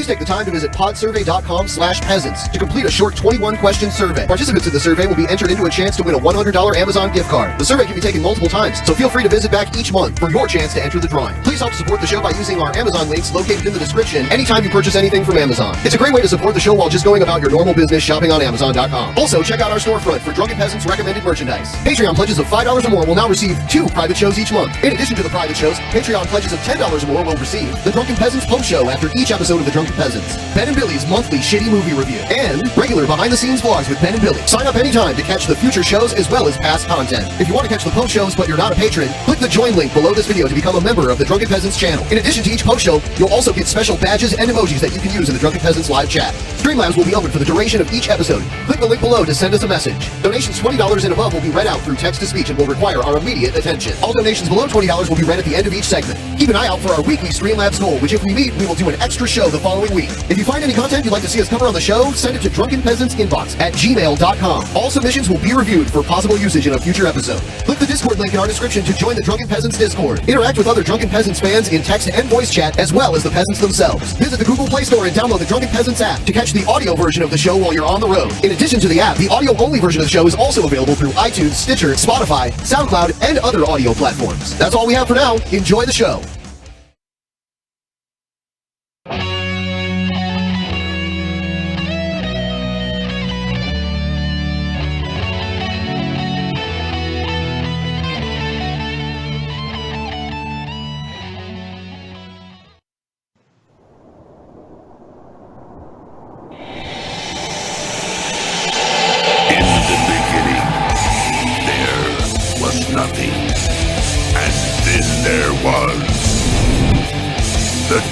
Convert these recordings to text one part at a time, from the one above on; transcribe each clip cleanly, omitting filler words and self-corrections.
Please take the time to visit podsurvey.com/peasants to complete a short 21-question survey. Participants in the survey will be entered into a chance to win a $100 Amazon gift card. The survey can be taken multiple times, so feel free to visit back each month for your chance to enter the drawing. Please help support the show by using our Amazon links located in the description anytime you purchase anything from Amazon. It's a great way to support the show while just going about your normal business shopping on Amazon.com. Also, check out our storefront for Drunken Peasants recommended merchandise. Patreon pledges of $5 or more will now receive 2 private shows each month. In addition to the private shows, Patreon pledges of $10 or more will receive the Drunken Peasants post show after each episode of the Drunken Peasants, Ben and Billy's monthly shitty movie review, and regular behind-the-scenes vlogs with Ben and Billy. Sign up anytime to catch the future shows as well as past content. If you want to catch the post shows but you're not a patron, click the join link below this video to become a member of the Drunken Peasants channel. In addition to each post show, you'll also get special badges and emojis that you can use in the Drunken Peasants live chat. Streamlabs will be open for the duration of each episode. Click the link below to send us a message. Donations $20 and above will be read out through text-to-speech and will require our immediate attention. All donations below $20 will be read at the end of each segment. Keep an eye out for our weekly Streamlabs goal, which if we meet, we will do an extra show the following week. If you find any content you'd like to see us cover on the show, send it to drunkenpeasantsinbox@gmail.com. All submissions will be reviewed for possible usage in a future episode. Click the Discord link in our description to join the Drunken Peasants Discord. Interact with other Drunken Peasants fans in text and voice chat, as well as the peasants themselves. Visit the Google Play Store and download the Drunken Peasants app to catch the audio version of the show while you're on the road. In addition to the app, the audio-only version of the show is also available through iTunes, Stitcher, Spotify, SoundCloud, and other audio platforms. That's all we have for now. Enjoy the show.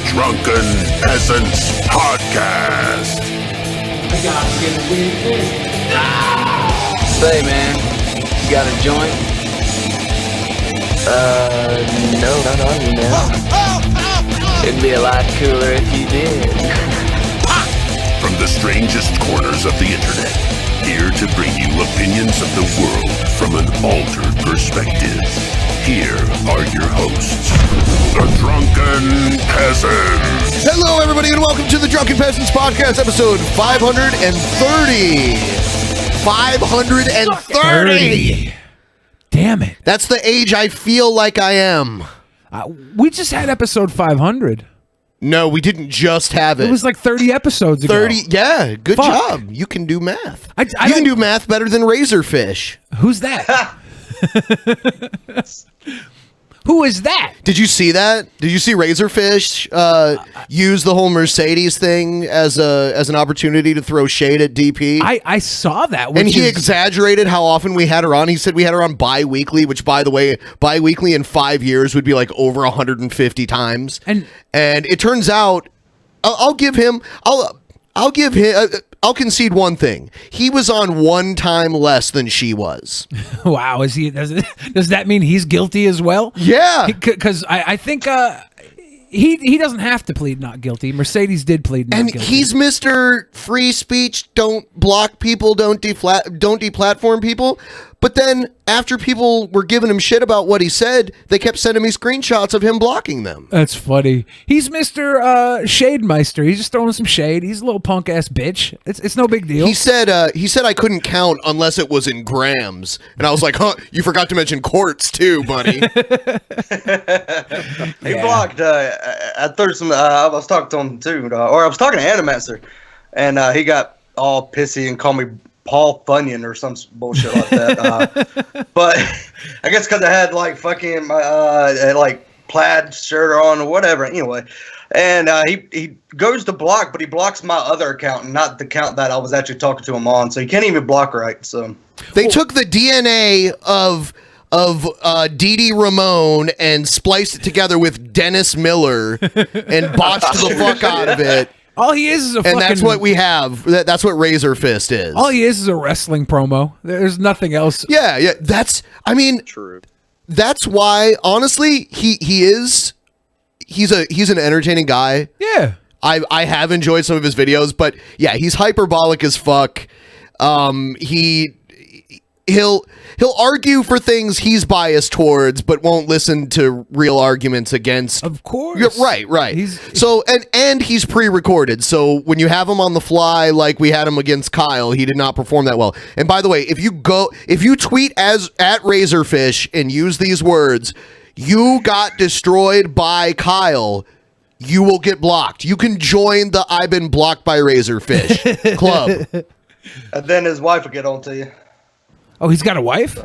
Drunken Peasants Podcast. Say, man, you got a joint? No, not on you now. It'd be a lot cooler if you did. From the strangest corners of the internet, here to bring you opinions of the world from an altered perspective. Here are your hosts, the Drunken Peasants. Hello, everybody, and welcome to the Drunken Peasants Podcast, episode 530. 530. Damn it. That's the age I feel like I am. We just had episode 500. No, we didn't just have it. It was like 30 episodes ago. 30, yeah, good Fuck. job. You can do math. I you can do math better than Razorfish. Who's that? Who is that? Did you see that? Did you see Razorfish use the whole Mercedes thing as an opportunity to throw shade at DP? I saw that. And he exaggerated how often we had her on. He said we had her on bi-weekly, which, by the way, bi-weekly in 5 years would be like over 150 times. And it turns out, I'll concede one thing. He was on one time less than she was. Wow, is he? Does that mean he's guilty as well? Yeah, because I think he doesn't have to plead not guilty. Mercedes did plead not guilty. And he's Mr. Free Speech. Don't block people. Don't deplatform people. But then after people were giving him shit about what he said, they kept sending me screenshots of him blocking them. That's funny. He's Mr. Shademeister. He's just throwing some shade. He's a little punk ass bitch. It's no big deal. He said I couldn't count unless it was in grams, and I was like, huh? You forgot to mention quarts too, buddy. He blocked. I threw some. I was talking to him too, or I was talking to ANIMANCER, and he got all pissy and called me Paul Bunyan or some bullshit like that. But I guess because I had like fucking like plaid shirt on or whatever. Anyway, and he goes to block, but he blocks my other account and not the account that I was actually talking to him on. So he can't even block right. So they took the DNA of Dee Dee Ramone and spliced it together with Dennis Miller and botched the fuck out of it. All he is a fucking... And that's what we have. That's what Razor Fist is. All he is a wrestling promo. There's nothing else. Yeah. That's, I mean... True. That's why, honestly, he's an entertaining guy. Yeah. I have enjoyed some of his videos, but yeah, he's hyperbolic as fuck. he'll argue for things he's biased towards, but won't listen to real arguments against. Of course. Yeah, right. So and he's pre-recorded. So when you have him on the fly, like we had him against Kyle, he did not perform that well. And by the way, if you tweet as at Razorfish and use these words, "You got destroyed by Kyle," you will get blocked. You can join the "I've been blocked by Razorfish" club. And then his wife will get on to you. Oh, he's got a wife?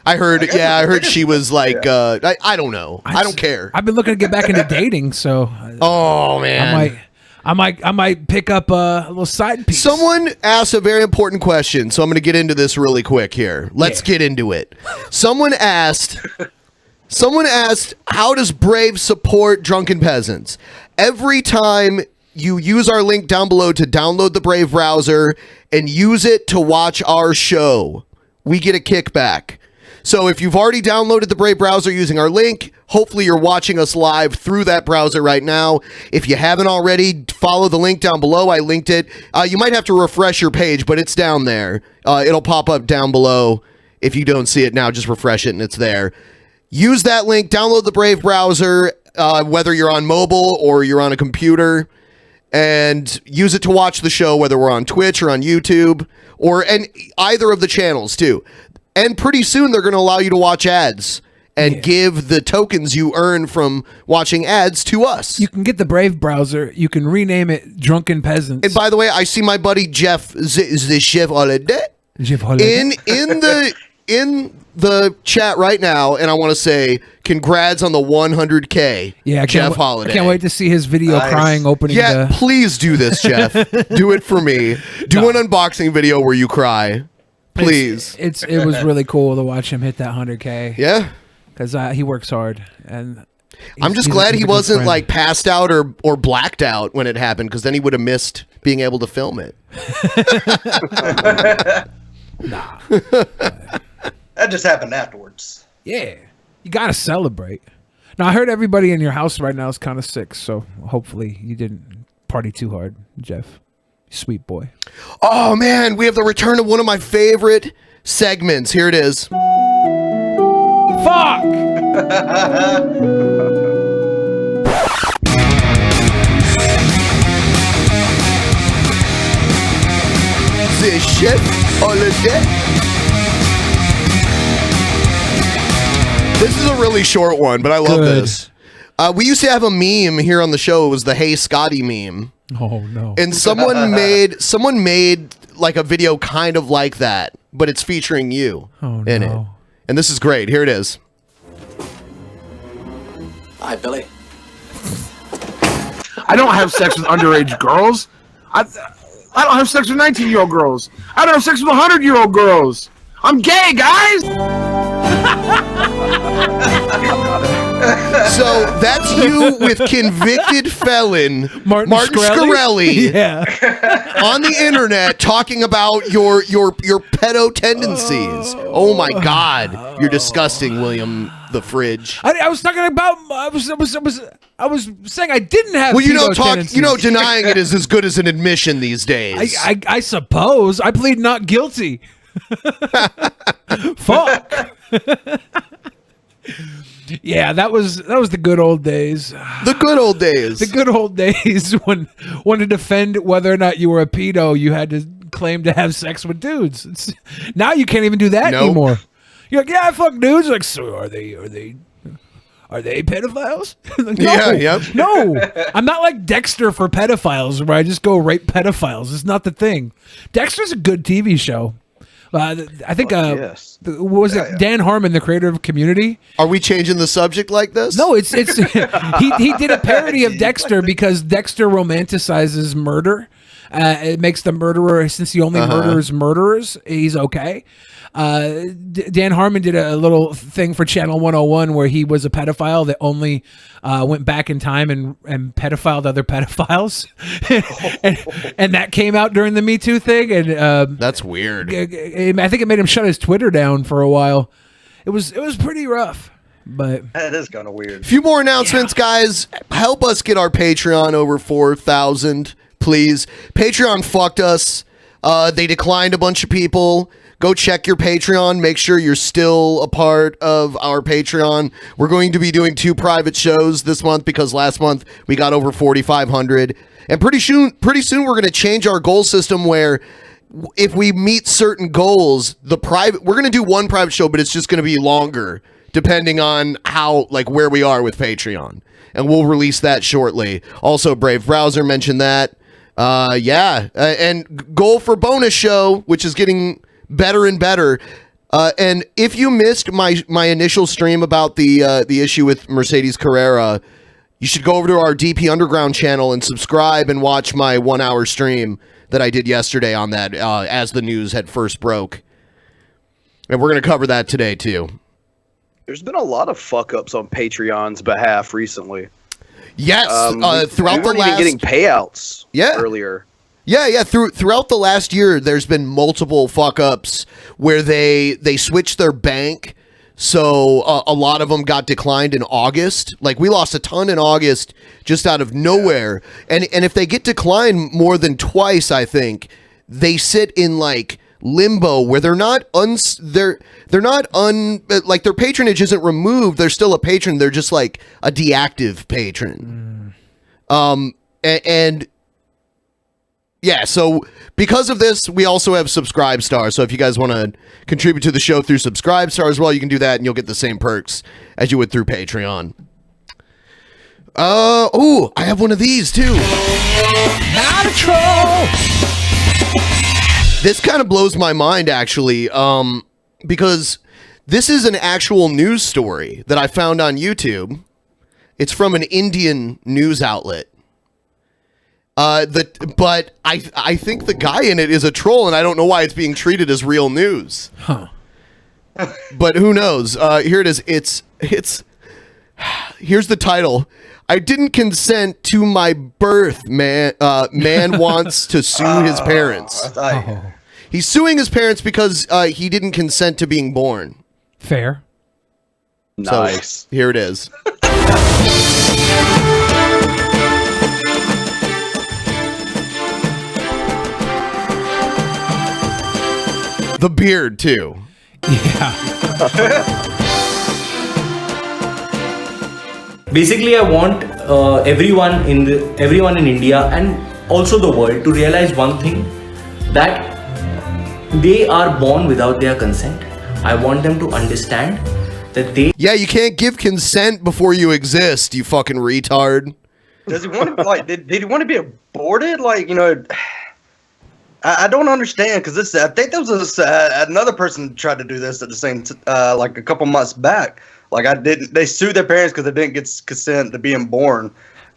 I heard she was like, I don't know. I don't care. I've been looking to get back into dating, so. Oh, man. I might pick up a little side piece. Someone asked a very important question, so I'm going to get into this really quick here. Let's get into it. Someone asked, how does Brave support Drunken Peasants? Every time you use our link down below to download the Brave browser and use it to watch our show, we get a kickback. So if you've already downloaded the Brave browser using our link, hopefully you're watching us live through that browser right now. If you haven't already, follow the link down below. I linked it. You might have to refresh your page, but it's down there. It'll pop up down below. If you don't see it now, just refresh it and it's there. Use that link, download the Brave browser, whether you're on mobile or you're on a computer, and use it to watch the show, whether we're on Twitch or on YouTube and either of the channels too. And pretty soon they're going to allow you to watch ads and give the tokens you earn from watching ads to us. You can get the Brave browser. You can rename it Drunken Peasants. And by the way, I see my buddy Jeff Holiday in the chat right now, and I want to say congrats on the 100K. Yeah, Jeff Holiday. I can't wait to see his video crying opening. Yeah, please do this, Jeff. Do it for me. Do an unboxing video where you cry. Please. It was really cool to watch him hit that 100K. Yeah. Because he works hard. And I'm just glad he wasn't like passed out or blacked out when it happened, because then he would have missed being able to film it. Nah. That just happened afterwards. Yeah. You got to celebrate. Now, I heard everybody in your house right now is kind of sick, so hopefully you didn't party too hard, Jeff. Sweet boy. Oh, man, we have the return of one of my favorite segments. Here it is. Fuck! This shit holiday. This is a really short one, but I love this. We used to have a meme here on the show. It was the Hey Scotty meme. Oh no. And someone made like a video kind of like that, but it's featuring you in it. And this is great. Here it is. Hi, Billy. I don't have sex with underage girls. I don't have sex with 19-year-old girls. I don't have sex with 100-year-old girls. I'm gay, guys. So that's you with convicted felon Martin Shkreli on the internet talking about your pedo tendencies. Oh my God, you're disgusting, William the Fridge. I was talking about. I was saying I didn't have. Well, denying it is as good as an admission these days. I suppose I plead not guilty. Fuck. Yeah, that was the good old days. The good old days. The good old days when to defend whether or not you were a pedo, you had to claim to have sex with dudes. Now you can't even do that anymore. You're like, yeah, I fuck dudes. Like, so are they pedophiles? Like, no, yeah, yep. No, I'm not like Dexter for pedophiles, where I just go rape pedophiles. It's not the thing. Dexter's a good TV show. I think yes. Was it Dan Harmon, the creator of Community? Are we changing the subject like this? No, it's he did a parody of Dexter because Dexter romanticizes murder. It makes the murderer, since he only murders murderers, he's okay. Dan Harmon did a little thing for Channel 101 where he was a pedophile that only went back in time and pedophiled other pedophiles. and that came out during the Me Too thing. And that's weird. I think it made him shut his Twitter down for a while. It was pretty rough. But that is kind of weird. A few more announcements, guys. Help us get our Patreon over 4,000, please. Patreon fucked us. They declined a bunch of people. go check your Patreon. Make sure you're still a part of our Patreon. We're going to be doing 2 private shows this month because last month we got over 4,500. And pretty soon we're going to change our goal system where if we meet certain goals, we're going to do 1 private show, but it's just going to be longer depending on how, like, where we are with Patreon. And we'll release that shortly. Also, Brave Browser mentioned that. And goal for bonus show, which is getting better and better. And if you missed my initial stream about the issue with Mercedes Carrera, you should go over to our DP Underground channel and subscribe and watch my 1-hour stream that I did yesterday on that as the news had first broke. And we're going to cover that today, too. There's been a lot of fuck-ups on Patreon's behalf recently. Yes, throughout the last... even getting payouts earlier. Yeah. Throughout the last year, there's been multiple fuck-ups where they switched their bank. So a lot of them got declined in August. Like, we lost a ton in August just out of nowhere. And if they get declined more than twice, I think, they sit in, like, limbo where they're not their patronage isn't removed. They're still a patron. They're just like a deactive patron. And yeah, so because of this, we also have Subscribe Stars. So if you guys want to contribute to the show through Subscribe Stars, well, you can do that and you'll get the same perks as you would through Patreon. I have one of these too. Not a troll. This kind of blows my mind, actually, because this is an actual news story that I found on YouTube. It's from an Indian news outlet. But I think the guy in it is a troll, and I don't know why it's being treated as real news. Huh. But who knows? Here it is. Here's the title. I didn't consent to my birth, man. Man wants to sue his parents. He's suing his parents because he didn't consent to being born. Fair. Nice. So, here it is. The beard, too. Yeah. Basically, I want everyone in India and also the world to realize one thing, that they are born without their consent. I want them to understand that they... Yeah, you can't give consent before you exist, you fucking retard. Does he want to, like, did he want to be aborted? Like, you know, I don't understand, because I think there was another person tried to do this at the same, like a couple months back. Like, they sued their parents because they didn't get consent to being born.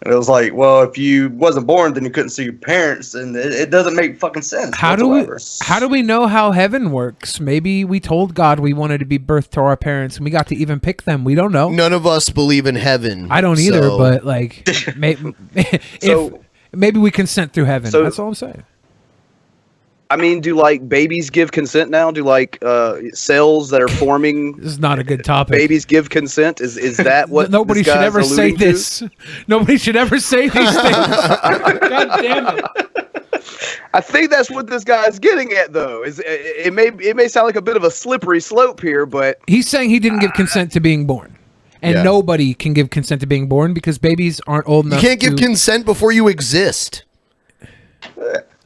And it was like, well, if you wasn't born, then you couldn't sue your parents, and it doesn't make fucking sense. How do we know how heaven works? Maybe we told God we wanted to be birthed to our parents, and we got to even pick them. We don't know. None of us believe in heaven. I don't either, but like, maybe we consent through heaven. That's all I'm saying. I mean, do like babies give consent now? Do like cells that are forming? This is not a good topic. Babies give consent. Is that what? Nobody should ever say this. Nobody should ever say these things. God damn it! I think that's what this guy's getting at, though. It may sound like a bit of a slippery slope here, but he's saying he didn't give consent to being born, and nobody can give consent to being born because babies aren't old enough. You can't give consent before you exist.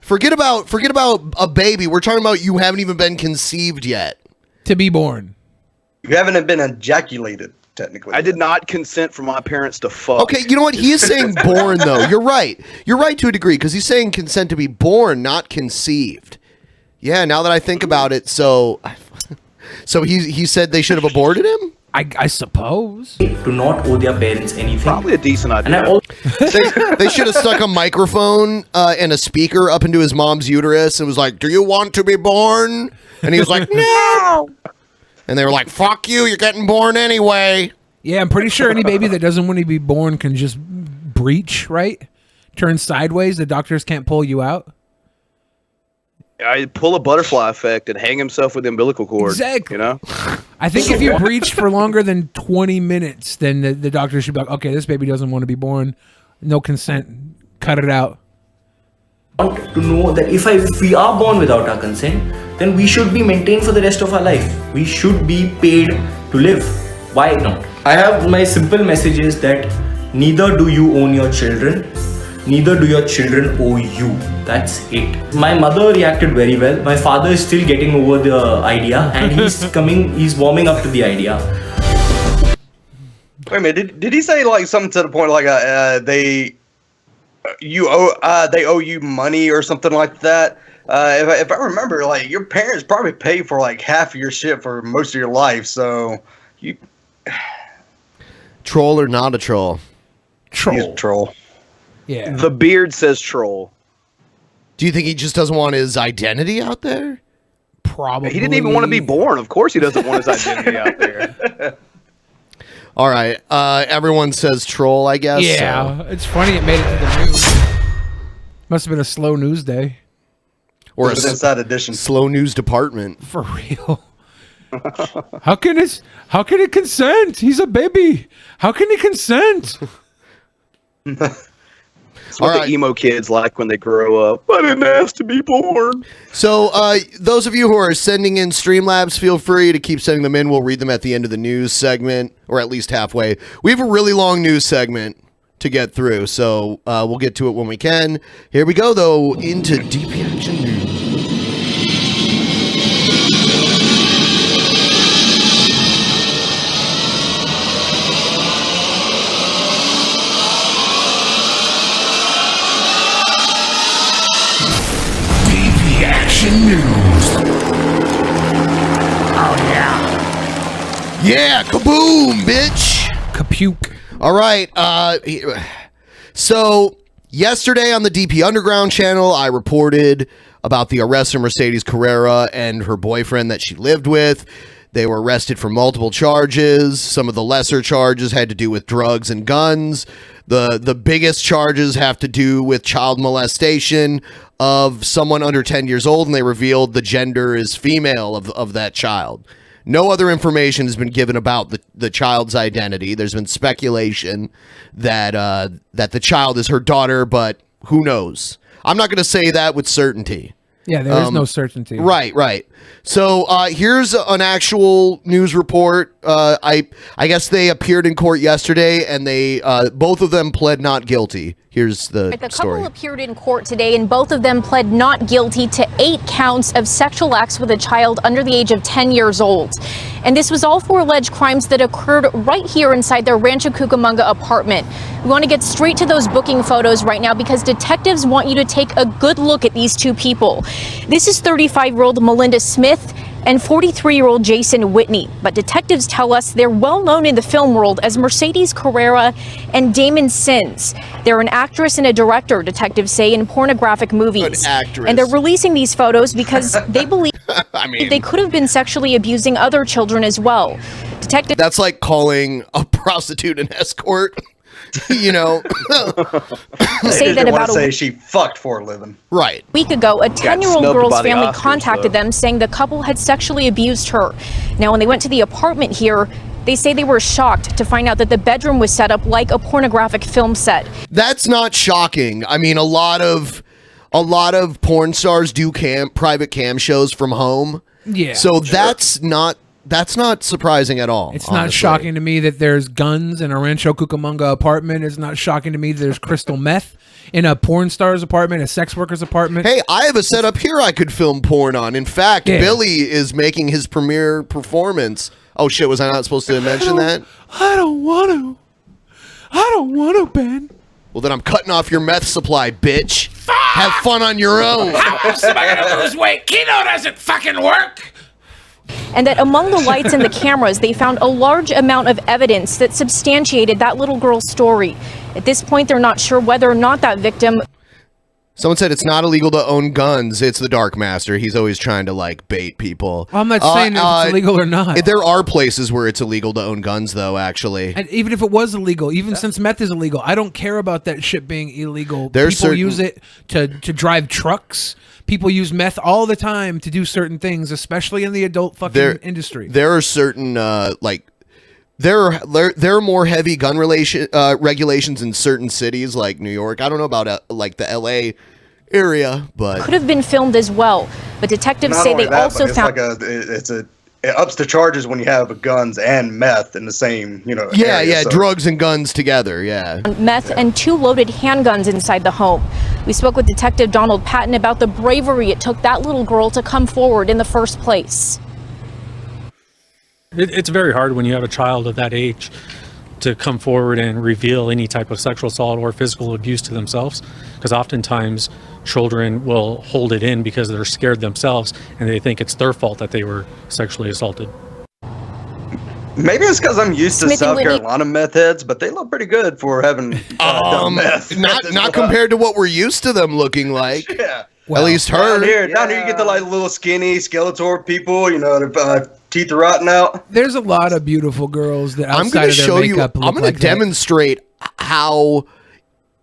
Forget about a baby. We're talking about you haven't even been conceived yet. To be born. You haven't been ejaculated, technically. I did not consent for my parents to fuck. Okay, you know what? He is saying born, though. You're right. You're right to a degree, because he's saying consent to be born, not conceived. Yeah, now that I think about it, so he said they should have aborted him? I suppose. Do not owe their parents anything. Probably a decent idea. They should have stuck a microphone and a speaker up into his mom's uterus and was like, "Do you want to be born?" And he was like, "No." And they were like, "Fuck you, you're getting born anyway." Yeah, I'm pretty sure any baby that doesn't want to be born can just breach, right? Turn sideways. The doctors can't pull you out. I pull a butterfly effect and hang himself with the umbilical cord. Exactly. You know? I think if you breach for longer than 20 minutes, then the doctor should be like, okay, this baby doesn't want to be born. No consent. Cut it out. want to know that if we are born without our consent, then we should be maintained for the rest of our life. We should be paid to live. Why not? I have my simple message is that neither do you own your children, neither do your children owe you. That's it. My mother reacted very well. My father is still getting over the idea, and he's warming up to the idea. Wait a minute, did he say like something to the point like they owe you money or something like that? If I remember, like your parents probably pay for like half of your shit for most of your life, so you troll or not a troll? He's a troll. Yeah. The beard says troll. Do you think he just doesn't want his identity out there? Probably. He didn't even want to be born. Of course he doesn't want his identity out there. All right. Everyone says troll, I guess. Yeah. So. It's funny it made it to the news. Must have been a slow news day. Or inside edition. Slow news department. For real. How can it consent? He's a baby. How can he consent? It's what the emo kids like when they grow up. I didn't ask to be born. So those of you who are sending in Streamlabs, feel free to keep sending them in. We'll read them at the end of the news segment, or at least halfway. We have a really long news segment to get through, so we'll get to it when we can. Here we go, though, into DP Action News. News. Oh, yeah. Yeah, kaboom, bitch. Kapuke. All right. So, yesterday on the DP Underground channel, I reported about the arrest of Mercedes Carrera and her boyfriend that she lived with. They were arrested for multiple charges. Some of the lesser charges had to do with drugs and guns. The biggest charges have to do with child molestation of someone under 10 years old, and they revealed the gender is female of that child. No other information has been given about the child's identity. There's been speculation that that the child is her daughter, but who knows? I'm not going to say that with certainty. Yeah, there is no certainty. Right. So here's an actual news report. I guess they appeared in court yesterday, and they both of them pled not guilty. Here's the story. The couple appeared in court today, and both of them pled not guilty to 8 counts of sexual acts with a child under the age of 10 years old. And this was all for alleged crimes that occurred right here inside their Rancho Cucamonga apartment. We want to get straight to those booking photos right now because detectives want you to take a good look at these two people. This is 35-year-old Melinda Smith and 43-year-old Jason Whitney. But detectives tell us they're well known in the film world as Mercedes Carrera and Damon Sins. They're an actress and a director, detectives say, in pornographic movies. An actress. And they're releasing these photos because they believe they could have been sexually abusing other children as well. That's like calling a prostitute an escort. You know, say that about she fucked for a living. Right. A week ago, a 10-year-old girl's family contacted them saying the couple had sexually abused her. Now, when they went to the apartment here, they say they were shocked to find out that the bedroom was set up like a pornographic film set. That's not shocking. I mean, a lot of porn stars do private cam shows from home. Yeah. So that's not surprising at all. It's not shocking to me that there's guns in a Rancho Cucamonga apartment. It's not shocking to me that there's crystal meth in a porn star's apartment, a sex worker's apartment. Hey, I have a setup here I could film porn on. In fact, Billy is making his premiere performance. Oh shit, was I not supposed to mention that? I don't want to, Ben. Well, then I'm cutting off your meth supply, bitch. Have fun on your own. How else am I gonna lose weight? Keto doesn't fucking work. And that among the lights and the cameras, they found a large amount of evidence that substantiated that little girl's story. At this point, they're not sure whether or not that victim... Someone said it's not illegal to own guns. It's the Dark Master. He's always trying to, like, bait people. I'm not saying if it's illegal or not. There are places where it's illegal to own guns, though, actually. And even if it was illegal, even since meth is illegal, I don't care about that shit being illegal. There's people use it to drive trucks. People use meth all the time to do certain things, especially in the adult fucking industry. There are certain, there are more heavy gun regulations in certain cities like New York. I don't know about like the LA area, but could have been filmed as well. But detectives Not say only they that, also but found it ups the charges when you have guns and meth in the same, yeah, so. drugs and guns together, yeah. meth and 2 loaded handguns inside the home. We spoke with Detective Donald Patton about the bravery it took that little girl to come forward in the first place. It's very hard when you have a child of that age to come forward and reveal any type of sexual assault or physical abuse to themselves, because oftentimes children will hold it in because they're scared themselves and they think it's their fault that they were sexually assaulted. Maybe it's because I'm used to Smith and South Whitney- Carolina meth heads, but they look pretty good for having done meth. Not compared to what we're used to them looking like. Yeah. At least her. Down here you get the like little skinny Skeletor people, their teeth are rotting out. There's a lot of beautiful girls that I'm outside going of to their show you. makeup I'm look going to like that. demonstrate how.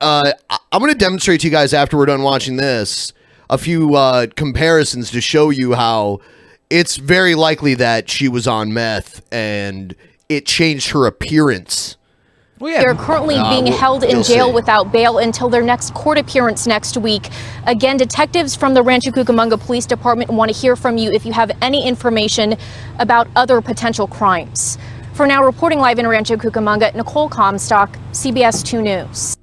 I'm going to demonstrate to you guys after we're done watching this a few comparisons to show you how it's very likely that she was on meth and it changed her appearance. Well, yeah. They're currently being held in you'll jail see. without bail until their next court appearance next week. Again, detectives from the Rancho Cucamonga Police Department want to hear from you if you have any information about other potential crimes. For now, reporting live in Rancho Cucamonga, Nicole Comstock, CBS 2 News.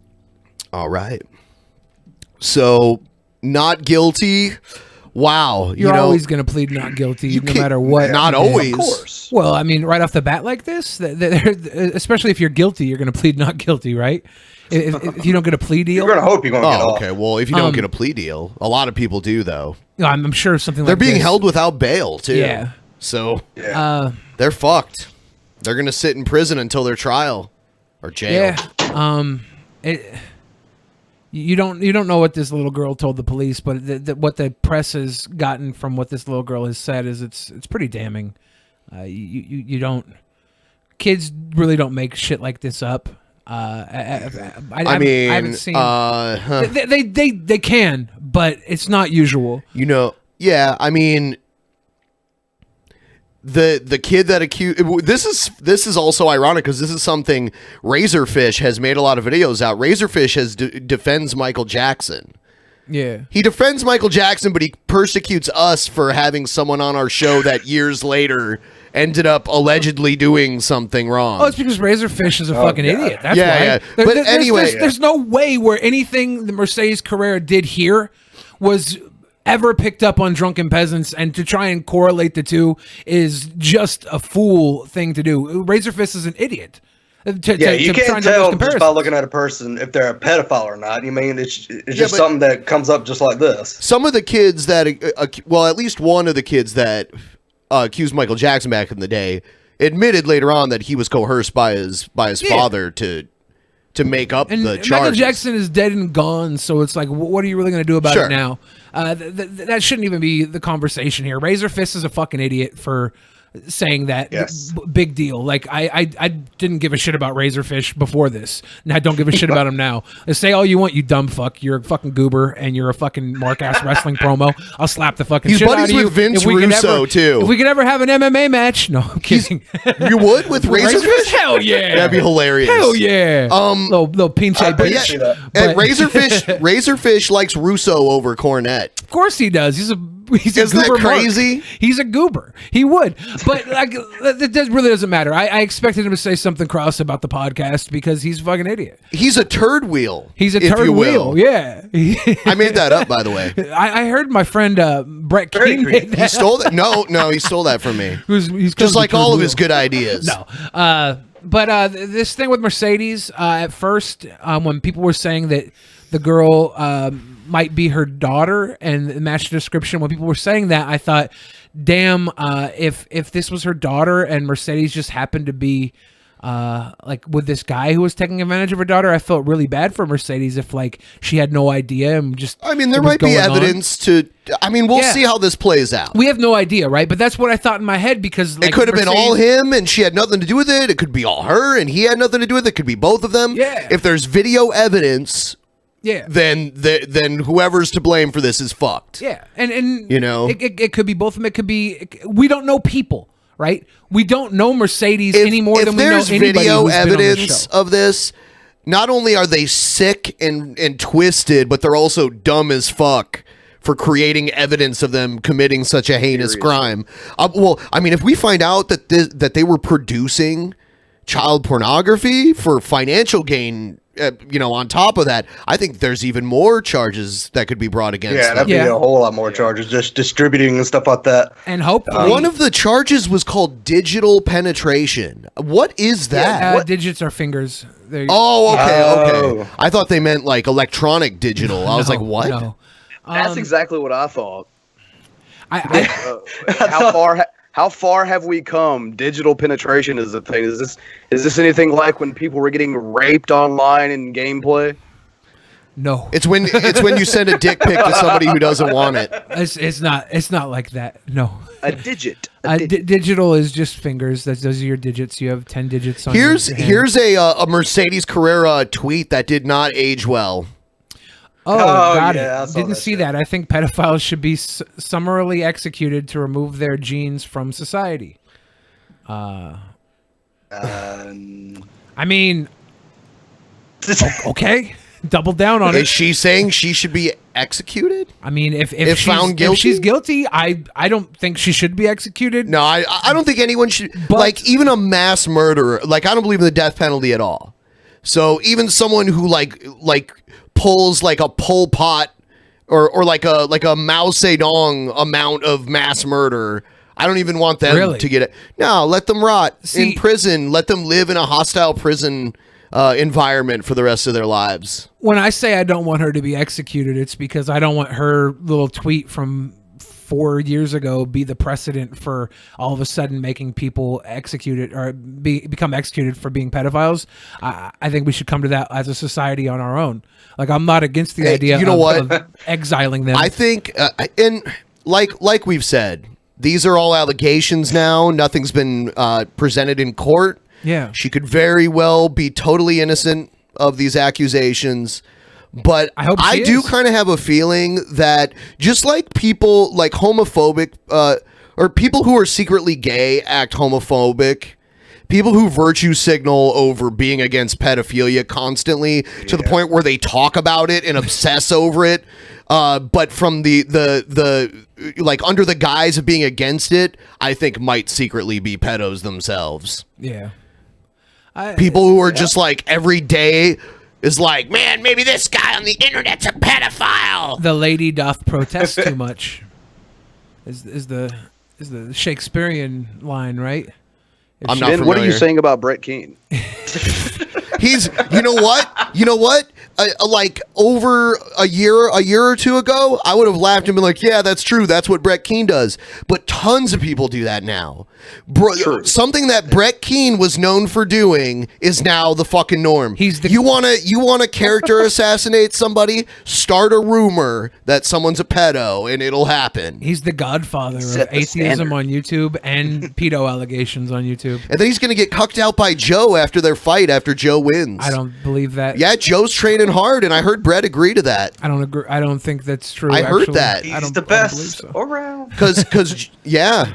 All right. So, not guilty. Wow. You're always going to plead not guilty, no matter what. Not always. Of course. Well, I mean, right off the bat like this, especially if you're guilty, you're going to plead not guilty, right? If you don't get a plea deal. You're going to hope you're going to get off. Okay. Well, if you don't get a plea deal, a lot of people do, though. I'm sure something They're like being this. held without bail, too. Yeah. So, they're fucked. They're going to sit in prison until their trial or jail. Yeah. You don't know what this little girl told the police, but what the press has gotten from what this little girl has said is it's pretty damning. You don't, kids really don't make shit like this up. I haven't seen. They can, but it's not usual. Yeah. I mean, the kid that accused this is also ironic because this is something Razorfish has made a lot of videos out. Razorfish has defends Michael Jackson. Yeah, he defends Michael Jackson, but he persecutes us for having someone on our show that years later ended up allegedly doing something wrong. Oh, it's because Razorfish is a fucking idiot. That's why. Yeah. But anyway, there's no way where anything the Mercedes Carrera did here was ever picked up on Drunken Peasants, and to try and correlate the two is just a fool thing to do. Razorfist is an idiot. You can't tell just by looking at a person if they're a pedophile or not. It's just something that comes up just like this. Some of the kids that, at least one of the kids that accused Michael Jackson back in the day, admitted later on that he was coerced by his father to make up the charges. Michael Jackson is dead and gone, so it's like, what are you really going to do about it now? That shouldn't even be the conversation here. Razorfist is a fucking idiot for saying that. Yes. Big deal. Like, I didn't give a shit about Razorfish before this, and I don't give a shit about him now. Say all you want, you dumb fuck. You're a fucking goober, and you're a fucking mark-ass wrestling promo. I'll slap the fucking shit out of you. He's buddies with Vince Russo, too. If we could ever have an MMA match. No, I'm kidding. You would with Razorfish? Hell yeah. That'd be hilarious. Hell yeah. Little pinche bitch. And Razorfish likes Russo over Cornette. Of course he does. He's a Isn't that goober crazy? Mark. He's a goober. He would. But that really doesn't matter. I expected him to say something cross about the podcast because he's a fucking idiot. He's a turd wheel. He's a turd wheel. Yeah. I made that up, by the way. I heard my friend Brett Keane made that. He stole that? No, he stole that from me. He's just like all of his good ideas. No. But this thing with Mercedes, at first, when people were saying that the girl might be her daughter and matched the description, when people were saying that, I thought, damn, if this was her daughter and Mercedes just happened to be like with this guy who was taking advantage of her daughter, I felt really bad for Mercedes if like she had no idea and just. I mean, there might be evidence to. I mean, we'll see how this plays out. We have no idea, right? But that's what I thought in my head because like, it could have been all him and she had nothing to do with it. It could be all her and he had nothing to do with it. It could be both of them. Yeah. If there's video evidence. Yeah. Then whoever's to blame for this is fucked. Yeah, and you know, it could be both of them. It could be we don't know people, right? We don't know Mercedes any more than we know anybody video who's been on the evidence show. of this. not only are they sick and twisted, but they're also dumb as fuck for creating evidence of them committing such a heinous crime. Well, I mean, if we find out that that they were producing child pornography for financial gain, on top of that, I think there's even more charges that could be brought against them. That'd be a whole lot more charges, just distributing and stuff like that. And hopefully, one of the charges was called digital penetration. What is that? What? Digits are fingers. Okay. I thought they meant like electronic digital. I was like, what? No. That's exactly what I thought. I How far have we come? Digital penetration is a thing. Is this anything like when people were getting raped online in gameplay? No. It's when you send a dick pic to somebody who doesn't want it. It's not like that. No. A digit. Digital is just fingers. Those are your digits. You have 10 digits on Here's your hand. here's a Mercedes Carrera tweet that did not age well. Got yeah, I it. saw Didn't that see that. I think pedophiles should be summarily executed to remove their genes from society. I mean, okay, double down on it. Is she saying she should be executed? I mean, if she's found guilty, guilty? if she's guilty, I don't think she should be executed. No, I don't think anyone should. Like even a mass murderer. Like I don't believe in the death penalty at all. So even someone who like pulls like a Pol Pot or like a Mao Zedong amount of mass murder, I don't even want them to get it. No, let them rot in prison. Let them live in a hostile prison environment for the rest of their lives. When I say I don't want her to be executed, it's because I don't want her little tweet from 4 years ago be the precedent for all of a sudden making people executed or become executed for being pedophiles. I think we should come to that as a society on our own. Like I'm not against the idea of exiling them. I think, and like we've said, these are all allegations now. Nothing's been presented in court. Yeah. She could very well be totally innocent of these accusations. But I do kind of have a feeling that just like people like homophobic or people who are secretly gay act homophobic, people who virtue signal over being against pedophilia constantly to the point where they talk about it and obsess over it, but from the like under the guise of being against it, I think might secretly be pedos themselves. Yeah. People who are just like every day is like, man, maybe this guy on the internet's a pedophile. The lady doth protest too much. Is the Shakespearean line, right? I'm not familiar. What are you saying about Brett Keane? He's, you know what? Like over a year or two ago, I would have laughed and been like, yeah, that's true. That's what Brett Keane does. But tons of people do that now. Something that Brett Keane was known for doing is now the fucking norm. You want to character assassinate somebody? Start a rumor that someone's a pedo and it'll happen. He's the godfather of atheism on YouTube and pedo allegations on YouTube. And then he's going to get cucked out by Joe after their fight after Joe wins. I don't believe that. Yeah, Joe's training hard, and I heard Brett agree to that. I don't agree. I don't think that's true. I heard that. He's the best around. Because yeah,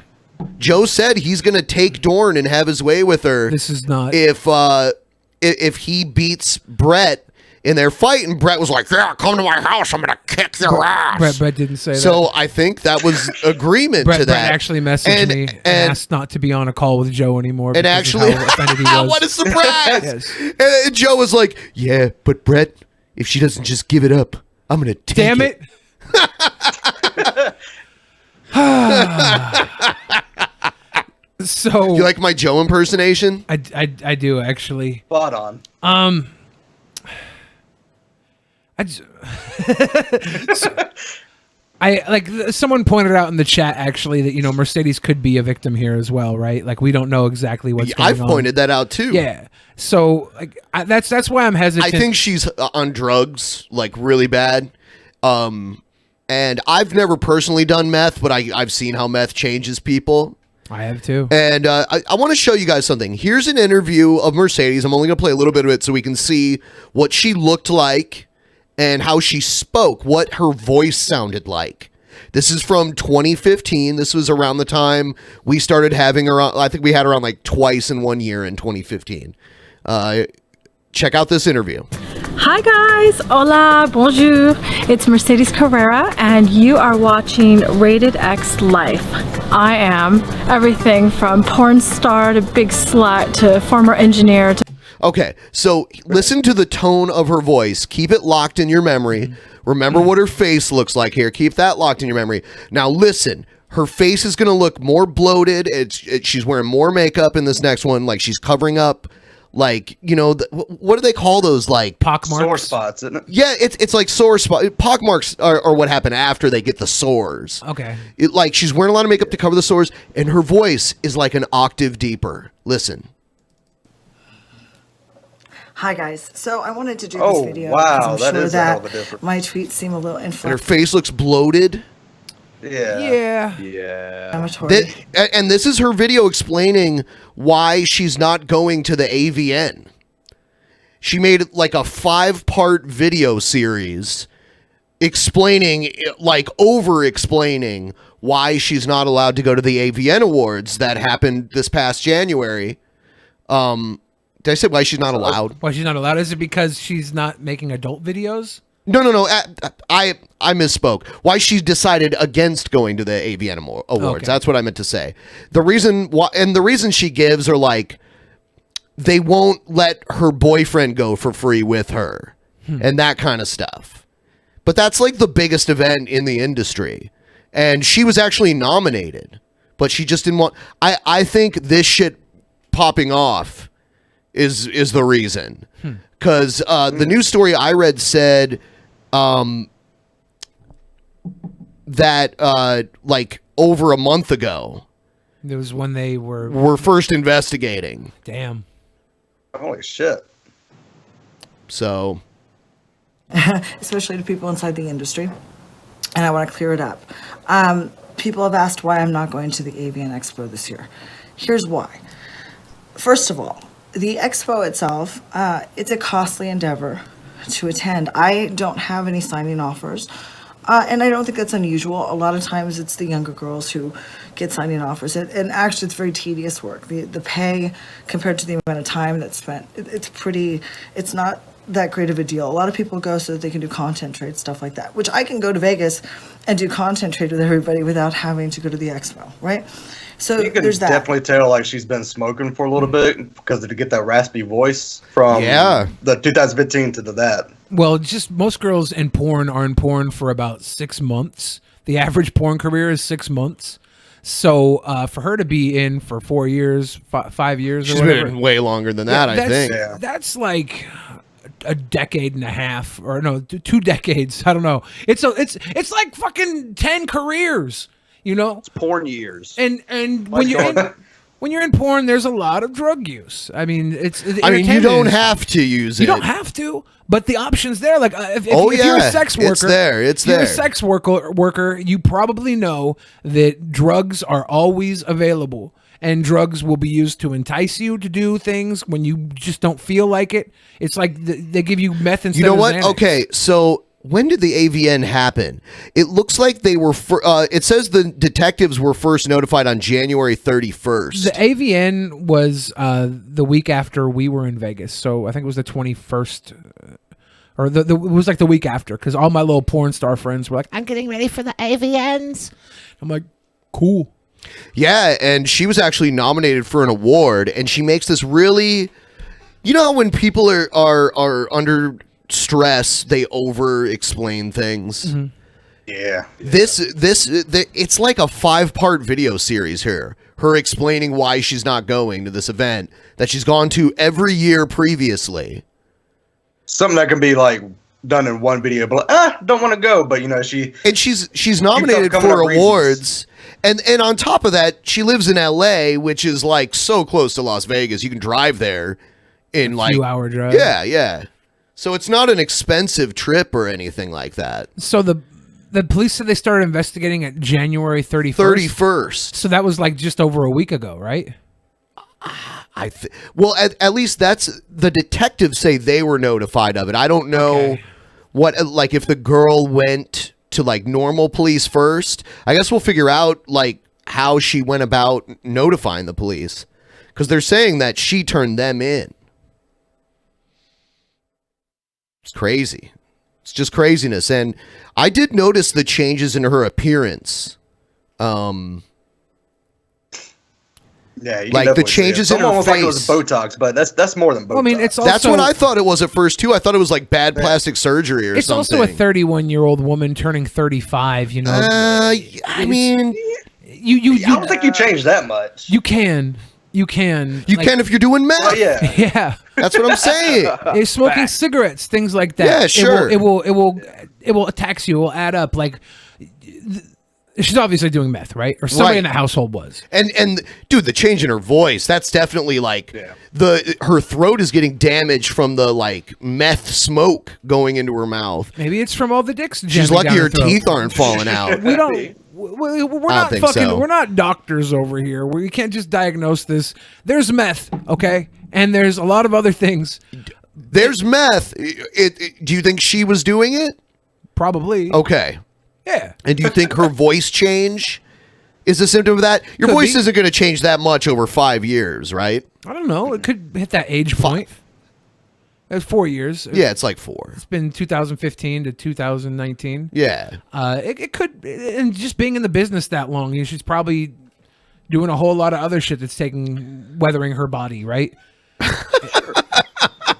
Joe said he's gonna take Dorn and have his way with her. This is not if he beats Brett in their fight, and Brett was like, "Yeah, come to my house. I'm gonna kick your ass." Brett didn't say that. So I think that was agreement to that. Brett actually messaged me and asked not to be on a call with Joe anymore. And actually, what a surprise! And Joe was like, "Yeah, but Brett, if she doesn't just give it up, I'm gonna take Damn it." So you like my Joe impersonation? I do actually. Spot on. Someone pointed out in the chat actually that Mercedes could be a victim here as well, right? Like we don't know exactly what's going on. I've pointed that out too. Yeah. So that's why I'm hesitant. I think she's on drugs, like really bad. And I've never personally done meth, but I've seen how meth changes people. I have too. And I want to show you guys something. Here's an interview of Mercedes. I'm only going to play a little bit of it so we can see what she looked like and how she spoke, what her voice sounded like. This is from 2015. This was around the time we started having her on. I think we had her on like twice in 1 year in 2015. Check check out this interview. Hi guys, hola, bonjour. It's Mercedes Carrera and you are watching Rated X Life. I am everything from porn star to big slut to former engineer to... Okay, so listen to the tone of her voice. Keep it locked in your memory. Remember what her face looks like here. Keep that locked in your memory. Now listen, her face is going to look more bloated. She's wearing more makeup in this next one. Like she's covering up, like, you know, what do they call those? Like pockmarks? Sore spots, isn't it? Yeah, it's like sore spot. Pockmarks are what happen after they get the sores. Okay. Like she's wearing a lot of makeup to cover the sores, and her voice is like an octave deeper. Listen. Hi guys, so I wanted to do Oh, this video wow, because I'm that sure is a hell that of a difference. my tweets seem a little And her inflammatory. face looks bloated. Yeah. And this is her video explaining why she's not going to the AVN. She made like a 5-part video series explaining, like over explaining why she's not allowed to go to the AVN Awards that happened this past January. Did I say why she's not allowed? Why she's not allowed? Is it because she's not making adult videos? No. I misspoke. Why she decided against going to the AVN Awards. Okay. That's what I meant to say. The reason she gives are like they won't let her boyfriend go for free with her and that kind of stuff. But that's like the biggest event in the industry. And she was actually nominated, but she just didn't want. I think this shit popping off is the reason. Because the news story I read said that like over a month ago, There was when they were first investigating. Damn. Holy shit. So, especially to people inside the industry, and I want to clear it up. People have asked why I'm not going to the AVN Expo this year. Here's why. First of all, the expo itself, it's a costly endeavor to attend. I don't have any signing offers, and I don't think that's unusual. A lot of times it's the younger girls who get signing offers, and actually it's very tedious work. The pay compared to the amount of time that's spent, it's not that great of a deal. A lot of people go so that they can do content trade, stuff like that, which I can go to Vegas and do content trade with everybody without having to go to the expo, right? So You can there's that. definitely tell like she's been smoking for a little bit because to get that raspy voice from the 2015 to that. Well, just most girls in porn are in porn for about 6 months. The average porn career is 6 months. So for her to be in for 4 years, 5 years, she's or whatever, been way longer than that, I think. That's like a decade and a half, or no, 2 decades. I don't know. It's like fucking 10 careers. You know, it's porn years. And when you're in porn, there's a lot of drug use. I mean, you don't entertainment have to use it. You don't have to, but the option's there. Like if Oh, you're a yeah. sex worker, It's there. It's if you're there. a sex worker, you probably know that drugs are always available. And drugs will be used to entice you to do things when you just don't feel like it. It's like they give you meth instead You know of what? Xanax. Okay, so when did the AVN happen? It looks like they were. It says the detectives were first notified on January 31st. The AVN was the week after we were in Vegas, so I think it was the 21st, or it was like the week after, because all my little porn star friends were like, "I'm getting ready for the AVNs." I'm like, "Cool." Yeah, and she was actually nominated for an award, and she makes this really. You know how when people are under stress, they over explain things. Yeah. It's like a 5-part video series here. Her explaining why she's not going to this event that she's gone to every year previously. Something that can be like done in one video, but like, don't want to go. But you know, she's nominated coming for up reasons. awards, and on top of that, she lives in LA, which is like so close to Las Vegas. You can drive there in like 2-hour drive. Yeah. So it's not an expensive trip or anything like that. So the police said they started investigating at January 31st. 31st. So that was like just over a week ago, right? Well, at least that's the detectives say they were notified of it. I don't know what, like, if the girl went to like normal police first. I guess we'll figure out like how she went about notifying the police, because they're saying that she turned them in. It's crazy. It's just craziness. And I did notice the changes in her appearance. Yeah, you like the changes in her almost face. like it was Botox, but that's more than Botox. Well, I mean, it's also, that's what I thought it was at first too. I thought it was like bad plastic surgery or it's something. also a 31-year-old woman turning 35. You know, I mean, you I don't think you changed that much. You can can if you're doing meth. Oh, yeah. Yeah, that's what I'm saying. You're smoking cigarettes, things like that. Yeah, sure. It will tax you. It will add up. Like she's obviously doing meth, right? Or somebody in the household was. And dude, the change in her voice, that's definitely like her throat is getting damaged from the like meth smoke going into her mouth. Maybe it's from all the dicks. She's lucky her teeth aren't falling out. We don't. We're not think fucking. so. We're not doctors over here. We can't just diagnose this. There's meth, okay, and there's a lot of other things. There's meth. Do you think she was doing it? Probably. Okay. Yeah. And do you think her voice change is a symptom of that? Your Could voice be. isn't going to change that much over 5 years, right? I don't know. It could hit that age point. It's 4 years. Yeah, it's like 4. It's been 2015 to 2019. Yeah. It could, and just being in the business that long, she's probably doing a whole lot of other shit that's weathering her body, right?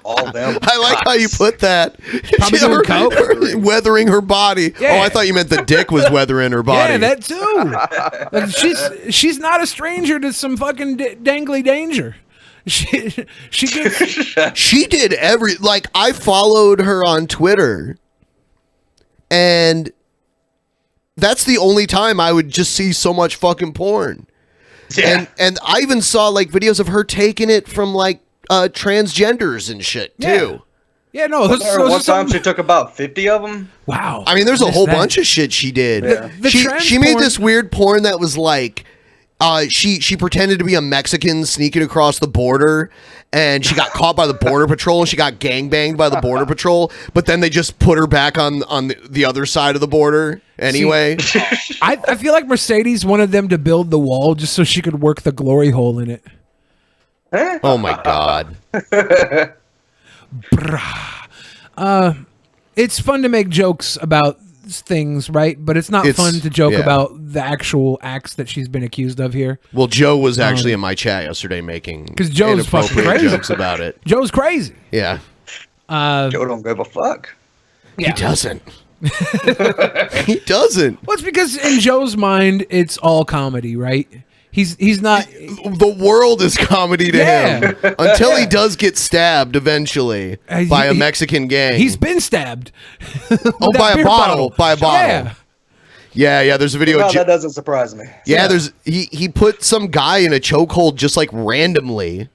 All them. I like how you put that. Probably doing coke. Weathering her body. Yeah. Oh, I thought you meant the dick was weathering her body. Yeah, that too. Like she's not a stranger to some fucking dangly danger. She gets. She did I followed her on Twitter, and that's the only time I would just see so much fucking porn. Yeah. And I even saw like videos of her taking it from like transgenders and shit too. Yeah, no. One time she took about 50 of them. Wow. I mean, there's a whole bunch of shit she did. Yeah. She made this weird porn that was like, she pretended to be a Mexican sneaking across the border, and she got caught by the border patrol, and she got gangbanged by the border patrol. But then they just put her back on the other side of the border anyway. I feel like Mercedes wanted them to build the wall just so she could work the glory hole in it. Oh my god. It's fun to make jokes about things, right? But it's not fun to joke about the actual acts that she's been accused of here. Well, Joe was actually in my chat yesterday making because Joe's fucking inappropriate crazy jokes about it. Joe's crazy. Yeah. Joe don't give a fuck. He doesn't. He doesn't. Well, it's because in Joe's mind, it's all comedy, right? He's not. The world is comedy to him until he does get stabbed eventually by a Mexican gang. He's been stabbed. By a bottle. By a bottle. Yeah. There's a video. No, that doesn't surprise me. Yeah, there's he put some guy in a chokehold just like randomly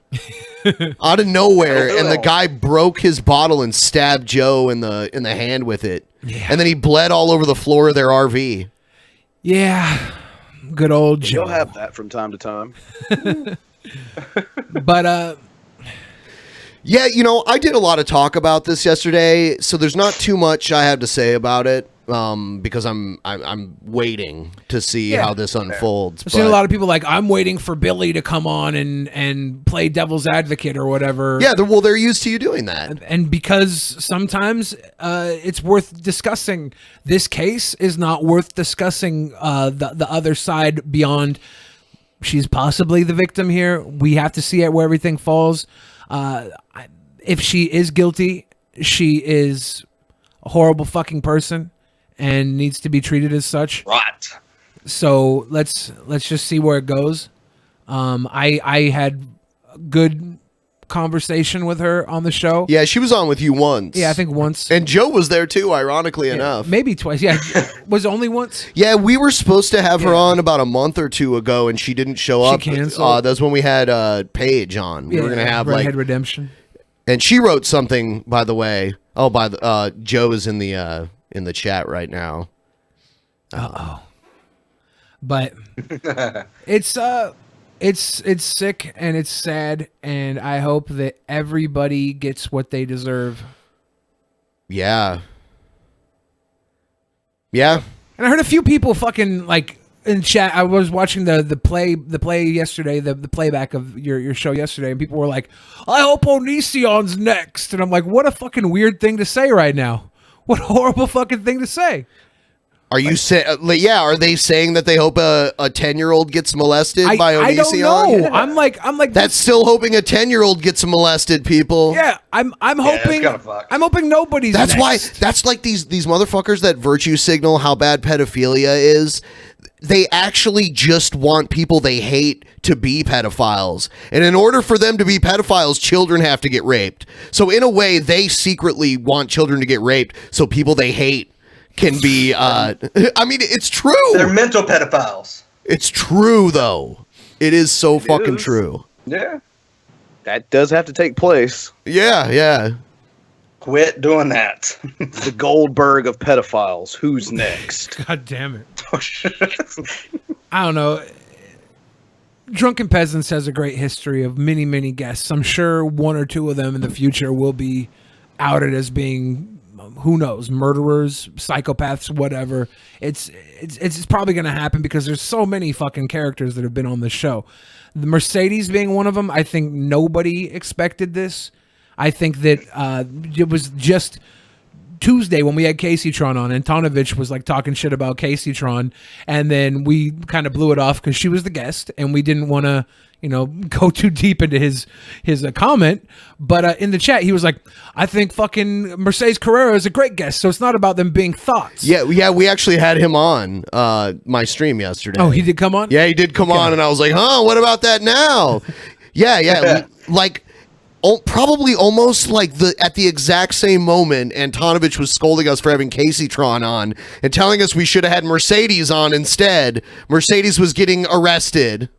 out of nowhere, and the guy broke his bottle and stabbed Joe in the hand with it, and then he bled all over the floor of their RV. Yeah. Good old Joe. You'll have that from time to time. But yeah, I did a lot of talk about this yesterday, so there's not too much I have to say about it, because I'm waiting to see how this unfolds. I've seen a lot of people like, I'm waiting for Billy to come on and play devil's advocate or whatever. Yeah, they're used to you doing that. And because sometimes it's worth discussing. This case is not worth discussing the other side beyond she's possibly the victim here. We have to see it where everything falls. If she is guilty, she is a horrible fucking person and needs to be treated as such. Right. So let's just see where it goes. I had good conversation with her on the show. Yeah, she was on with you once. Yeah, I think once. And Joe was there too, ironically enough. Maybe twice. Yeah, was it only once? Yeah, we were supposed to have her on about a month or two ago, and she didn't show up. She canceled. That's when we had Paige on. We were gonna have Redhead Redemption. And she wrote something, by the way. Oh, Joe is in the chat right now. But it's sick and it's sad, and I hope that everybody gets what they deserve. Yeah. Yeah. And I heard a few people fucking like in chat, I was watching the play yesterday, the playback of your show yesterday, and people were like, "I hope Onision's next," and I'm like, "What a fucking weird thing to say right now! What a horrible fucking thing to say." Are you saying? Yeah, are they saying that they hope a 10-year-old gets molested by Onision? I don't know. Yeah. I'm like that's still hoping a 10-year-old gets molested. People. Yeah, I'm hoping. I'm hoping nobody's. That's next. why. That's like these motherfuckers that virtue signal how bad pedophilia is. They actually just want people they hate to be pedophiles. And in order for them to be pedophiles, children have to get raped. So in a way, they secretly want children to get raped so people they hate can be, I mean, it's true. They're mental pedophiles. It's true, though. It is so fucking true. Yeah. That does have to take place. Yeah. Quit doing that. The Goldberg of pedophiles. Who's next? God damn it. I don't know. Drunken Peasants has a great history of many, many guests. I'm sure one or two of them in the future will be outed as being, who knows, murderers, psychopaths, whatever. It's probably going to happen because there's so many fucking characters that have been on the show. The Mercedes being one of them, I think nobody expected this. I think that it was just Tuesday when we had Casey-tron on, and Antonovich was like talking shit about Casey-tron, and then we kind of blew it off because she was the guest, and we didn't want to, go too deep into his comment. But in the chat, he was like, "I think fucking Mercedes Carrera is a great guest, so it's not about them being thoughts." Yeah, we actually had him on my stream yesterday. Oh, he did come on? Yeah, he did come on, and I was like, "Huh, what about that now?" Yeah, like. Probably almost like at the exact same moment, Antonovich was scolding us for having Casey-tron on and telling us we should have had Mercedes on instead. Mercedes was getting arrested.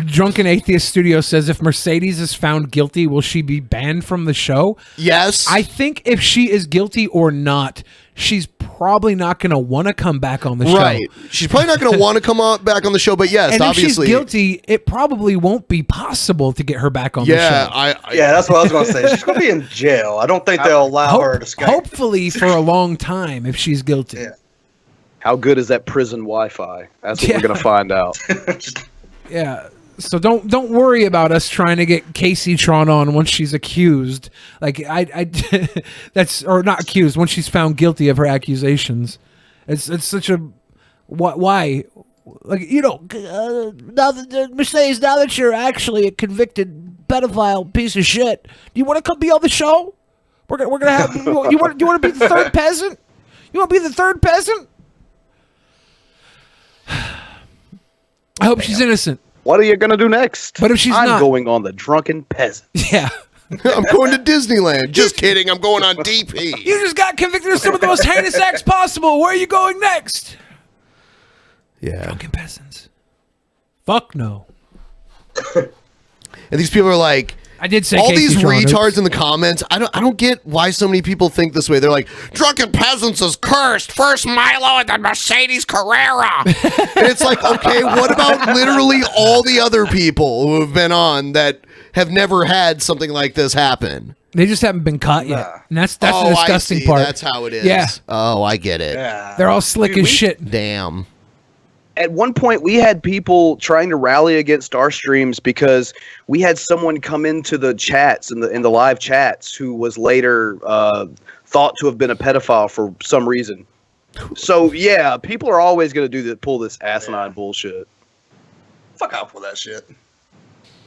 Drunken Atheist Studio says, if Mercedes is found guilty, will she be banned from the show? Yes. I think if she is guilty or not, she's probably not going to want to come back on the show. Right. She's probably not going to want to come back on the show, but yes, and obviously. if she's guilty, it probably won't be possible to get her back on the show. Yeah, that's what I was going to say. She's going to be in jail. I don't think they'll allow her to escape. Hopefully for a long time if she's guilty. Yeah. How good is that prison Wi-Fi? That's what we're going to find out. Yeah. So don't worry about us trying to get Casey-tron on once she's accused. Like that's, or not accused, once she's found guilty of her accusations. It's such a why, like, now that Mercedes, now that you're actually a convicted pedophile piece of shit, do you want to come be on the show? We're gonna have you want to be the third peasant? You want to be the third peasant? I hope she's innocent. What are you going to do next? But if she's I'm not... going on the Drunken Peasant. Yeah. I'm going to Disneyland. Just kidding. I'm going on DP. You just got convicted of some of the most heinous acts possible. Where are you going next? Yeah. Drunken Peasants. Fuck no. And these people are like... I did say all these Casey-tron, retards in the comments. I don't get why so many people think this way. They're like, Drunken Peasants is cursed. First Milo and then Mercedes Carrera. And it's like, okay, what about literally all the other people who have been on that have never had something like this happen? They just haven't been caught yet. And that's the disgusting I see. part. That's how it is. Yeah. Oh, I get it. Yeah. They're all slick as shit. Damn. At one point, we had people trying to rally against our streams because we had someone come into the chats, in the live chats, who was later thought to have been a pedophile for some reason. So yeah, people are always going to pull this asinine bullshit. Fuck off with that shit.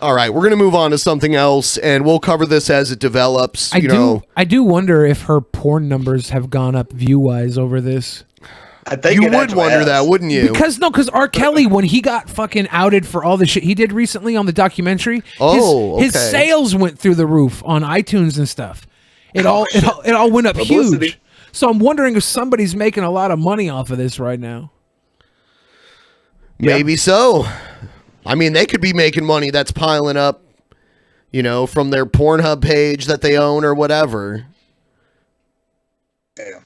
All right, we're going to move on to something else, and we'll cover this as it develops. I do wonder if her porn numbers have gone up view-wise over this. I think you would wonder that, wouldn't you? Because R. Kelly, when he got fucking outed for all the shit he did recently on the documentary, his sales went through the roof on iTunes and stuff. It all went up huge. So I'm wondering if somebody's making a lot of money off of this right now. Maybe so. I mean, they could be making money that's piling up, from their Pornhub page that they own or whatever. Damn.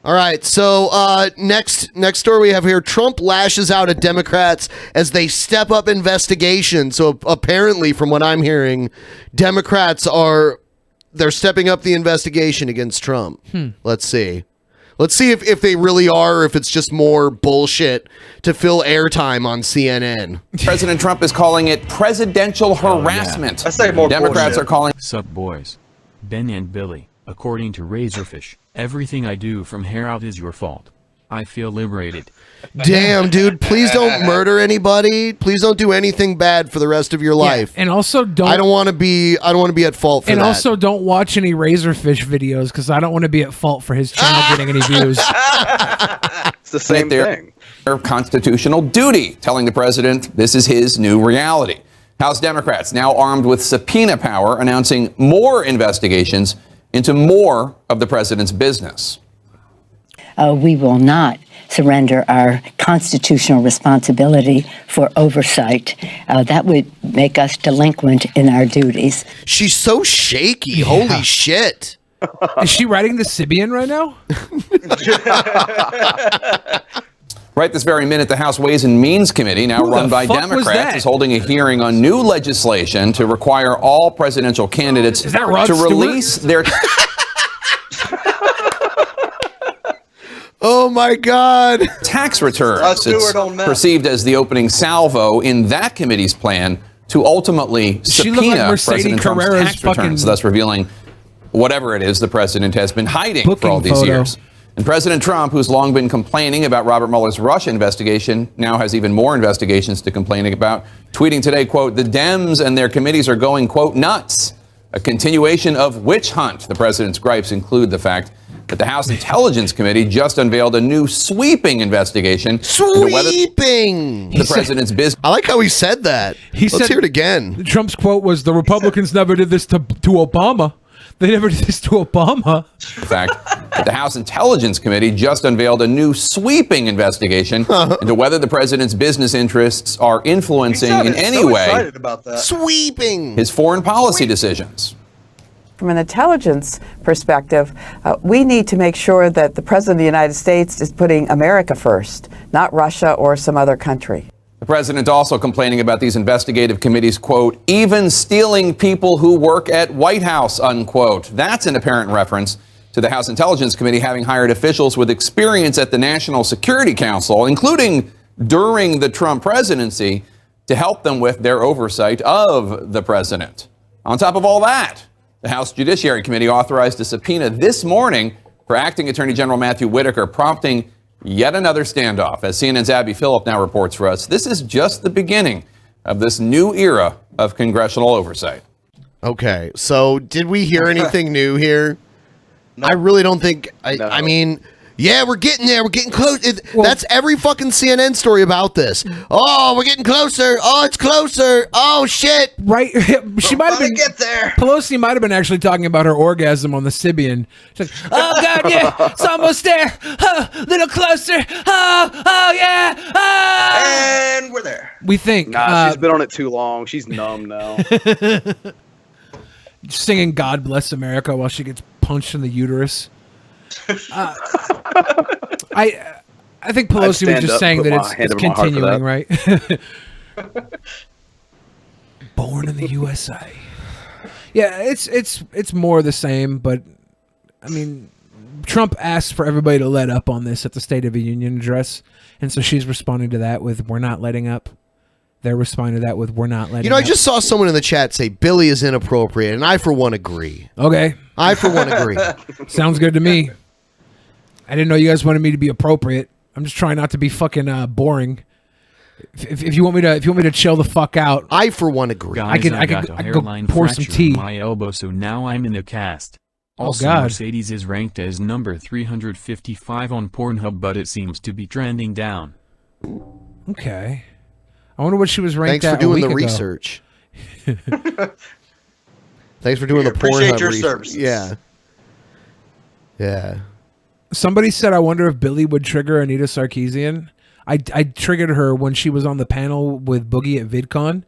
All right, so next story we have here, Trump lashes out at Democrats as they step up investigation. So apparently, from what I'm hearing, Democrats they're stepping up the investigation against Trump. Let's see. Let's see if they really are, or if it's just more bullshit to fill airtime on CNN. President Trump is calling it presidential harassment. I say more Democrats bullshit. are calling. Sup, boys? Ben and Billy. According to Razorfish, everything I do from here out is your fault. I feel liberated. Damn, dude, please don't murder anybody. Please don't do anything bad for the rest of your life. And also don't. I don't want to be at fault for and that. also don't watch any Razorfish videos because I don't want to be at fault for his channel getting any views. It's the same thing. Their constitutional duty, telling the president this is his new reality. House Democrats now armed with subpoena power, announcing more investigations into more of the president's business. We will not surrender our constitutional responsibility for oversight. That would make us delinquent in our duties. She's so shaky. Holy shit. Is she writing the Sibian right now? Right this very minute, the House Ways and Means Committee, now Who the run by fuck was Democrats, that? is holding a hearing on new legislation to require all presidential candidates Is that Rod to Stewart? release their Oh my God. tax returns. Rod Stewart It's on meth. perceived as the opening salvo in that committee's plan to ultimately She looked like subpoena Mercedes President Trump's Carrera's tax fucking returns, thus revealing whatever it is the president has been hiding for booking all these photo. years. And President Trump, who's long been complaining about Robert Mueller's Russia investigation, now has even more investigations to complain about, tweeting today, quote, "The Dems and their committees are going, quote, nuts. A continuation of witch hunt." The president's gripes include the fact that the House Intelligence Committee just unveiled a new sweeping investigation into whether Sweeping. the president's business. I like how he said that. Let's hear it again. Trump's quote was, "The Republicans never did this to Obama. They never did this to Obama." In fact, the House Intelligence Committee just unveiled a new sweeping investigation into whether the president's business interests are influencing in any way Excited about that. Sweeping. his foreign policy decisions. From an intelligence perspective, we need to make sure that the President of the United States is putting America first, not Russia or some other country. The president also complaining about these investigative committees, quote, even stealing people who work at White House, unquote. That's an apparent reference to the House Intelligence Committee having hired officials with experience at the National Security Council, including during the Trump presidency, to help them with their oversight of the president. On top of all that, the House Judiciary Committee authorized a subpoena this morning for Acting Attorney General Matthew Whitaker, prompting yet another standoff. As CNN's Abby Phillip now reports for us, this is just the beginning of this new era of congressional oversight. Okay, so did we hear anything new here? I really don't think. I mean, yeah, we're getting there. We're getting close. That's every fucking CNN story about this. Oh, we're getting closer. Oh, it's closer. Oh, shit. Right. She might have been. Get there. Pelosi might have been actually talking about her orgasm on the Sibian. She's like, "Oh God, yeah, it's almost there. Oh, little closer. Oh yeah. Oh." And we're there. We think. Nah, she's been on it too long. She's numb now. Singing "God Bless America" while she gets punched in the uterus. I think Pelosi was just saying that it's continuing, right? Born in the USA. Yeah, it's more the same, but I mean, Trump asked for everybody to let up on this at the State of the Union address, and so she's responding to that with "We're not letting up." They're responding to that with "We're not letting up." You know, I just saw someone in the chat say Billy is inappropriate, and I, for one, agree. Okay. I, for one, agree. Sounds good to me. I didn't know you guys wanted me to be appropriate. I'm just trying not to be fucking boring. If you want me to chill the fuck out, I for one agree. Guys, I can go pour some tea. In my elbow, so now I'm in the cast. Also, God. Mercedes is ranked as number 355 on Pornhub, but it seems to be trending down. Okay. I wonder what she was ranked Thanks for at doing the a week ago. research. Thanks for doing the appreciate Pornhub your research. services. Yeah. Yeah. Somebody said, I wonder if Billy would trigger Anita Sarkeesian. I triggered her when she was on the panel with Boogie at VidCon.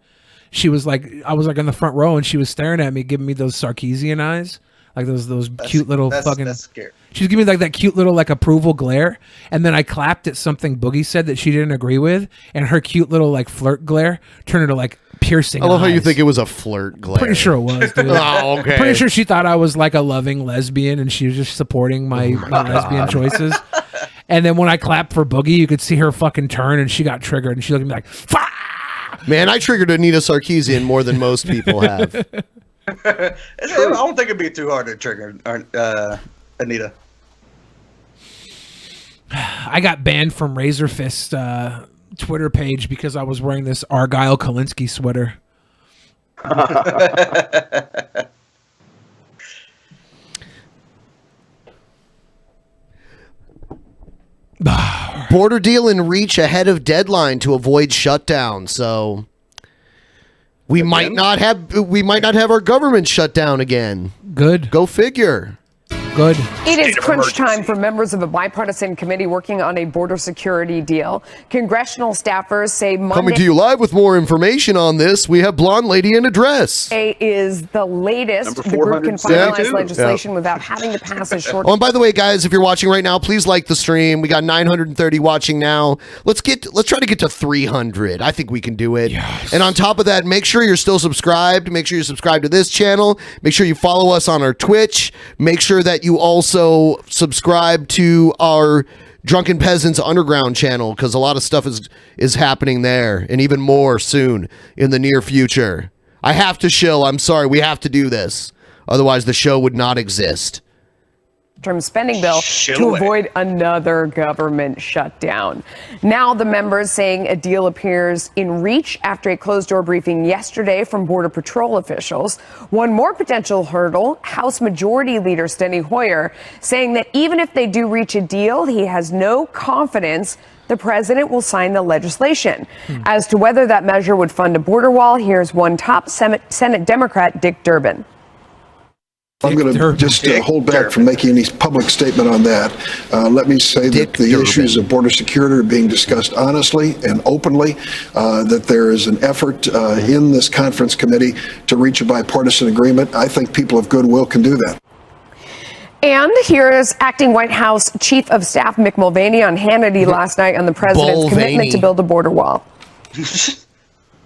She was like, I was like in the front row and she was staring at me, giving me those Sarkeesian eyes. Like those cute little fucking. That's scary. She was giving me like that cute little like approval glare, and then I clapped at something Boogie said that she didn't agree with, and her cute little like flirt glare turned into like piercing I love how you eyes. think it was a flirt glare. Pretty sure it was, dude. Oh, okay. Pretty sure she thought I was like a loving lesbian and she was just supporting my lesbian choices. And then when I clapped for Boogie, you could see her fucking turn and she got triggered and she looked at me like, fuck! Man, I triggered Anita Sarkeesian more than most people have. I don't think it'd be too hard to trigger Anita. I got banned from Razor Fist Twitter page because I was wearing this Argyle Kalinsky sweater. Border deal in reach ahead of deadline to avoid shutdown. So we might not have our government shut down again. Good. Go figure. Good. It is crunch time for members of a bipartisan committee working on a border security deal. Congressional staffers say Monday Coming to you live with more information on this, we have Blonde Lady in a Dress. is the latest. The group can finalize legislation without having to pass a short. Oh, and by the way, guys, if you're watching right now, please like the stream. We got 930 watching now. Let's try to get to 300. I think we can do it. Yes. And on top of that, make sure you're still subscribed. Make sure you subscribe to this channel. Make sure you follow us on our Twitch. Make sure that you also subscribe to our Drunken Peasants Underground channel because a lot of stuff is happening there and even more soon in the near future. I have to shill. I'm sorry. We have to do this. Otherwise, the show would not exist. Term spending bill to avoid another government shutdown. Now the members saying a deal appears in reach after a closed-door briefing yesterday from Border Patrol officials. One more potential hurdle, House Majority Leader Steny Hoyer saying that even if they do reach a deal, he has no confidence the president will sign the legislation. As to whether that measure would fund a border wall, here's one top Senate Democrat, Dick Durbin. I'm going to just hold back from making any public statement on that. Let me say that the issues of border security are being discussed honestly and openly, that there is an effort in this conference committee to reach a bipartisan agreement. I think people of goodwill can do that. And here is acting White House Chief of Staff Mick Mulvaney on Hannity last night on the president's commitment to build a border wall.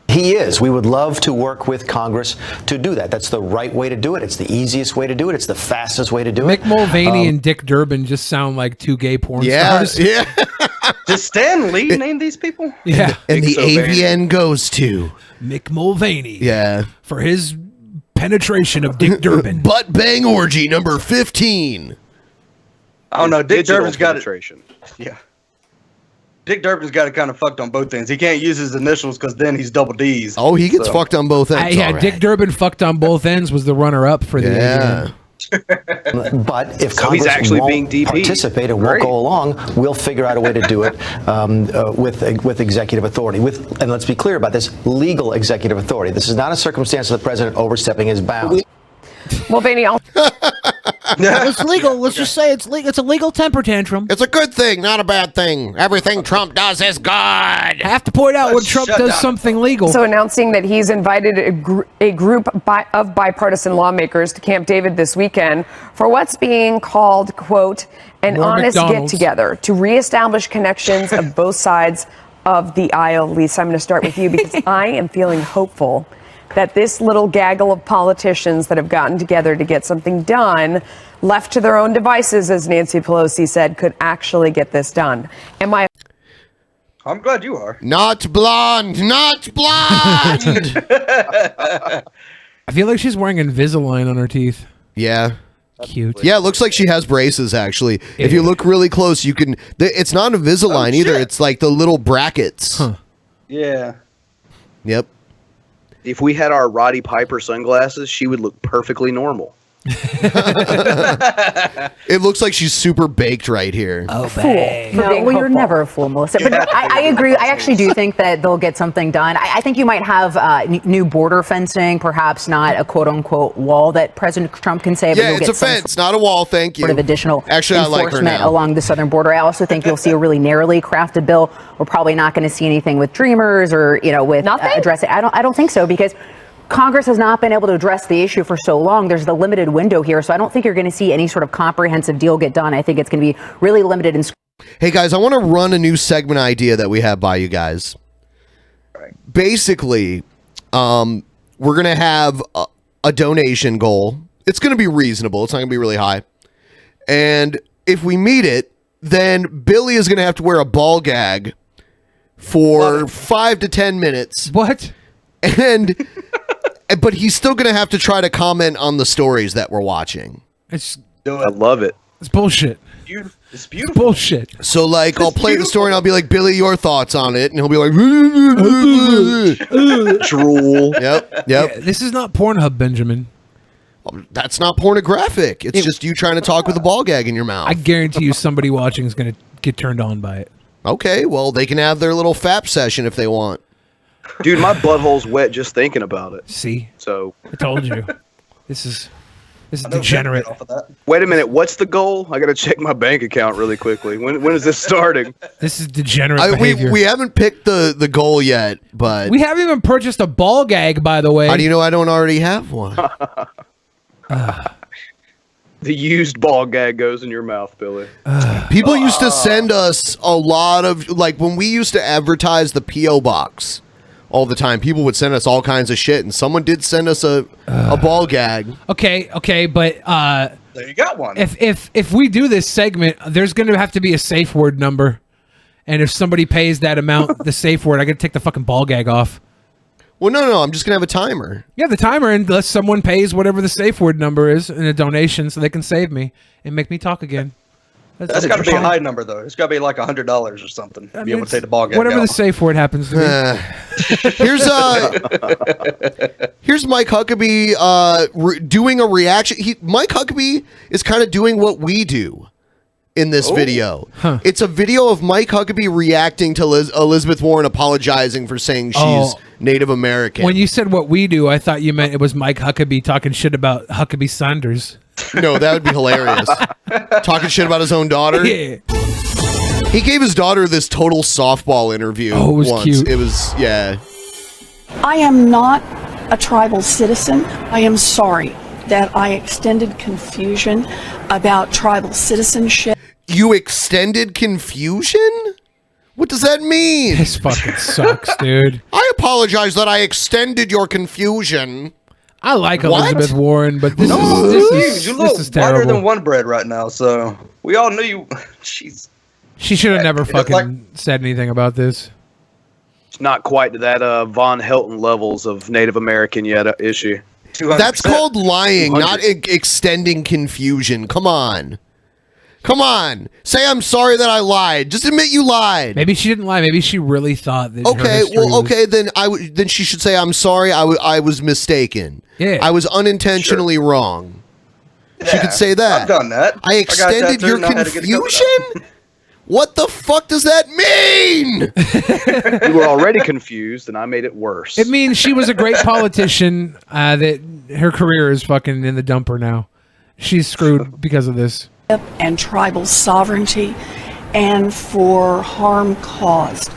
He is. We would love to work with Congress to do that. That's the right way to do it. It's the easiest way to do it. It's the fastest way to do it. Mick Mulvaney and Dick Durbin just sound like two gay porn stars. Yeah. Does Stan Lee name these people? Yeah. And the AVN goes to Mick Mulvaney. Yeah. For his penetration of Dick Durbin. Butt bang orgy number 15. I don't know. Dick Durbin's got it. Yeah. Dick Durbin's got it kind of fucked on both ends. He can't use his initials because then he's double D's. Oh, he gets fucked on both ends. Yeah, Dick Durbin fucked on both ends was the runner-up for the AVN. But if So he's Congress actually won't being DP. participate and won't go along, we'll figure out a way to do it with executive authority. And let's be clear about this, legal executive authority. This is not a circumstance of the president overstepping his bounds. Mulvaney It's legal. Let's just say it's legal. It's a legal temper tantrum. It's a good thing, not a bad thing. Everything Trump does is good. I have to point out when Trump does something legal. So announcing that he's invited a group of bipartisan lawmakers to Camp David this weekend for what's being called, quote, an More honest McDonald's. get-together to reestablish connections of both sides of the aisle. Lisa, I'm going to start with you because I am feeling hopeful that this little gaggle of politicians that have gotten together to get something done, left to their own devices, as Nancy Pelosi said, could actually get this done. Am I? I'm glad you are. Not blonde. Not blonde. I feel like she's wearing Invisalign on her teeth. Yeah. Cute. Yeah, it looks like she has braces, actually. If you look really close, you can... It's not Invisalign either. It's like the little brackets. Huh. Yeah. Yep. If we had our Roddy Piper sunglasses, she would look perfectly normal. It looks like she's super baked right here. No, well, you're never a fool, Melissa. But I agree. I actually do think that they'll get something done. I think you might have new border fencing, perhaps not a quote-unquote wall that President Trump can say. But Yeah, you'll it's get a fence, not a wall. Thank you. Sort of additional Actually, I like her enforcement now. along the southern border. I also think you'll see a really narrowly crafted bill. We're probably not going to see anything with Dreamers or with address it. I don't think so because Congress has not been able to address the issue for so long. There's the limited window here, so I don't think you're going to see any sort of comprehensive deal get done. I think it's going to be really limited in. Hey guys, I want to run a new segment idea that we have by you guys. Basically, We're gonna have a donation goal. It's gonna be reasonable. It's not gonna be really high. And if we meet it, then Billy is gonna have to wear a ball gag for 5 to 10 minutes. What? And but he's still gonna have to try to comment on the stories that we're watching. It's I love it. It's bullshit. It's beautiful. Bullshit. So like I'll play the story and I'll be like, Billy, your thoughts on it, and he'll be like drool. Yep. Yeah, this is not Pornhub, Benjamin. That's not pornographic. It's just you trying to talk with a ball gag in your mouth. I guarantee you somebody watching is going to get turned on by it. Okay, well, they can have their little FAP session if they want. Dude, my butthole's wet just thinking about it. See? So I told you. This is degenerate. Wait a minute, what's the goal? I gotta check my bank account really quickly. When is this starting? This is degenerate behavior. We haven't picked the goal yet, but We haven't even purchased a ball gag, by the way. how do you know I don't already have one? The used ball gag goes in your mouth, Billy. People used to send us a lot of, like, when we used to advertise the P.O. box all the time, people would send us all kinds of shit, and someone did send us a ball gag. Okay, but there you got one. If we do this segment, there's going to have to be a safe word number, and if somebody pays that amount, the safe word, I got to take the fucking ball gag off. Well, no, I'm just going to have a timer. Yeah, the timer, unless someone pays whatever the safe word number is in a donation so they can save me and make me talk again. That's got to be a high number, though. It's got to be like $100 or something to be able to take the ball gag whatever out. the safe word happens to be. Here's Mike Huckabee doing a reaction. Mike Huckabee is kind of doing what we do in this video. It's a video of Mike Huckabee reacting to Elizabeth Warren apologizing for saying she's Native American. When you said what we do, I thought you meant it was Mike Huckabee talking shit about Huckabee Sanders. No, that would be hilarious. Talking shit about his own daughter. Yeah. He gave his daughter this total softball interview. Oh, it was once. cute. It was, yeah. I am not a tribal citizen. I am sorry that I extended confusion about tribal citizenship. You extended confusion? What does that mean? This fucking sucks, dude. I apologize that I extended your confusion. I like What? Elizabeth Warren, but Huge. this You is look whiter terrible. than one bread right now, so we all knew you. She's She should have never fucking said anything about this. It's not quite to that Von Helton levels of Native American yet, is she? That's called lying, 200. not extending confusion. Come on. Come on. Say I'm sorry that I lied. Just admit you lied. Maybe she didn't lie. Maybe she really thought that. her Okay, history well, was- okay, then she should say I'm sorry. I was mistaken. Yeah. I was unintentionally wrong. She could say that. I've done that. I extended tattooed your and I had to get it covered confusion? What the fuck does that mean? You were already confused, and I made it worse. It means she was a great politician. That her career is fucking in the dumper now. She's screwed because of this. And tribal sovereignty and for harm caused.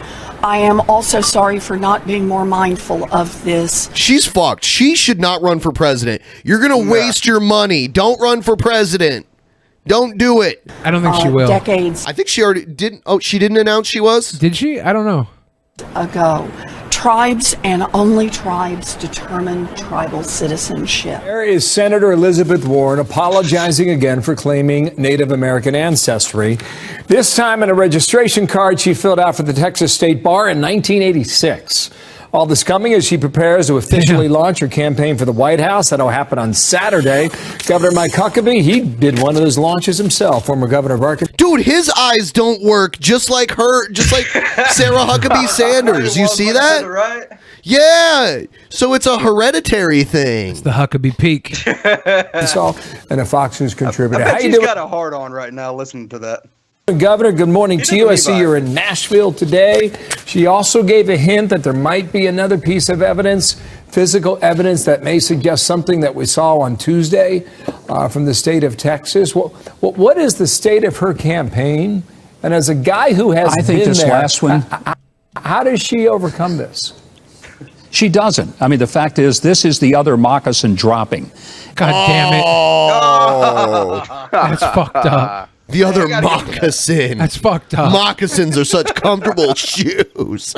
I am also sorry for not being more mindful of this. She's fucked. She should not run for president. You're going to waste your money. Don't run for president. Don't do it. I don't think she will. Decades I think she already didn't. Oh, she didn't announce she was? Did she? I don't know. ago. Tribes and only tribes determine tribal citizenship. There is Senator Elizabeth Warren apologizing again for claiming Native American ancestry. This time in a registration card she filled out for the Texas State Bar in 1986. All this coming as she prepares to officially launch her campaign for the White House. That'll happen on Saturday. Governor Mike Huckabee, he did one of those launches himself, former governor of Arkansas. Dude, his eyes don't work just like her, just like Sarah Huckabee Sanders. You see that? Right? Yeah. So it's a hereditary thing. It's the Huckabee peak. And a Fox News contributor. I How bet you she's doing? got a hard on right now listening to that. Governor, good morning to you. I see you're in Nashville today. She also gave a hint that there might be another piece of evidence, physical evidence that may suggest something that we saw on Tuesday from the state of Texas. What is the state of her campaign? And as a guy who has I think been this there, last one- how does she overcome this? She doesn't. I mean, the fact is, this is the other moccasin dropping. God damn it. Oh. That's fucked up. The other moccasin. That's fucked up. Moccasins are such comfortable shoes.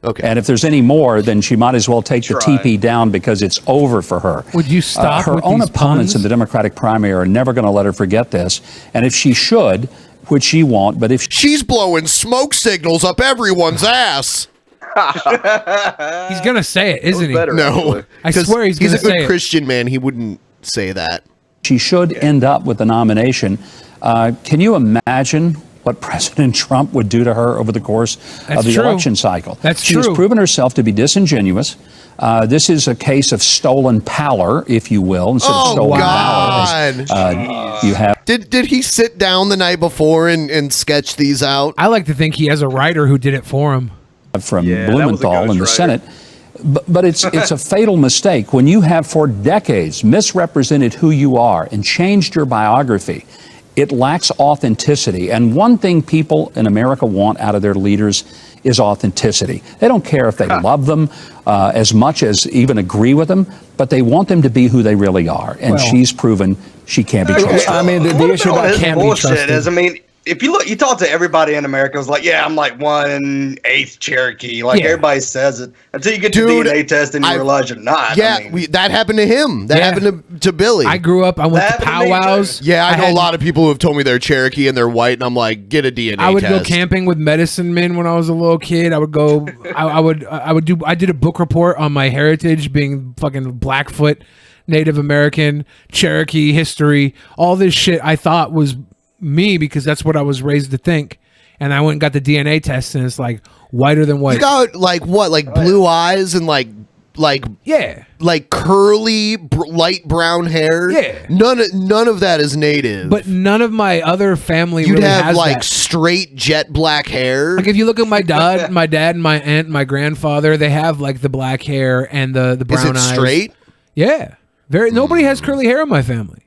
Okay. And if there's any more, then she might as well take the TP down because it's over for her. Would you stop Her with own these opponents puns? in the Democratic primary are never going to let her forget this. And if she should, which she won't, but if she's blowing smoke signals up everyone's ass. He's gonna say it, isn't he? No, I swear he's a gonna say good it. Christian man. He wouldn't say that. she should end up with the nomination, can you imagine what President Trump would do to her over the course That's of the true. election cycle? That's she true. has proven herself to be disingenuous. This is a case of stolen pallor, if you will, instead of stolen valor. You have. Did he sit down the night before and sketch these out? I like to think he has a writer who did it for him. From Blumenthal in the Senate. But it's a fatal mistake. When you have for decades misrepresented who you are and changed your biography, it lacks authenticity. And one thing people in America want out of their leaders is authenticity. They don't care if they love them as much as even agree with them, but they want them to be who they really are. And Well- she's proven she can't be trusted. I mean, the issue about can't be trusted is, I mean, if you look, you talk to everybody in America, it's like, yeah, I'm like 1/8 Cherokee. Like Yeah. everybody says it until you get to Dude, DNA test and you realize you're not. Yeah, I mean, that happened to him. That happened to Billy. I grew up. I went to That happened to me, powwows. Yeah, I know had- a lot of people who have told me they're Cherokee and they're white, and I'm like, get a DNA I would test. go camping with medicine men when I was a little kid. I would go. I did a book report on my heritage, being fucking Blackfoot, Native American, Cherokee history. All this shit I thought was me because that's what I was raised to think. And I went and got the DNA test, and it's like whiter than white. You got like what, like blue eyes and like yeah, like curly light brown hair. Yeah. None of that is native. But none of my other family You'd really have has like that. straight jet black hair. Like if you look at my dad, and my aunt, and my grandfather, they have like the black hair and the brown eyes. straight? Yeah, nobody has curly hair in my family.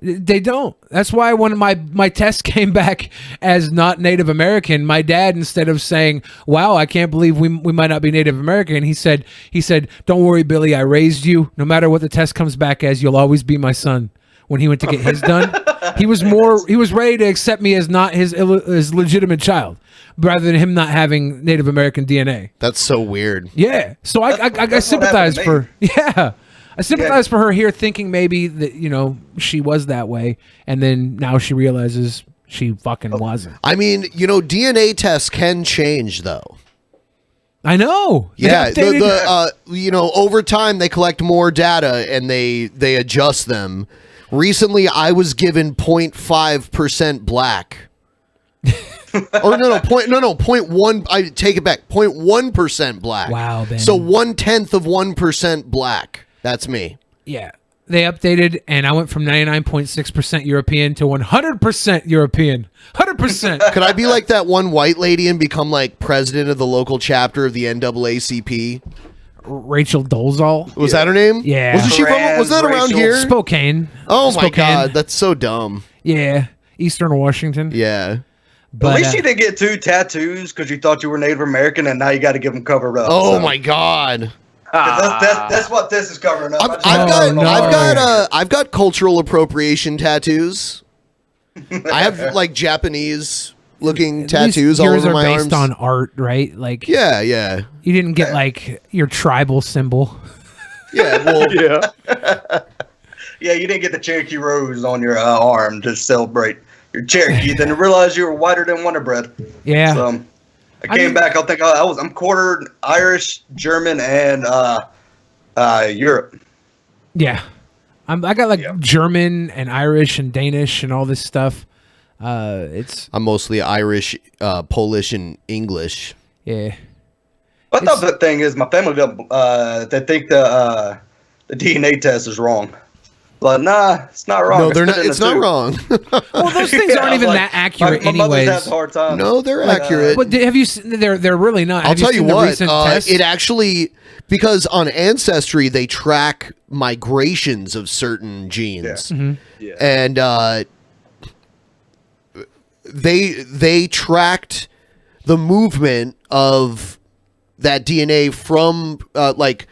They don't. That's why when my test came back as not Native American, my dad, instead of saying, "Wow, I can't believe we might not be Native American," he said, "Don't worry, Billy, I raised you. No matter what the test comes back as, you'll always be my son." When he went to get his done, he was ready to accept me as not his legitimate child, rather than him not having Native American DNA. That's so weird. Yeah. So I sympathize for I sympathize for her here, thinking maybe that she was that way, and then now she realizes she fucking wasn't. I mean, DNA tests can change though. I know. Yeah, They updated- over time they collect more data and they adjust them. Recently, I was given 0.5% black. Or no, 0.1. I take it back. 0.1% black. Wow, Ben. So 1/10 of 1% black. That's me. Yeah. They updated, and I went from 99.6% European to 100% European. 100%. Could I be like that one white lady and become like president of the local chapter of the NAACP? Rachel Dolezal. Was that her name? Yeah. Wasn't she from? Was that around here? Spokane. Oh my Spokane. god, that's so dumb. Yeah. Eastern Washington. Yeah. At least you didn't get 2 tattoos because you thought you were Native American, and now you got to get them covered up. Oh my god. That's what this is covering up. I've got cultural appropriation tattoos. I have like Japanese looking At least tattoos all yours over are my based arms. on art, right? Like Yeah. You didn't get like your tribal symbol. Yeah, well, Yeah, you didn't get the Cherokee rose on your arm to celebrate your Cherokee. Then you realized you were whiter than Wonder Bread. Yeah. So I came back. I think I'm quartered Irish, German, and Europe. Yeah. I got like German and Irish and Danish and all this stuff. I'm mostly Irish, Polish, and English. Yeah. I thought the thing is my family they think the DNA test is wrong. But nah, it's not wrong. No, they're It's not. in It's the not tube. wrong. Well, those things aren't even that accurate my mother's anyways. has a hard time. No, they're accurate. But have you seen, they're really not. I'll Have tell you seen the what. recent tests? It actually, because on Ancestry they track migrations of certain genes, and they tracked the movement of that DNA from like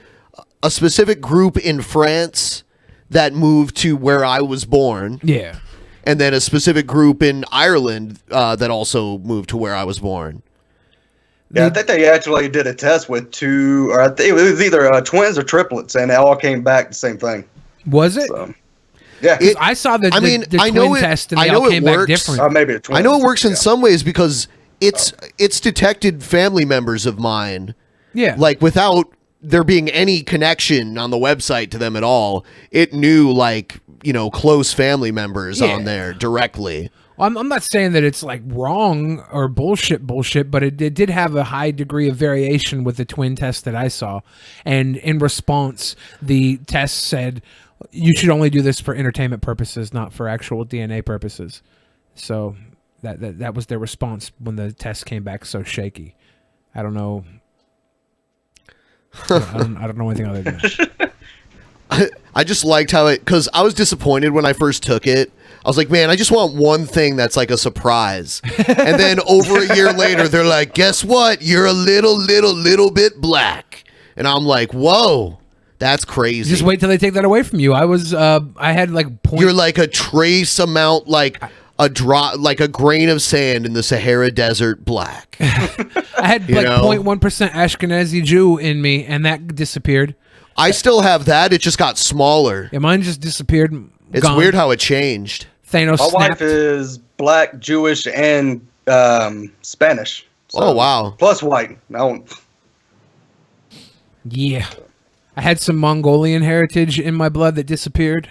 a specific group in France that moved to where I was born. Yeah. And then a specific group in Ireland that also moved to where I was born. Yeah, I think they actually did a test with two, or I think it was either twins or triplets, and it all came back the same thing. Was it? So, yeah, I saw the twin test, and I they know all came it back works. different. Maybe a twin. I know it works in some ways because it's detected family members of mine. Yeah. Like without there being any connection on the website to them at all, it knew like, close family members on there directly. I'm not saying that it's like wrong or bullshit, but it did have a high degree of variation with the twin test that I saw. And in response, the test said, you should only do this for entertainment purposes, not for actual DNA purposes. So that was their response when the test came back so shaky. I don't know. I don't know anything other than that. I just liked how because I was disappointed when I first took it. I was like, man, I just want one thing that's like a surprise. And then over a year later, they're like, guess what? You're a little bit black. And I'm like, whoa, that's crazy. Just wait till they take that away from you. I had like You're like a trace amount, like a drop, like a grain of sand in the Sahara Desert black. I had like 0.1% Ashkenazi Jew in me, and that disappeared. I still have that. It just got smaller. Yeah, mine just disappeared. It's gone. weird how it changed. Thanos My snapped. wife is black, Jewish, and Spanish. Oh, wow. Plus white. Yeah. I had some Mongolian heritage in my blood that disappeared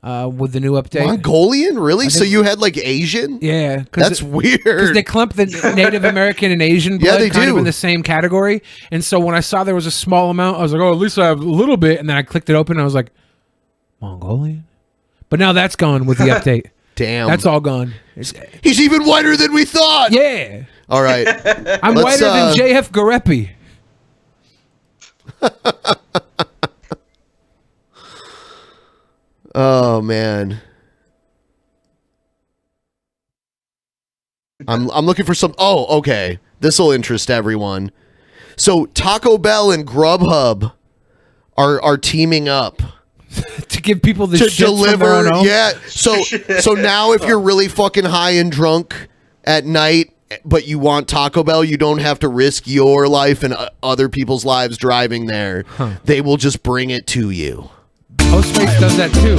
with the new update. Mongolian? Really? So you had like Asian? Yeah. That's weird. Because they clump the Native American and Asian blood kind of in the same category. And so when I saw there was a small amount, I was like, oh, at least I have a little bit. And then I clicked it open and I was like, Mongolian? But now that's gone with the update. Damn. That's all gone. He's even whiter than we thought. Yeah. All right. I'm whiter than JF Garepi. Oh man. I'm looking for some. Oh, okay. This will interest everyone. So Taco Bell and Grubhub are teaming up to give people the to shit deliver. from their own home? Yeah. So now if you're really fucking high and drunk at night, but you want Taco Bell, you don't have to risk your life and other people's lives driving there. They will just bring it to you. Postmates does that too.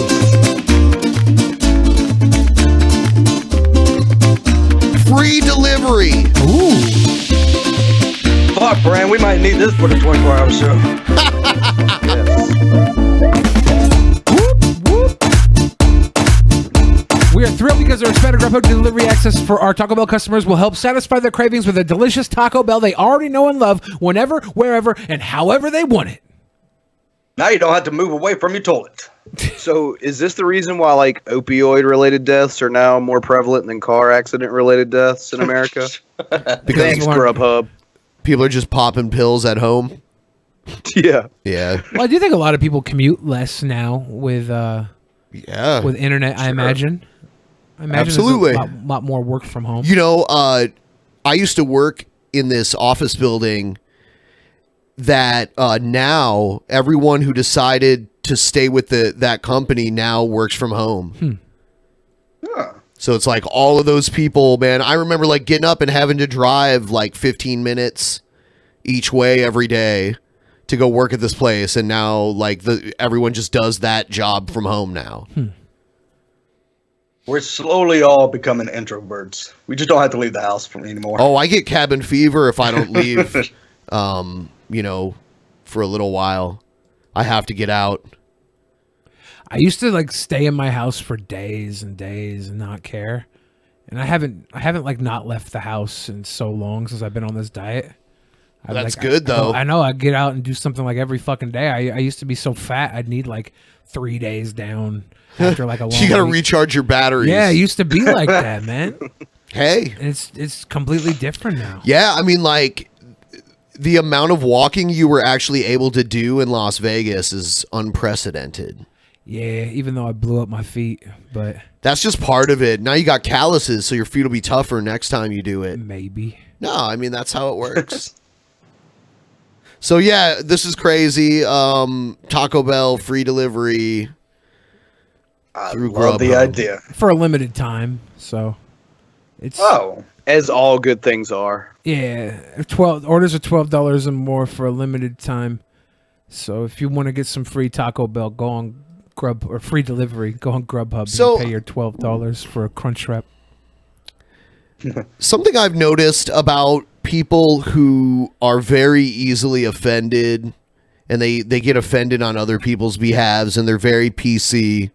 Free delivery. Ooh. Fuck, Brand, we might need this for the 24-hour show. We are thrilled because our expanded Grubhub delivery access for our Taco Bell customers will help satisfy their cravings with a delicious Taco Bell they already know and love whenever, wherever, and however they want it. Now you don't have to move away from your toilet. So is this the reason why like opioid-related deaths are now more prevalent than car accident-related deaths in America? Thanks, Grubhub. People are just popping pills at home. Yeah. Yeah. Well, I do think a lot of people commute less now with with internet. I imagine. Absolutely. There's a lot more work from home. You know, I used to work in this office building that now everyone who decided to stay with that company now works from home. So it's like all of those people, man. I remember like getting up and having to drive like 15 minutes each way every day to go work at this place, and now like everyone just does that job from home now. We're slowly all becoming introverts. We just don't have to leave the house anymore. Oh, I get cabin fever if I don't leave. You know, for a little while, I have to get out. I used to like stay in my house for days and days and not care. And I haven't like not left the house in so long since I've been on this diet. That's good though. I know I get out and do something like every fucking day. I used to be so fat I'd need like 3 days down after like a long You got to week. recharge your batteries. Yeah, it used to be like that, man. Hey, and it's completely different now. Yeah, I mean like the amount of walking you were actually able to do in Las Vegas is unprecedented. Yeah, even though I blew up my feet, but that's just part of it. Now you got calluses, so your feet will be tougher next time you do it. Maybe. No, I mean that's how it works. So yeah, this is crazy. Taco Bell free delivery through love the Grubhub. idea. for a limited time. So it's Oh, As all good things are. Yeah, orders are $12 or more for a limited time. So if you want to get some free Taco Bell, go on Grub or free delivery. Go on Grubhub and pay your $12 for a crunch wrap. Something I've noticed about people who are very easily offended, and they get offended on other people's behalves, and they're very PC.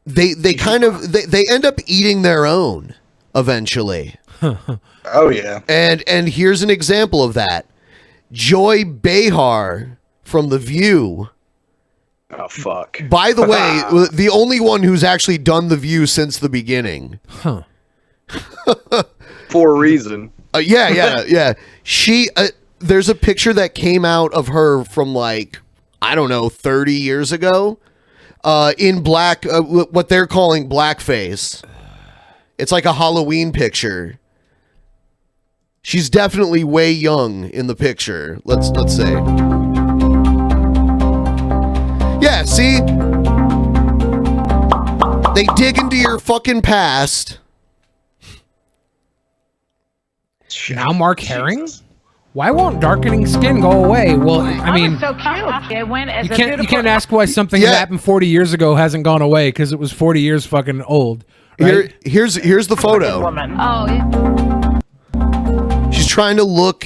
They end up eating their own eventually. Oh yeah. And here's an example of that. Joy Behar from The View. Oh fuck. By the way, the only one who's actually done The View since the beginning. Huh. For a reason. Yeah. She there's a picture that came out of her from like, I don't know, 30 years ago. In black, what they're calling blackface. It's like a Halloween picture. She's definitely way young in the picture. Let's say. Yeah, see? They dig into your fucking past. Now Mark Herring? Why won't darkening skin go away? Well, I mean, so cute. It went as you can't ask why something that happened 40 years ago hasn't gone away because it was 40 years fucking old. Right? Here's the photo. Oh, yeah. She's trying to look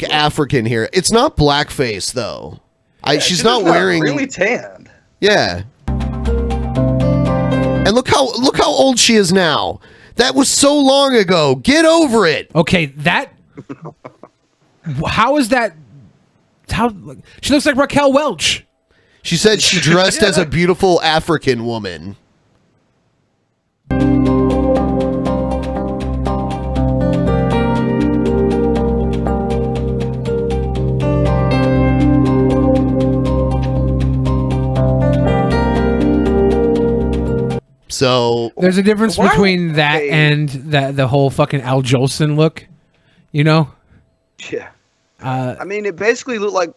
African here. It's not blackface though. She's not wearing really tanned. Yeah. And look how old she is now. That was so long ago. Get over it. Okay, how is that? How she looks like Raquel Welch. She said she dressed as a beautiful African woman. So there's a difference between that and the whole fucking Al Jolson look, you know? Yeah. I mean, it basically looked like.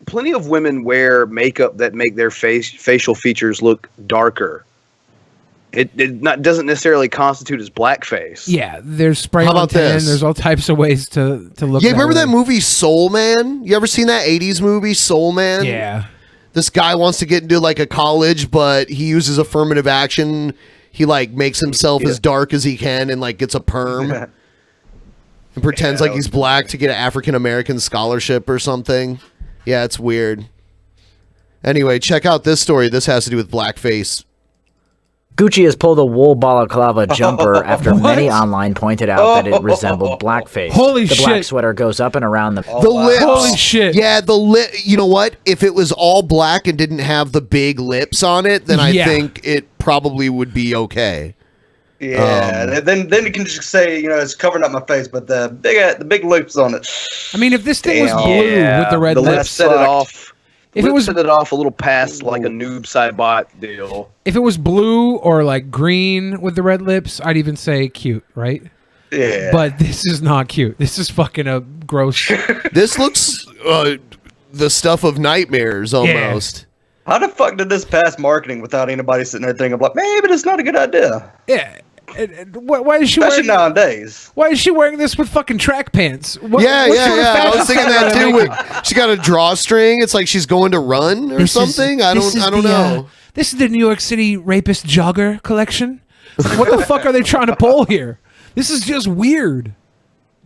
Plenty of women wear makeup that make their facial features look darker. It doesn't necessarily constitute as blackface. Yeah, there's spray How on about tan. this? There's all types of ways to look. Yeah, remember that way. movie Soul Man? You ever seen that 80s movie Soul Man? Yeah. This guy wants to get into like a college, but he uses affirmative action. He like makes himself as dark as he can and like gets a perm. And pretends like he's black to get an African American scholarship or something. Yeah, it's weird. Anyway, check out this story. This has to do with blackface. Gucci has pulled a wool balaclava jumper after many online pointed out that it resembled blackface. Holy the black shit. sweater goes up and around the Lips. Holy shit. Yeah, the lip. You know what? If it was all black and didn't have the big lips on it, then I think it probably would be okay. Yeah, then you can just say, it's covering up my face, but the big lips on it. I mean, if this thing was blue with the red lips, set it off. If it was set it off a little past like a noob side bot deal. if it was blue or like green with the red lips, I'd even say cute, right? Yeah. But this is not cute. This is fucking a gross. This looks the stuff of nightmares almost. How the fuck did this pass marketing without anybody sitting there thinking like, maybe it's not a good idea? Yeah. Why is she Especially nowadays? Why is she wearing this with fucking track pants? What's Yeah. your I was fashion thinking sense that on too. making? She got a drawstring. It's like she's going to run or something. I don't know. This is the New York City rapist jogger collection. What the fuck are they trying to pull here? This is just weird.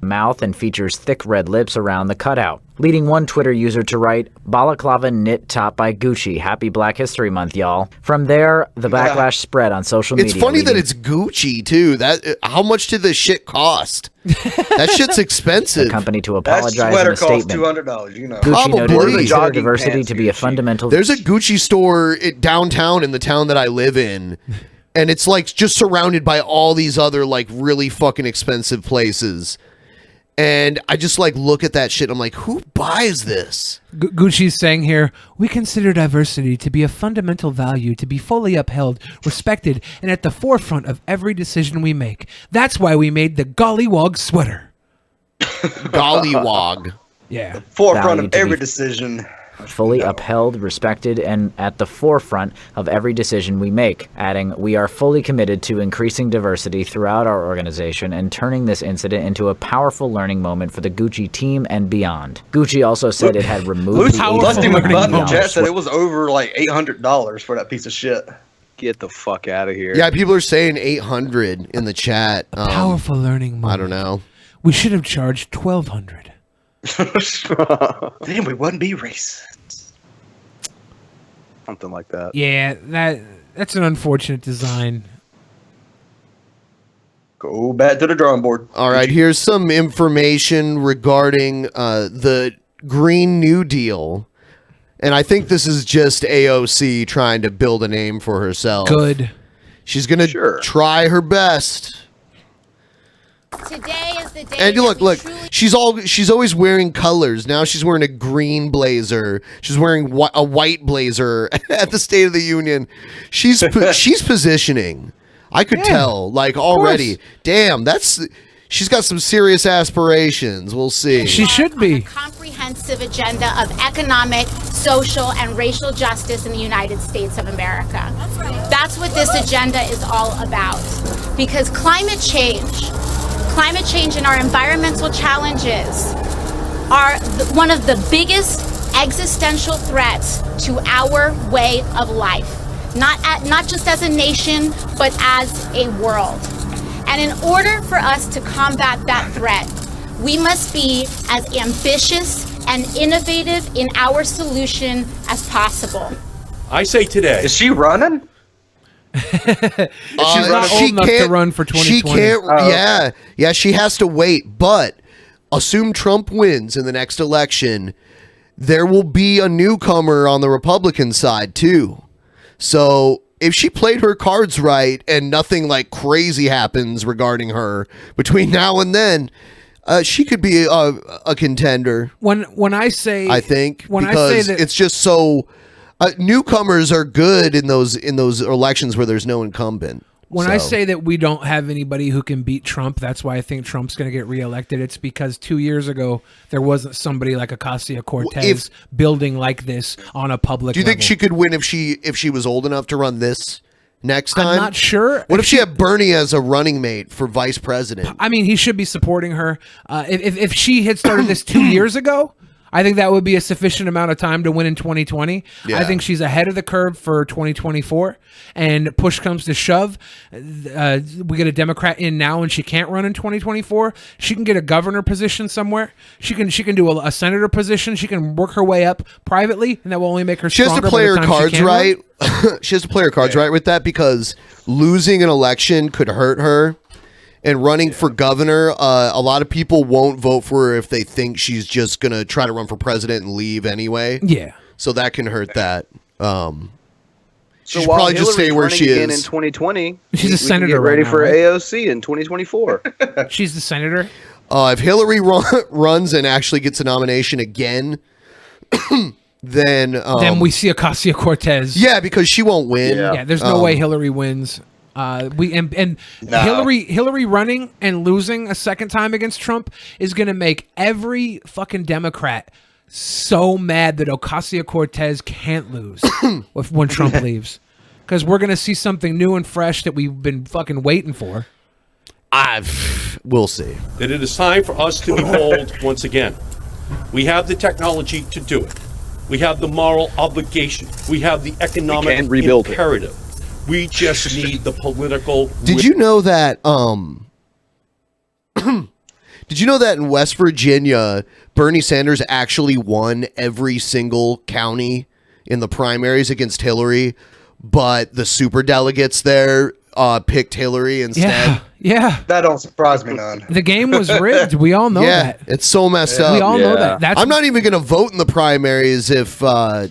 mouth and features thick red lips around the cutout, leading one Twitter user to write, "Balaclava knit top by Gucci. Happy Black History Month, y'all." From there, the backlash spread on social media. It's funny that it's Gucci too. How much did this shit cost? That shit's expensive. The company to apologize That sweater in a costs statement. $200. Gucci noted Probably. they consider diversity to be a fundamental. There's a Gucci store downtown in the town that I live in, and it's like just surrounded by all these other like really fucking expensive places. And I just like look at that shit. I'm like, who buys this? Gucci's saying here, we consider diversity to be a fundamental value to be fully upheld, respected, and at the forefront of every decision we make. That's why we made the Gollywog sweater. Gollywog. Yeah. Forefront of every decision. fully upheld, respected, and at the forefront of every decision we make, adding, "We are fully committed to increasing diversity throughout our organization and turning this incident into a powerful learning moment for the Gucci team and beyond." Gucci also said it had removed the Lusty McButton chat $80 said it was over like $800 for that piece of shit. Get the fuck out of here. Yeah, people are saying 800 in the chat. Powerful learning moment. I don't know. We should have charged 1,200. Then we wouldn't be racist. Something like that. Yeah, that's an unfortunate design. Go back to the drawing board. All right, here's some information regarding the Green New Deal. And I think this is just AOC trying to build a name for herself. Good. She's going to try her best. Today is the day. And look, she's always wearing colors. Now she's wearing a green blazer. She's wearing a white blazer at the State of the Union. She's positioning. I could tell, like, already. Damn, she's got some serious aspirations. We'll see. She should be. Comprehensive agenda of economic, social, and racial justice in the United States of America. That's right. That's what this agenda is all about. Because climate change and our environmental challenges are one of the biggest existential threats to our way of life. Not just as a nation, but as a world. And in order for us to combat that threat, we must be as ambitious and innovative in our solution as possible. I say today. Is she running? She's not old enough to run for 2020. She can't. Yeah, she has to wait. But assume Trump wins in the next election, there will be a newcomer on the Republican side too. So if she played her cards right and nothing like crazy happens regarding her between now and then, she could be a contender. When I say, I think when because I say that it's just so newcomers are good in those elections where there's no incumbent. When I say that we don't have anybody who can beat Trump, that's why I think Trump's going to get reelected. It's because 2 years ago, there wasn't somebody like Ocasio-Cortez building like this on a public Do you think level. she could win if she was old enough to run this next time? I'm not sure. What if she had Bernie as a running mate for vice president? I mean, he should be supporting her. If she had started this 2 years ago, I think that would be a sufficient amount of time to win in 2020. Yeah. I think she's ahead of the curve for 2024. And push comes to shove, we get a Democrat in now, and she can't run in 2024. She can get a governor position somewhere. She can do a senator position. She can work her way up privately, and that will only make her She has stronger. to play her by the time cards she can right. run. She has to play her cards right with that because losing an election could hurt her. And running for governor, a lot of people won't vote for her if they think she's just going to try to run for president and leave anyway. Yeah. So that can hurt that. She So should while probably just stay Hillary's where running she again is. in 2020, She's a we can senator get ready right now, for right? AOC in 2024. She's the senator. If Hillary runs and actually gets a nomination again, then we see Ocasio-Cortez. Yeah, because she won't win. Yeah, there's no way Hillary wins. Hillary running and losing a second time against Trump is going to make every fucking Democrat so mad that Ocasio-Cortez can't lose when Trump leaves, because we're going to see something new and fresh that we've been fucking waiting for. We'll see. That it is time for us to be bold once again. We have the technology to do it. We have the moral obligation. We have the economic imperative. We just need the political. Did you know that? Did you know that in West Virginia, Bernie Sanders actually won every single county in the primaries against Hillary, but the superdelegates there picked Hillary instead? Yeah. That don't surprise me none. The game was rigged. We all know that. It's so messed up. We all know that. I'm not even going to vote in the primaries if they're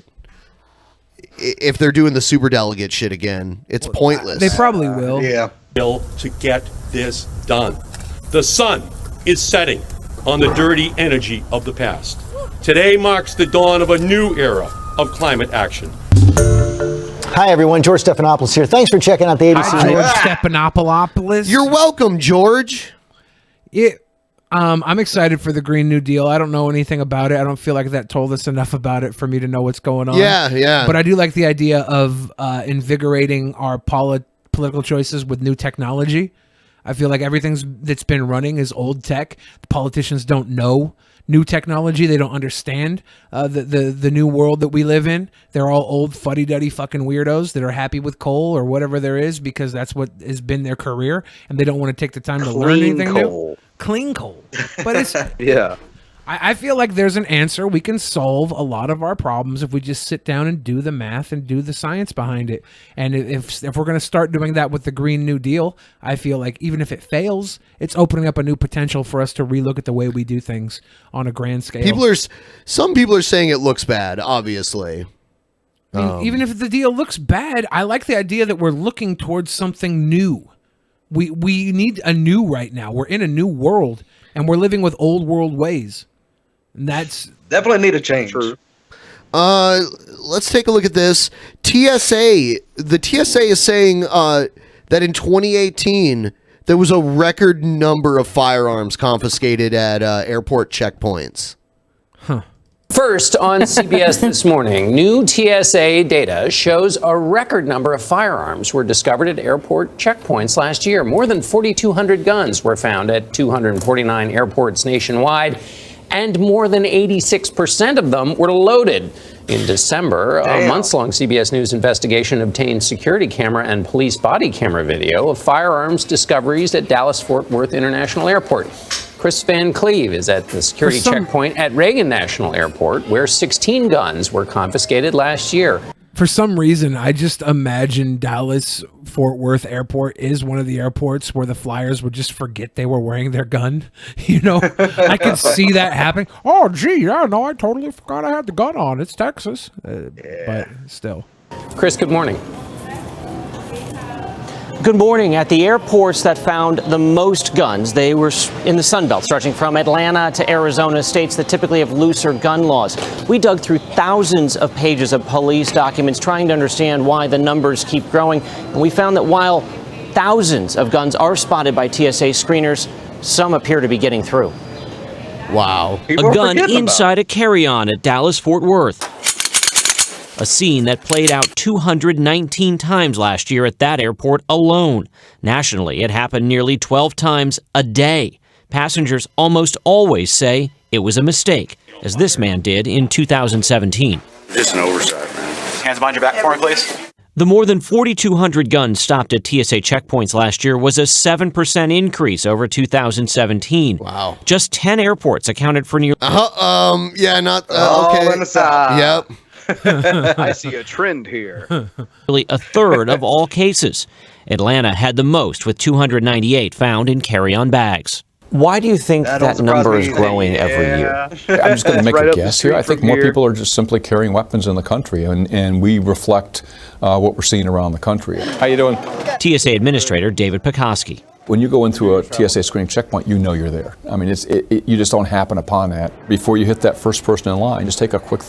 doing the superdelegate shit again. It's pointless. They probably will. Yeah. Bill to get this done. The sun is setting on the dirty energy of the past. Today marks the dawn of a new era of climate action. Hi, everyone. George Stephanopoulos here. Thanks for checking out the ABC Hi, George News. Stephanopoulos. You're welcome, George. Yeah. I'm excited for the Green New Deal. I don't know anything about it. I don't feel like that told us enough about it for me to know what's going on. Yeah. But I do like the idea of invigorating our political choices with new technology. I feel like everything that's been running is old tech. The politicians don't know new technology. They don't understand the new world that we live in. They're all old fuddy-duddy fucking weirdos that are happy with coal or whatever there is because that's what has been their career, and they don't want to take the time to learn anything new. Clean coal. But it's yeah. I feel like there's an answer. We can solve a lot of our problems if we just sit down and do the math and do the science behind it. And if we're going to start doing that with the Green New Deal, I feel like even if it fails, it's opening up a new potential for us to relook at the way we do things on a grand scale. Some people are saying it looks bad, obviously. I mean, even if the deal looks bad, I like the idea that we're looking towards something new. We need a new right now. We're in a new world, and we're living with old world ways. And that's definitely need a change. Let's take a look at this. TSA. The TSA is saying that in 2018 there was a record number of firearms confiscated at airport checkpoints. First on CBS This Morning, new TSA data shows a record number of firearms were discovered at airport checkpoints last year. More than 4,200 guns were found at 249 airports nationwide, and more than 86% of them were loaded. In December, a months-long CBS News investigation obtained security camera and police body camera video of firearms discoveries at Dallas-Fort Worth International Airport. Chris Van Cleve is at the security checkpoint at Reagan National Airport, where 16 guns were confiscated last year. For some reason, I just imagine Dallas-Fort Worth Airport is one of the airports where the flyers would just forget they were wearing their gun. You know, I could see that happening. Oh, gee, yeah, no, I totally forgot I had the gun on. It's Texas. But still. Chris, good morning. Good morning. At the airports that found the most guns, they were in the Sun Belt, stretching from Atlanta to Arizona, states that typically have looser gun laws. We dug through thousands of pages of police documents trying to understand why the numbers keep growing. And we found that while thousands of guns are spotted by TSA screeners, some appear to be getting through. Wow. A gun inside a carry-on at Dallas-Fort Worth. A scene that played out 219 times last year at that airport alone. Nationally, it happened nearly 12 times a day. Passengers almost always say it was a mistake, as this man did in 2017. Just an oversight, man. Hands behind your back for me, please. The more than 4,200 guns stopped at TSA checkpoints last year was a 7% increase over 2017. Wow. Just 10 airports accounted for nearly... Yeah, not... okay. Yep. I see a trend here. Nearly a third of all cases. Atlanta had the most, with 298 found in carry-on bags. Why do you think that number is growing every year? I'm just going to make a guess here. I think more people are just simply carrying weapons in the country, and we reflect what we're seeing around the country. How you doing? TSA Administrator David Pekoski. When you go into a TSA screening checkpoint, you know you're there. I mean, you just don't happen upon that. Before you hit that first person in line, just take a quick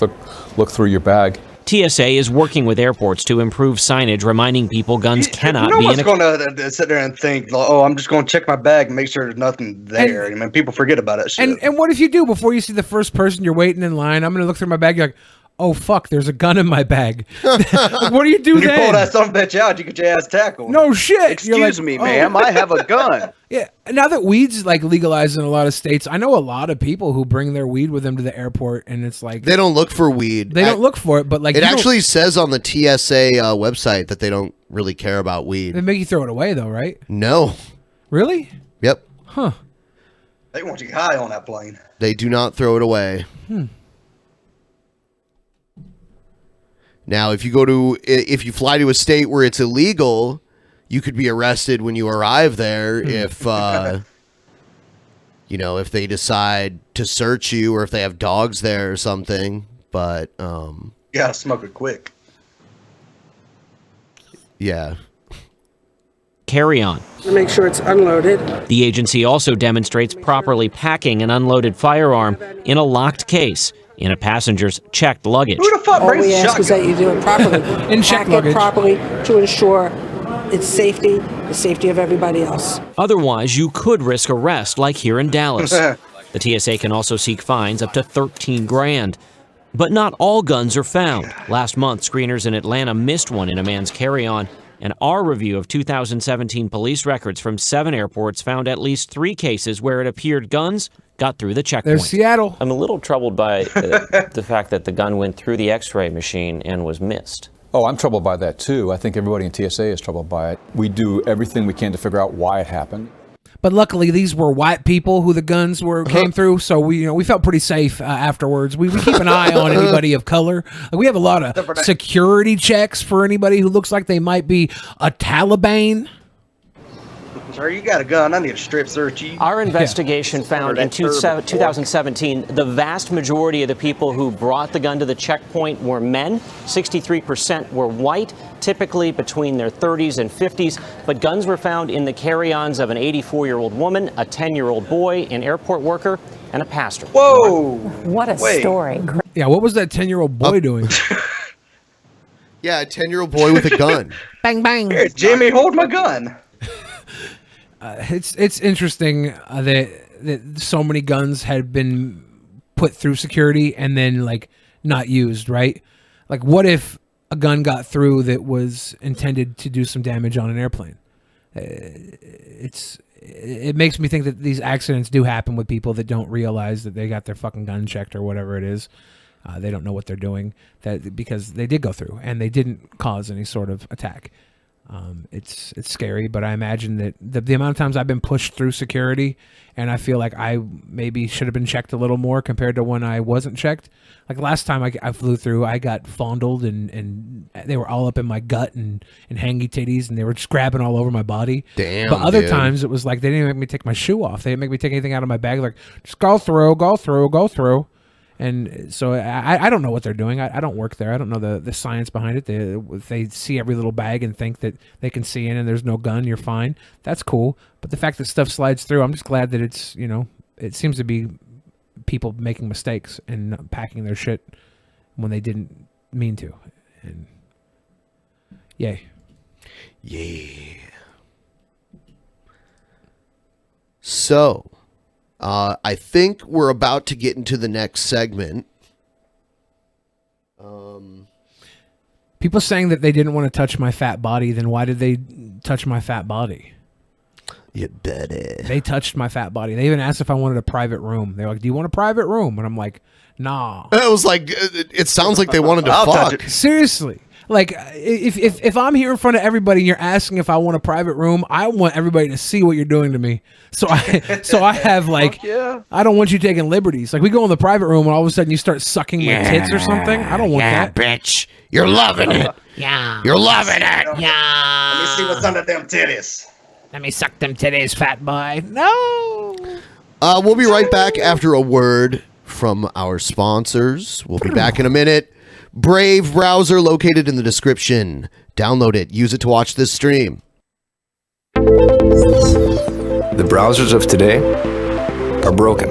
look through your bag. TSA is working with airports to improve signage, reminding people guns cannot be in a... No one's going to sit there and think, oh, I'm just going to check my bag and make sure there's nothing there. I mean, people forget about it. And what if you do, before you see the first person, you're waiting in line, I'm going to look through my bag, you're like, oh, fuck, there's a gun in my bag. Like, what do you do then? You pull that son of a bitch out, you get your ass tackled. No shit. Excuse me, ma'am, I have a gun. Yeah, now that weed's like legalized in a lot of states, I know a lot of people who bring their weed with them to the airport, and it's like... They don't look for weed. They don't look for it, but like... It actually says on the TSA website that they don't really care about weed. They make you throw it away, though, right? No. Really? Yep. Huh. They want you high on that plane. They do not throw it away. Now, if you fly to a state where it's illegal, you could be arrested when you arrive there if, if they decide to search you or if they have dogs there or something. But, you gotta smoke it quick. Yeah. Carry on. To make sure it's unloaded. The agency also demonstrates properly packing an unloaded firearm in a locked case in a passenger's checked luggage. Who the fuck All brings we a ask is that you do it properly. In checked Pack it luggage. properly to ensure its safety the safety of everybody else. Otherwise, you could risk arrest like here in Dallas. The TSA can also seek fines up to $13,000. But not all guns are found. Last month, screeners in Atlanta missed one in a man's carry-on. And our review of 2017 police records from 7 airports found at least 3 cases where it appeared guns got through the checkpoint. There's Seattle. I'm a little troubled by the fact that the gun went through the X-ray machine and was missed. Oh, I'm troubled by that too. I think everybody in TSA is troubled by it. We do everything we can to figure out why it happened. But luckily, these were white people who the guns came through, so we felt pretty safe afterwards. We keep an eye on anybody of color. We have a lot of security checks for anybody who looks like they might be a Taliban. Sir, you got a gun. I need a strip search you. Our investigation found in 2017 the vast majority of the people who brought the gun to the checkpoint were men. 63% were white, typically between their 30s and 50s. But guns were found in the carry-ons of an 84-year-old woman, a 10-year-old boy, an airport worker, and a pastor. Whoa! What a story. Yeah, what was that 10-year-old boy doing? Yeah, a 10-year-old boy with a gun. Bang, bang. Here, Jimmy, hold my gun. It's interesting that so many guns had been put through security and then like not used, right? Like, what if a gun got through that was intended to do some damage on an airplane? It makes me think that these accidents do happen with people that don't realize that they got their fucking gun checked or whatever it is. They don't know what they're doing, that because they did go through and they didn't cause any sort of attack. It's scary, but I imagine that the amount of times I've been pushed through security and I feel like I maybe should have been checked a little more compared to when I wasn't checked. Like last time I flew through, I got fondled and they were all up in my gut and hangy titties and they were just grabbing all over my body. Damn, But other dude. times it was like they didn't even make me take my shoe off. They didn't make me take anything out of my bag. Like, just go through, go through, go through. And so I don't know what they're doing. I don't work there. I don't know the science behind it. They see every little bag and think that they can see in and there's no gun, you're fine. That's cool. But the fact that stuff slides through, I'm just glad that it's, it seems to be people making mistakes and packing their shit when they didn't mean to. And yay. Yeah. So, I think we're about to get into the next segment. People saying that they didn't want to touch my fat body, then why did they touch my fat body? You bet. They touched my fat body. They even asked if I wanted a private room. They were like, do you want a private room? And I'm like, nah. It was like, it sounds like they wanted to fuck. Seriously. Like, if I'm here in front of everybody and you're asking if I want a private room, I want everybody to see what you're doing to me. So I have like, I don't want you taking liberties. Like, we go in the private room and all of a sudden you start sucking my tits or something. I don't want that. Bitch. You're loving it. Yeah. You're loving it. Yeah. Let me see what's under them titties. Let me suck them titties, fat boy. No. We'll be right back after a word from our sponsors. We'll be back in a minute. Brave browser located in the description. Download it. Use it to watch this stream. The browsers of today are broken.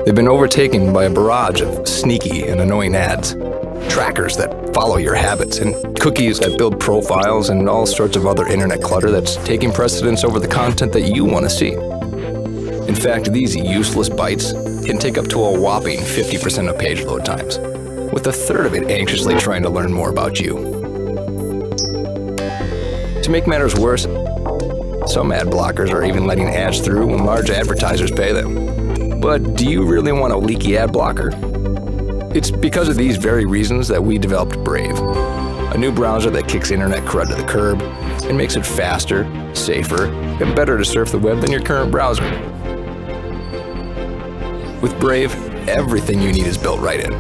They've been overtaken by a barrage of sneaky and annoying ads, trackers that follow your habits, and cookies that build profiles, and all sorts of other internet clutter that's taking precedence over the content that you want to see. In fact, these useless bytes can take up to a whopping 50% of page load times, with a third of it anxiously trying to learn more about you. To make matters worse, some ad blockers are even letting ads through when large advertisers pay them. But do you really want a leaky ad blocker? It's because of these very reasons that we developed Brave, a new browser that kicks internet crud to the curb and makes it faster, safer, and better to surf the web than your current browser. With Brave, everything you need is built right in.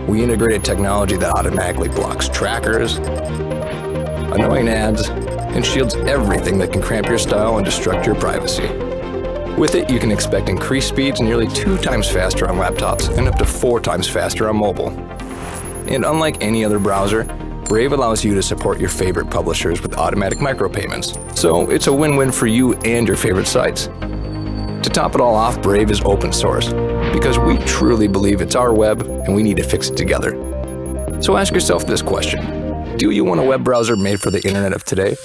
We integrated technology that automatically blocks trackers, annoying ads, and shields everything that can cramp your style and destruct your privacy. With it, you can expect increased speeds nearly 2 times faster on laptops and up to 4 times faster on mobile. And unlike any other browser, Brave allows you to support your favorite publishers with automatic micropayments. So it's a win-win for you and your favorite sites. To top it all off, Brave is open source because we truly believe it's our web and we need to fix it together. So ask yourself this question: Do you want a web browser made for the internet of today?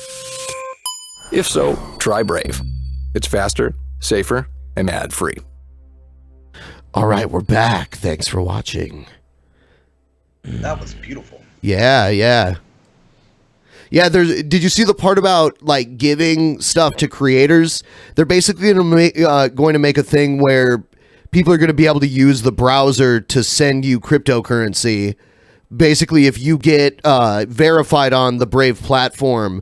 If so, try Brave. It's faster, safer, and ad-free. All right, we're back. Thanks for watching. That was beautiful. Yeah. Did you see the part about like giving stuff to creators? They're basically going to make a thing where people are going to be able to use the browser to send you cryptocurrency. Basically, if you get verified on the Brave platform,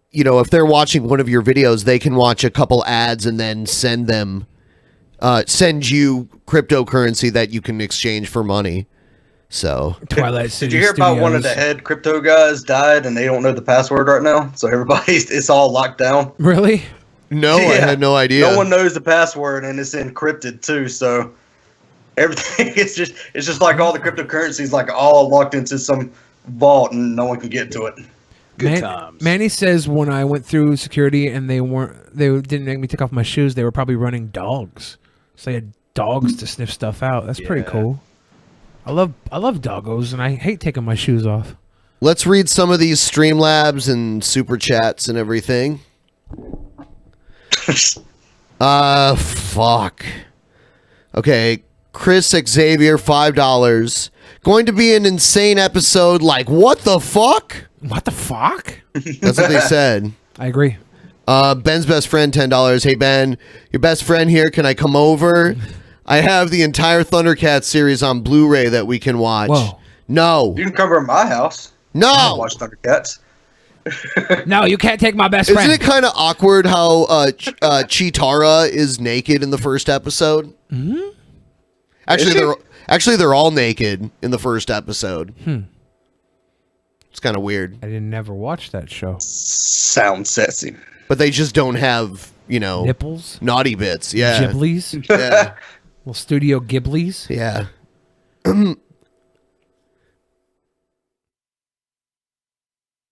you know, if they're watching one of your videos, they can watch a couple ads and then send you cryptocurrency that you can exchange for money. So Twilight City Did you hear about one of the head crypto guys died and they don't know the password right now? So it's all locked down. Really? No, I had no idea. No one knows the password and it's encrypted too. So everything it's just like all the cryptocurrencies like all locked into some vault and no one can get to it. Good times. Manny says when I went through security and they didn't make me take off my shoes, they were probably running dogs. So they had dogs to sniff stuff out. That's pretty cool. I love doggos, and I hate taking my shoes off. Let's read some of these Streamlabs and super chats and everything. Fuck. Okay, Chris Xavier, $5. Going to be an insane episode. Like, what the fuck? What the fuck? That's what they said. I agree. Ben's best friend, $10. Hey Ben, your best friend here. Can I come over? I have the entire Thundercats series on Blu-ray that we can watch. Whoa. No. You can come over to my house. No. I'll watch Thundercats. No, you can't take my best friend. Isn't it kind of awkward how Chitara is naked in the first episode? Mm-hmm. Actually, they're all naked in the first episode. It's kind of weird. I didn't never watch that show. Sounds sexy. But they just don't have, you know, nipples, naughty bits. Yeah. Ghiblies. Yeah. Well, Studio Ghiblies. Yeah.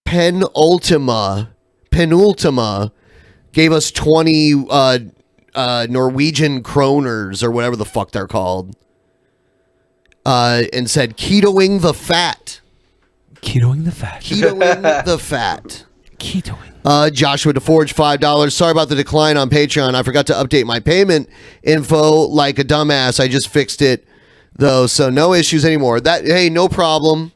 Penultima gave us 20 Norwegian kroners or whatever the fuck they're called. And said ketoing the fat. Ketoing the fat. Ketoing the fat. Ketoing. Joshua DeForge, $5. Sorry about the decline on Patreon. I forgot to update my payment info like a dumbass. I just fixed it though, so no issues anymore. Hey, no problem.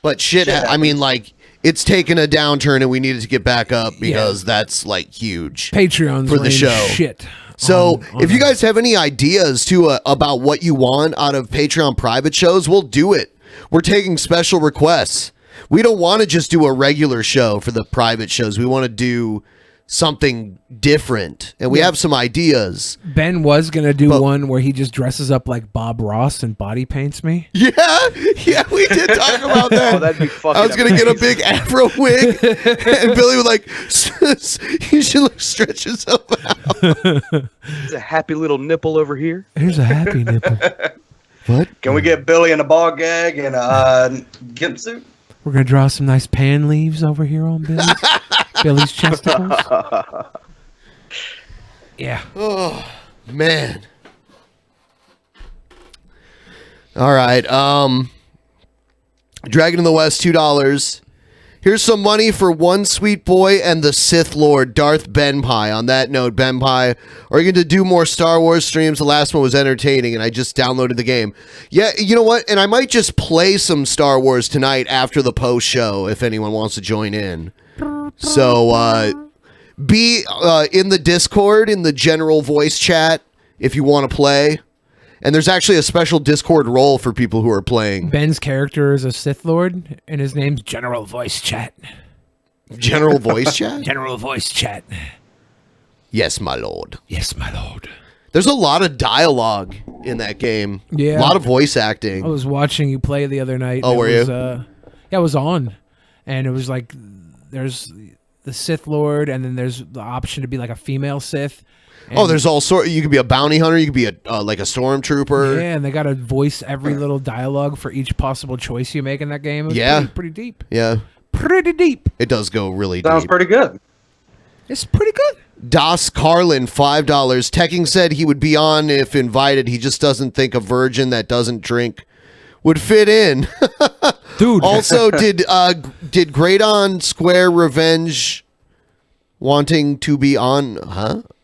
But shit, I mean, like, it's taken a downturn and we needed to get back up because that's like huge. Patreon's for the show. Shit. So if you guys have any ideas too about what you want out of Patreon private shows, we'll do it. We're taking special requests. We don't want to just do a regular show for the private shows. We want to do something different. And we have some ideas. Ben was going to do one where he just dresses up like Bob Ross and body paints me. Yeah, we did talk about that. Oh, that'd be fucking I was going to get a big afro wig, and Billy would like, you should stretch yourself out. There's a happy little nipple over here. Here's a happy nipple. What? Can we get Billy in a ball gag and a gimp suit? We're going to draw some nice pan leaves over here on Billy's chesticles. Yeah. Oh, man. All right. Dragon in the West, $2. Here's some money for One Sweet Boy and the Sith Lord, Darth BENPAI. On that note, BENPAI, are you going to do more Star Wars streams? The last one was entertaining, and I just downloaded the game. Yeah, you know what? And I might just play some Star Wars tonight after the post show if anyone wants to join in. So, be in the Discord, in the general voice chat, if you want to play. And there's actually a special Discord role for people who are playing. Ben's character is a Sith Lord, and his name's General Voice Chat. General Voice Chat? General Voice Chat. Yes, my lord. Yes, my lord. There's a lot of dialogue in that game. Yeah. A lot of voice acting. I was watching you play the other night. Oh, were you? Yeah, it was on. And it was like, there's the Sith Lord, and then there's the option to be like a female Sith. Oh, there's all sorts. You could be a bounty hunter. You could be like a stormtrooper. Yeah, and they got to voice every little dialogue for each possible choice you make in that game. It was pretty deep. Yeah. Pretty deep. It does go really Sounds deep. pretty good. It's pretty good. Das Carlin, $5. Tekking said he would be on if invited. He just doesn't think a virgin that doesn't drink would fit in. Dude. Also, did Great On Square Revenge wanting to be on?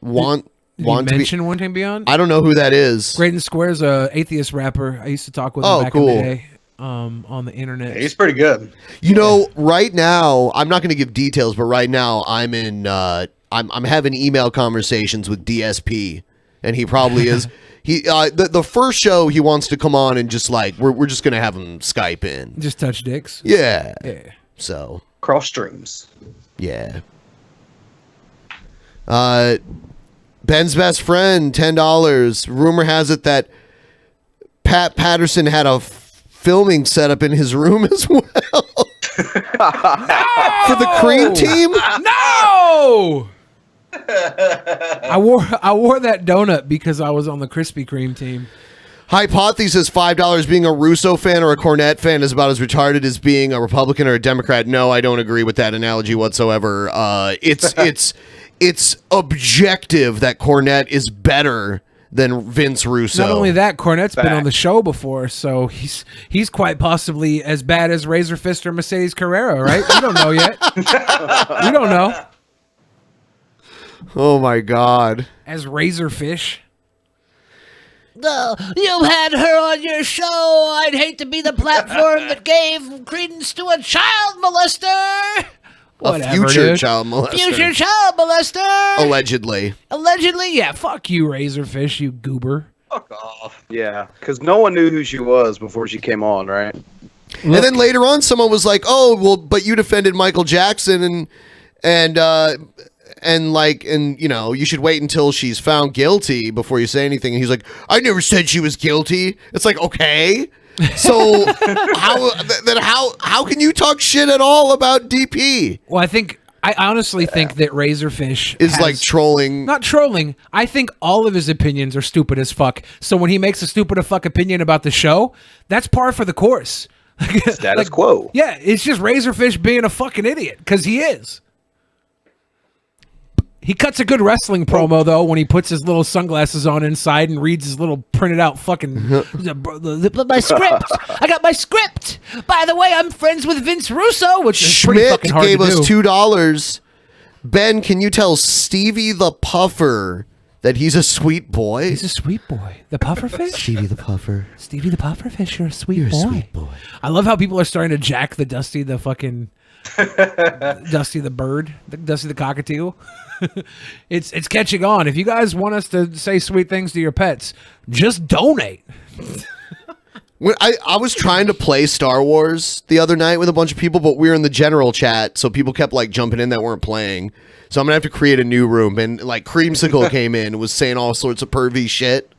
Want Did to you be? mention Wanting Beyond? I don't know who that is. Graydon Square's a atheist rapper. I used to talk with him back in the day on the internet. He's pretty good. You know, right now, I'm not going to give details, but right now I'm in. I'm having email conversations with DSP, and he probably is. The first show he wants to come on and just like we're just gonna have him Skype in. Just touch dicks. Yeah. Yeah. So cross streams. Yeah. Ben's best friend, $10. Rumor has it that Pat Patterson had a filming setup in his room as well. For the Cream team? No. I wore that donut because I was on the Krispy Kreme team. Hypothesis $5. Being a Russo fan or a Cornette fan is about as retarded as being a Republican or a Democrat. No, I don't agree with that analogy whatsoever. It's objective that Cornette is better than Vince Russo. Not only that, Cornette's been on the show before, so he's quite possibly as bad as Razor Fist or Mercedes Carrera, right? We don't know yet. We don't know. Oh my God. As Razorfish. You had her on your show. I'd hate to be the platform that gave credence to a child molester. A future child molester. Future child molester. Allegedly. Allegedly, yeah. Fuck you, Razorfish, you goober. Fuck off. Yeah, because no one knew who she was before she came on, right? And then later on, someone was like, "Oh, well, but you defended Michael Jackson, and you know, you should wait until she's found guilty before you say anything." And he's like, "I never said she was guilty." It's like, okay, so how can you talk shit at all about DP? Well, I honestly think that Razorfish is like trolling. Not trolling. I think all of his opinions are stupid as fuck. So when he makes a stupid as fuck opinion about the show, that's par for the course. Status quo. Yeah, it's just Razorfish being a fucking idiot, because he is. He cuts a good wrestling promo, though, when he puts his little sunglasses on inside and reads his little printed out fucking... My script. I got my script. By the way, I'm friends with Vince Russo, which is pretty Schmidt fucking hard gave to us do. $2. Ben, can you tell Stevie the Puffer that he's a sweet boy? He's a sweet boy. The Pufferfish? Stevie the Puffer. Stevie the Pufferfish, you're a sweet boy. I love how people are starting to jack the Dusty the fucking... Dusty the bird. Dusty the cockatiel. It's catching on. If you guys want us to say sweet things to your pets, just donate. When I was trying to play Star Wars the other night with a bunch of people, but we were in the general chat, so people kept like jumping in that weren't playing. So I'm gonna have to create a new room. And like Creamsicle came in and was saying all sorts of pervy shit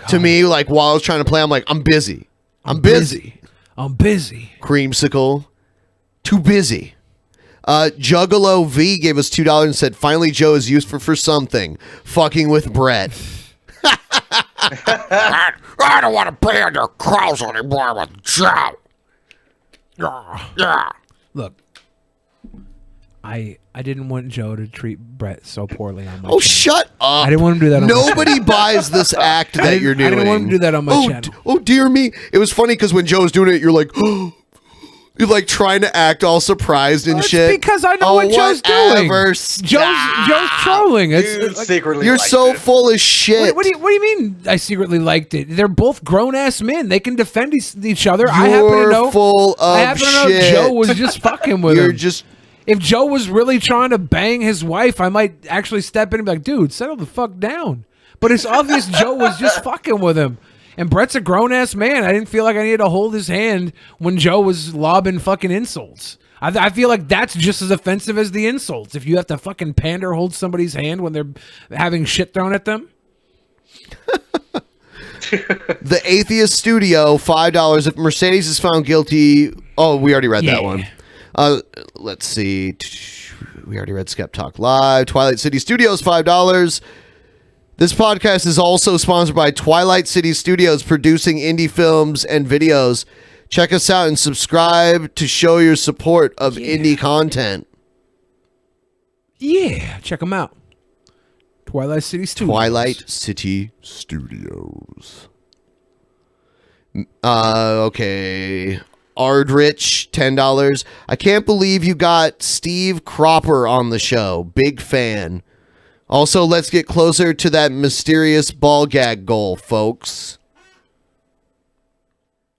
to me. Like while I was trying to play, I'm like, I'm busy. I'm busy. Creamsicle, too busy. Juggalo V gave us $2 and said, "Finally, Joe is useful for something. Fucking with Brett." I don't want to be on your crows anymore with Joe. Yeah. Look, I didn't want Joe to treat Brett so poorly on my channel. Shut up. I didn't want him to do that on my Nobody channel. buys this act that you're doing. I didn't want him to do that on my channel. Oh, dear me. It was funny because when Joe was doing it, you're like, you're like trying to act all surprised and shit. Because I know what Joe's doing. Joe's trolling. You're so full of shit. What do you mean? I secretly liked it. They're both grown ass men. They can defend each other. I happen to know. Full of I happen to know shit. Joe was just fucking with You're him. just. If Joe was really trying to bang his wife, I might actually step in and be like, "Dude, settle the fuck down." But it's obvious Joe was just fucking with him. And Brett's a grown-ass man. I didn't feel like I needed to hold his hand when Joe was lobbing fucking insults. I feel like that's just as offensive as the insults. If you have to fucking pander hold somebody's hand when they're having shit thrown at them. The Atheist Studio, $5. If Mercedes is found guilty... Oh, we already read that one. Let's see. We already read Skep Talk Live. Twilight City Studios, $5. This podcast is also sponsored by Twilight City Studios, producing indie films and videos. Check us out and subscribe to show your support of indie content. Yeah, check them out. Twilight City Studios. Twilight City Studios. Okay. Ardrich, $10. I can't believe you got Steve Cropper on the show. Big fan. Also, let's get closer to that mysterious ball gag goal, folks.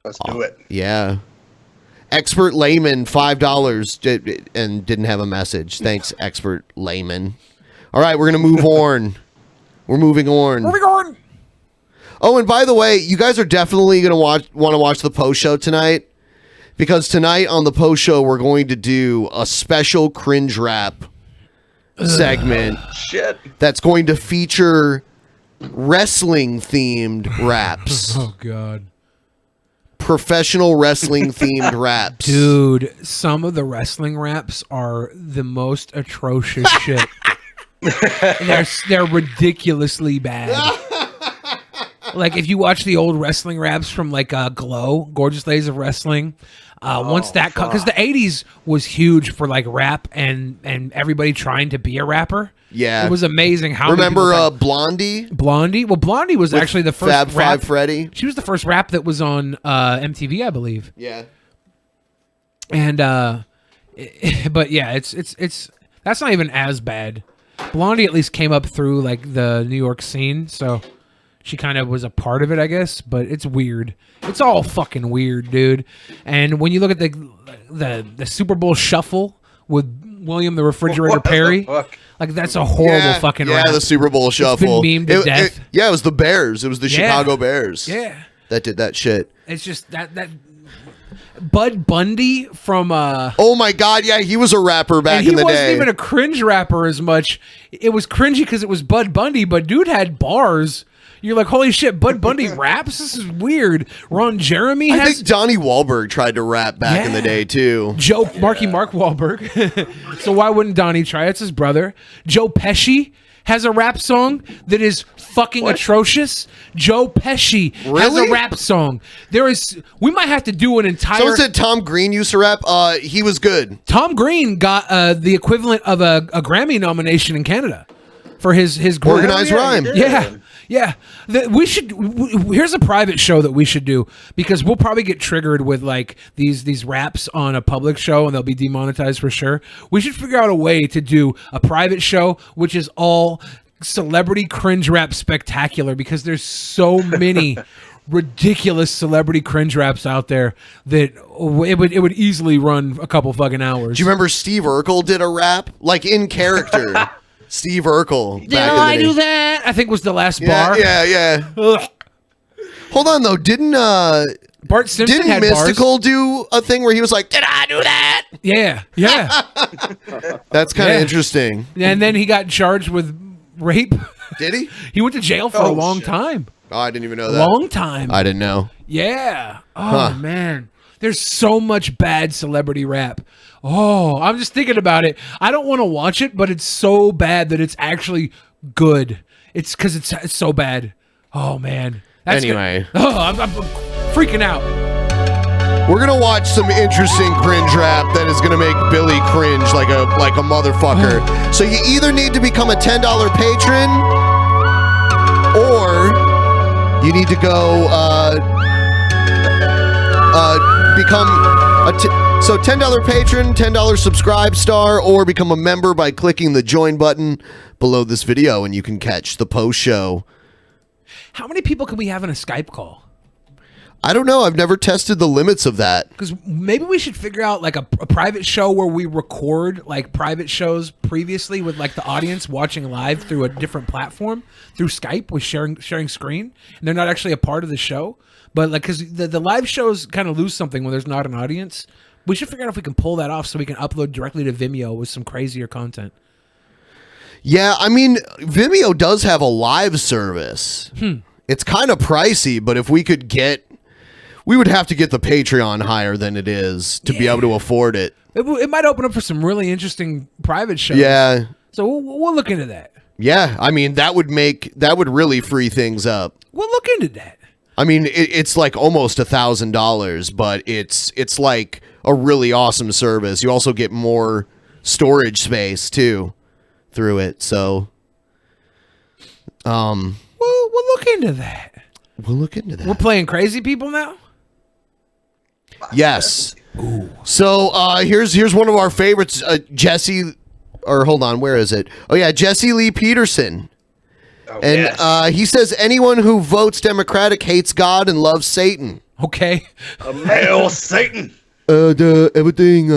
Let's do it. Yeah. Expert Layman, $5 and didn't have a message. Thanks, Expert Layman. All right, we're going to move on. We're moving on. Moving on. Oh, and by the way, you guys are definitely going to want to watch the post show tonight, because tonight on the post show we're going to do a special cringe rap segment that's going to feature wrestling themed raps. Oh God. Professional wrestling themed raps. Dude, some of the wrestling raps are the most atrocious shit. They're ridiculously bad. Like if you watch the old wrestling raps from like Glow, Gorgeous Days of Wrestling, once that because the 80s was huge for like rap and everybody trying to be a rapper. Yeah, it was amazing how remember Blondie? Blondie? Well, Blondie was actually the first Fab rap. Five Freddy. She was the first rap that was on MTV, I believe. Yeah. And but yeah, it's that's not even as bad. Blondie at least came up through like the New York scene, so she kind of was a part of it, I guess. But it's weird. It's all fucking weird, dude. And when you look at the Super Bowl shuffle with William the Refrigerator Perry, like that's a horrible fucking rap. the Super Bowl shuffle. It's been memed to death. It was the Bears. It was the Chicago Bears. Yeah, that did that shit. It's just that Bud Bundy from oh my God, yeah, he was a rapper back in the day. He wasn't even a cringe rapper as much. It was cringy because it was Bud Bundy, but dude had bars. You're like, holy shit, Bud Bundy raps? This is weird. Ron Jeremy has... I think Donnie Wahlberg tried to rap back in the day, too. Mark Wahlberg. So why wouldn't Donnie try? It's his brother. Joe Pesci has a rap song that is fucking atrocious. Joe Pesci has a rap song. We might have to do an entire... Someone said Tom Green used to rap. He was good. Tom Green got the equivalent of a Grammy nomination in Canada for his Organized Rhyme. Yeah. Yeah, here's a private show that we should do, because we'll probably get triggered with like these raps on a public show and they'll be demonetized for sure. We should figure out a way to do a private show which is all celebrity cringe rap spectacular, because there's so many ridiculous celebrity cringe raps out there that it would easily run a couple fucking hours. Do you remember Steve Urkel did a rap like in character? Steve Urkel. Did I do that? I think was the last bar. Yeah. Hold on though, didn't Bart Simpson didn't had Mystical bars? do a thing where he was like, "Did I do that?" Yeah. That's kind of interesting. And then he got charged with rape. Did he? He went to jail for a long time. Oh, I didn't even know that. Long time. I didn't know. Yeah. Oh man, there's so much bad celebrity rap. Oh, I'm just thinking about it. I don't want to watch it, but it's so bad that it's actually good. It's because it's so bad. Oh man. Anyway. I'm freaking out. We're gonna watch some interesting cringe rap that is gonna make Billy cringe like a motherfucker. So you either need to become a $10 patron, or you need to go become so $10 patron, $10 subscribe star, or become a member by clicking the join button below this video, and you can catch the post show. How many people can we have in a Skype call? I don't know. I've never tested the limits of that. Because maybe we should figure out like a private show where we record like private shows previously with like the audience watching live through a different platform, through Skype with sharing screen, and they're not actually a part of the show. But like, because the live shows kind of lose something when there's not an audience. We should figure out if we can pull that off so we can upload directly to Vimeo with some crazier content. Yeah, I mean, Vimeo does have a live service. It's kind of pricey, but if we could we would have to get the Patreon higher than it is to be able to afford it. It might open up for some really interesting private shows. Yeah. So we'll look into that. Yeah, I mean, that would really free things up. We'll look into that. I mean, it's like almost $1,000, but it's like a really awesome service. You also get more storage space too through it. So, we'll look into that. We'll look into that. We're playing crazy people now. Yes. So here's one of our favorites, Jesse. Or hold on, where is it? Oh yeah, Jesse Lee Peterson. And he says anyone who votes Democratic hates God and loves Satan. Okay. Hail Satan. Everything.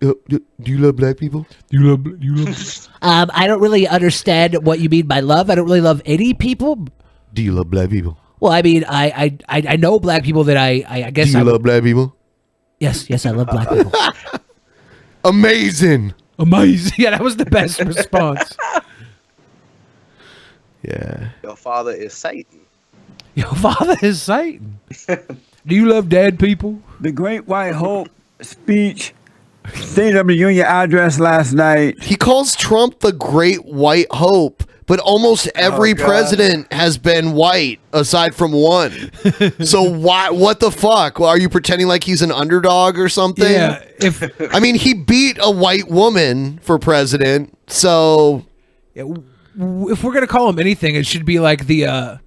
Do you love black people? Do you love? I don't really understand what you mean by love. I don't really love any people. Do you love black people? Well, I mean, I know black people that I guess. Do you love black people? Yes, I love black people. Amazing. Yeah, that was the best response. Yeah. Your father is Satan. Your father is Satan. Do you love dead people? The Great White Hope speech, State of the Union address last night. He calls Trump the Great White Hope, but almost every president has been white aside from one. So why? What the fuck? Well, are you pretending like he's an underdog or something? Yeah. I mean, he beat a white woman for president. So if we're gonna call him anything, it should be like the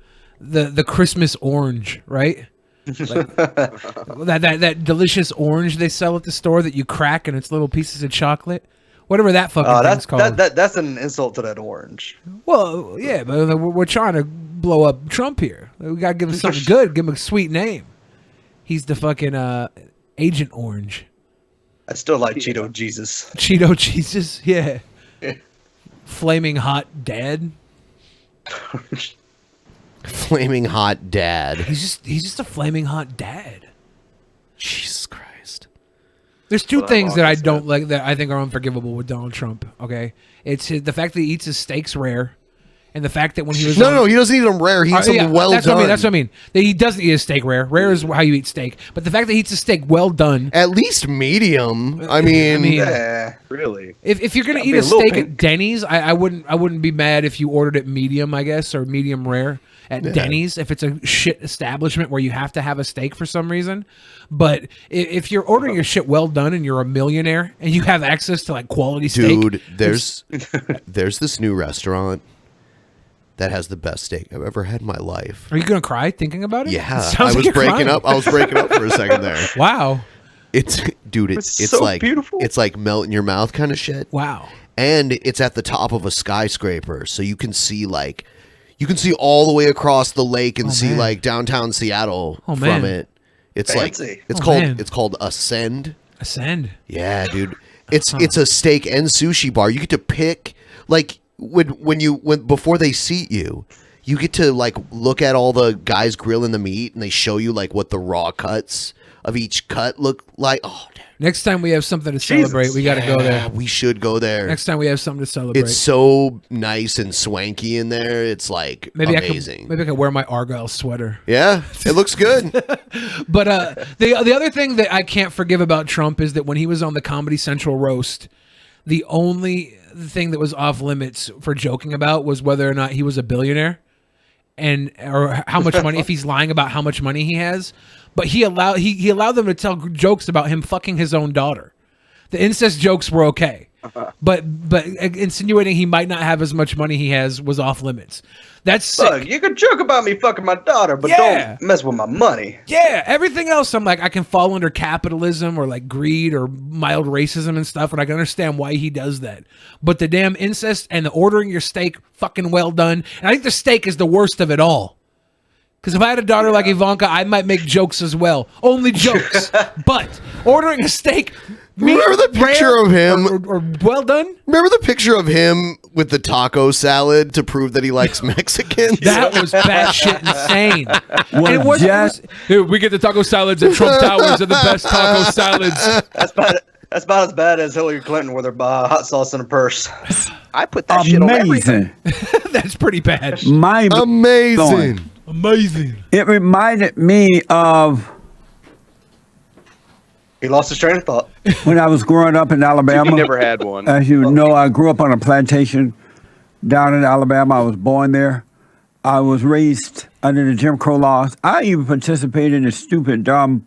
Christmas orange, right? Like that delicious orange they sell at the store that you crack and it's little pieces of chocolate. Whatever that fucking thing's called. That's an insult to that orange. Well, yeah, but we're trying to blow up Trump here. We gotta give him something good. Give him a sweet name. He's the fucking Agent Orange. I still like Cheeto Jesus. Cheeto Jesus, yeah. Flaming hot dad. Flaming hot dad. He's just a flaming hot dad. Jesus Christ. There's two things that I don't like that I think are unforgivable with Donald Trump. Okay, it's the fact that he eats his steaks rare, and the fact that when he was no, he doesn't eat them rare. He eats them well that's done. What I mean, that's what I mean. That he doesn't eat his steak rare. Rare is how you eat steak. But the fact that he eats a steak well done, at least medium. I mean, yeah, really. If you're gonna eat a steak at Denny's, I wouldn't be mad if you ordered it medium, I guess, or medium rare at Denny's if it's a shit establishment where you have to have a steak for some reason. But if you're ordering your shit well done and you're a millionaire and you have access to like quality steak, dude, there's this new restaurant that has the best steak I've ever had in my life. Are you gonna cry thinking about it? Yeah, I was breaking up. I was breaking up for a second there. Wow. It's so like beautiful. It's like melt in your mouth kind of shit. Wow. And it's at the top of a skyscraper, so you can see all the way across the lake and see like downtown Seattle from it. It's fancy. It's called Ascend. Ascend. Yeah, dude. It's a steak and sushi bar. You get to pick like when before they seat you, you get to like look at all the guys grilling the meat and they show you like what the raw cuts of each cut look like. Oh, dude. Next time we have something to celebrate, we got to go there. We should go there. Next time we have something to celebrate. It's so nice and swanky in there. It's like amazing. Maybe I could wear my Argyle sweater. Yeah, it looks good. But the other thing that I can't forgive about Trump is that when he was on the Comedy Central roast, the only thing that was off limits for joking about was whether or not he was a billionaire or how much money, if he's lying about how much money he has. But he allowed them to tell jokes about him fucking his own daughter. The incest jokes were okay. But insinuating he might not have as much money he has was off limits. That's sick. Look, you can joke about me fucking my daughter, but don't mess with my money. Yeah, everything else I'm like, I can fall under capitalism or like greed or mild racism and stuff, and I can understand why he does that. But the damn incest and the ordering your steak fucking well done, and I think the steak is the worst of it all. Because if I had a daughter like Ivanka, I might make jokes as well. Only jokes. But ordering a steak... Remember the picture of him? Or well done? Remember the picture of him with the taco salad to prove that he likes Mexicans? That was batshit insane. Well, and it wasn't, dude, we get the taco salads at Trump Towers. They're the best taco salads. That's about as bad as Hillary Clinton with her hot sauce in her purse. I put that shit on everything. That's pretty bad. Amazing. Amazing. It reminded me of... He lost his train of thought. When I was growing up in Alabama. You never had one. As you know, I grew up on a plantation down in Alabama. I was born there. I was raised under the Jim Crow laws. I even participated in stupid, dumb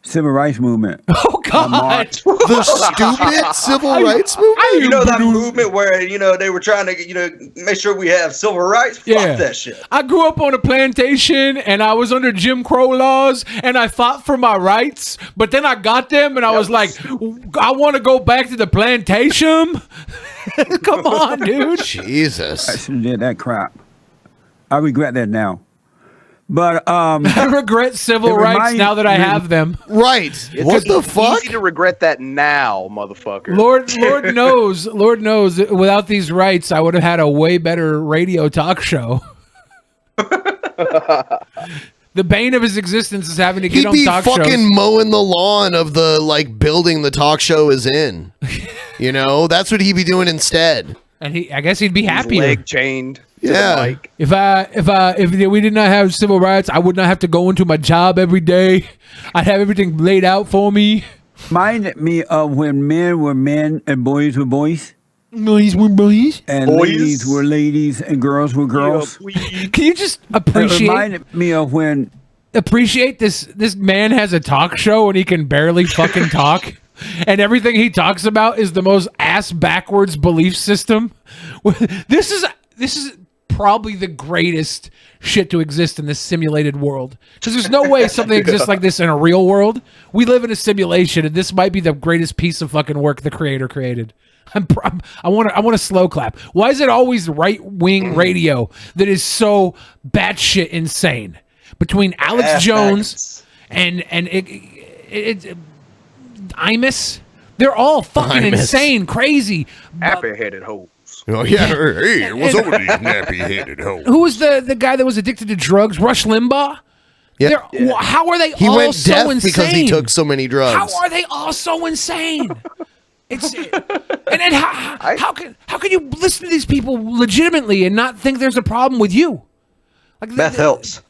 civil rights movement. Oh God, the stupid civil rights movement. You know that movement where they were trying to make sure we have civil rights. Fuck that shit. I grew up on a plantation and I was under Jim Crow laws and I fought for my rights, but then I got them and I was like, I want to go back to the plantation. Come on, dude. Jesus. I should have did that crap. I regret that now. But I regret civil rights now that I have them. Right. What the fuck? Easy to regret that now, motherfucker. Lord knows, without these rights, I would have had a way better radio talk show. The bane of his existence is having to get on talk shows. He'd be fucking mowing the lawn of the building the talk show is in. That's what he'd be doing instead. And I guess he'd be happier. Leg chained. Yeah. If we did not have civil rights, I would not have to go into my job every day. I'd have everything laid out for me. Reminded me of when men were men and boys were boys. Boys were boys. And ladies were ladies and girls were girls. Can you just appreciate? It reminded me of when. Appreciate this man has a talk show and he can barely fucking talk. And everything he talks about is the most ass backwards belief system. This is probably the greatest shit to exist in this simulated world, because there's no way something exists like this in a real world. We live in a simulation, and this might be the greatest piece of fucking work the creator created. I want to slow clap. Why is it always right wing radio that is so batshit insane? Between Alex Jones and Imus, they're all fucking insane, crazy, happy-headed hoes. Oh yeah, hey, what's up with these nappy-headed hoes? Who was the guy that was addicted to drugs? Rush Limbaugh. Yeah. How are they He all went so deaf insane? because he took so many drugs. How are they all so insane? And then how can you listen to these people legitimately and not think there's a problem with you? Meth helps.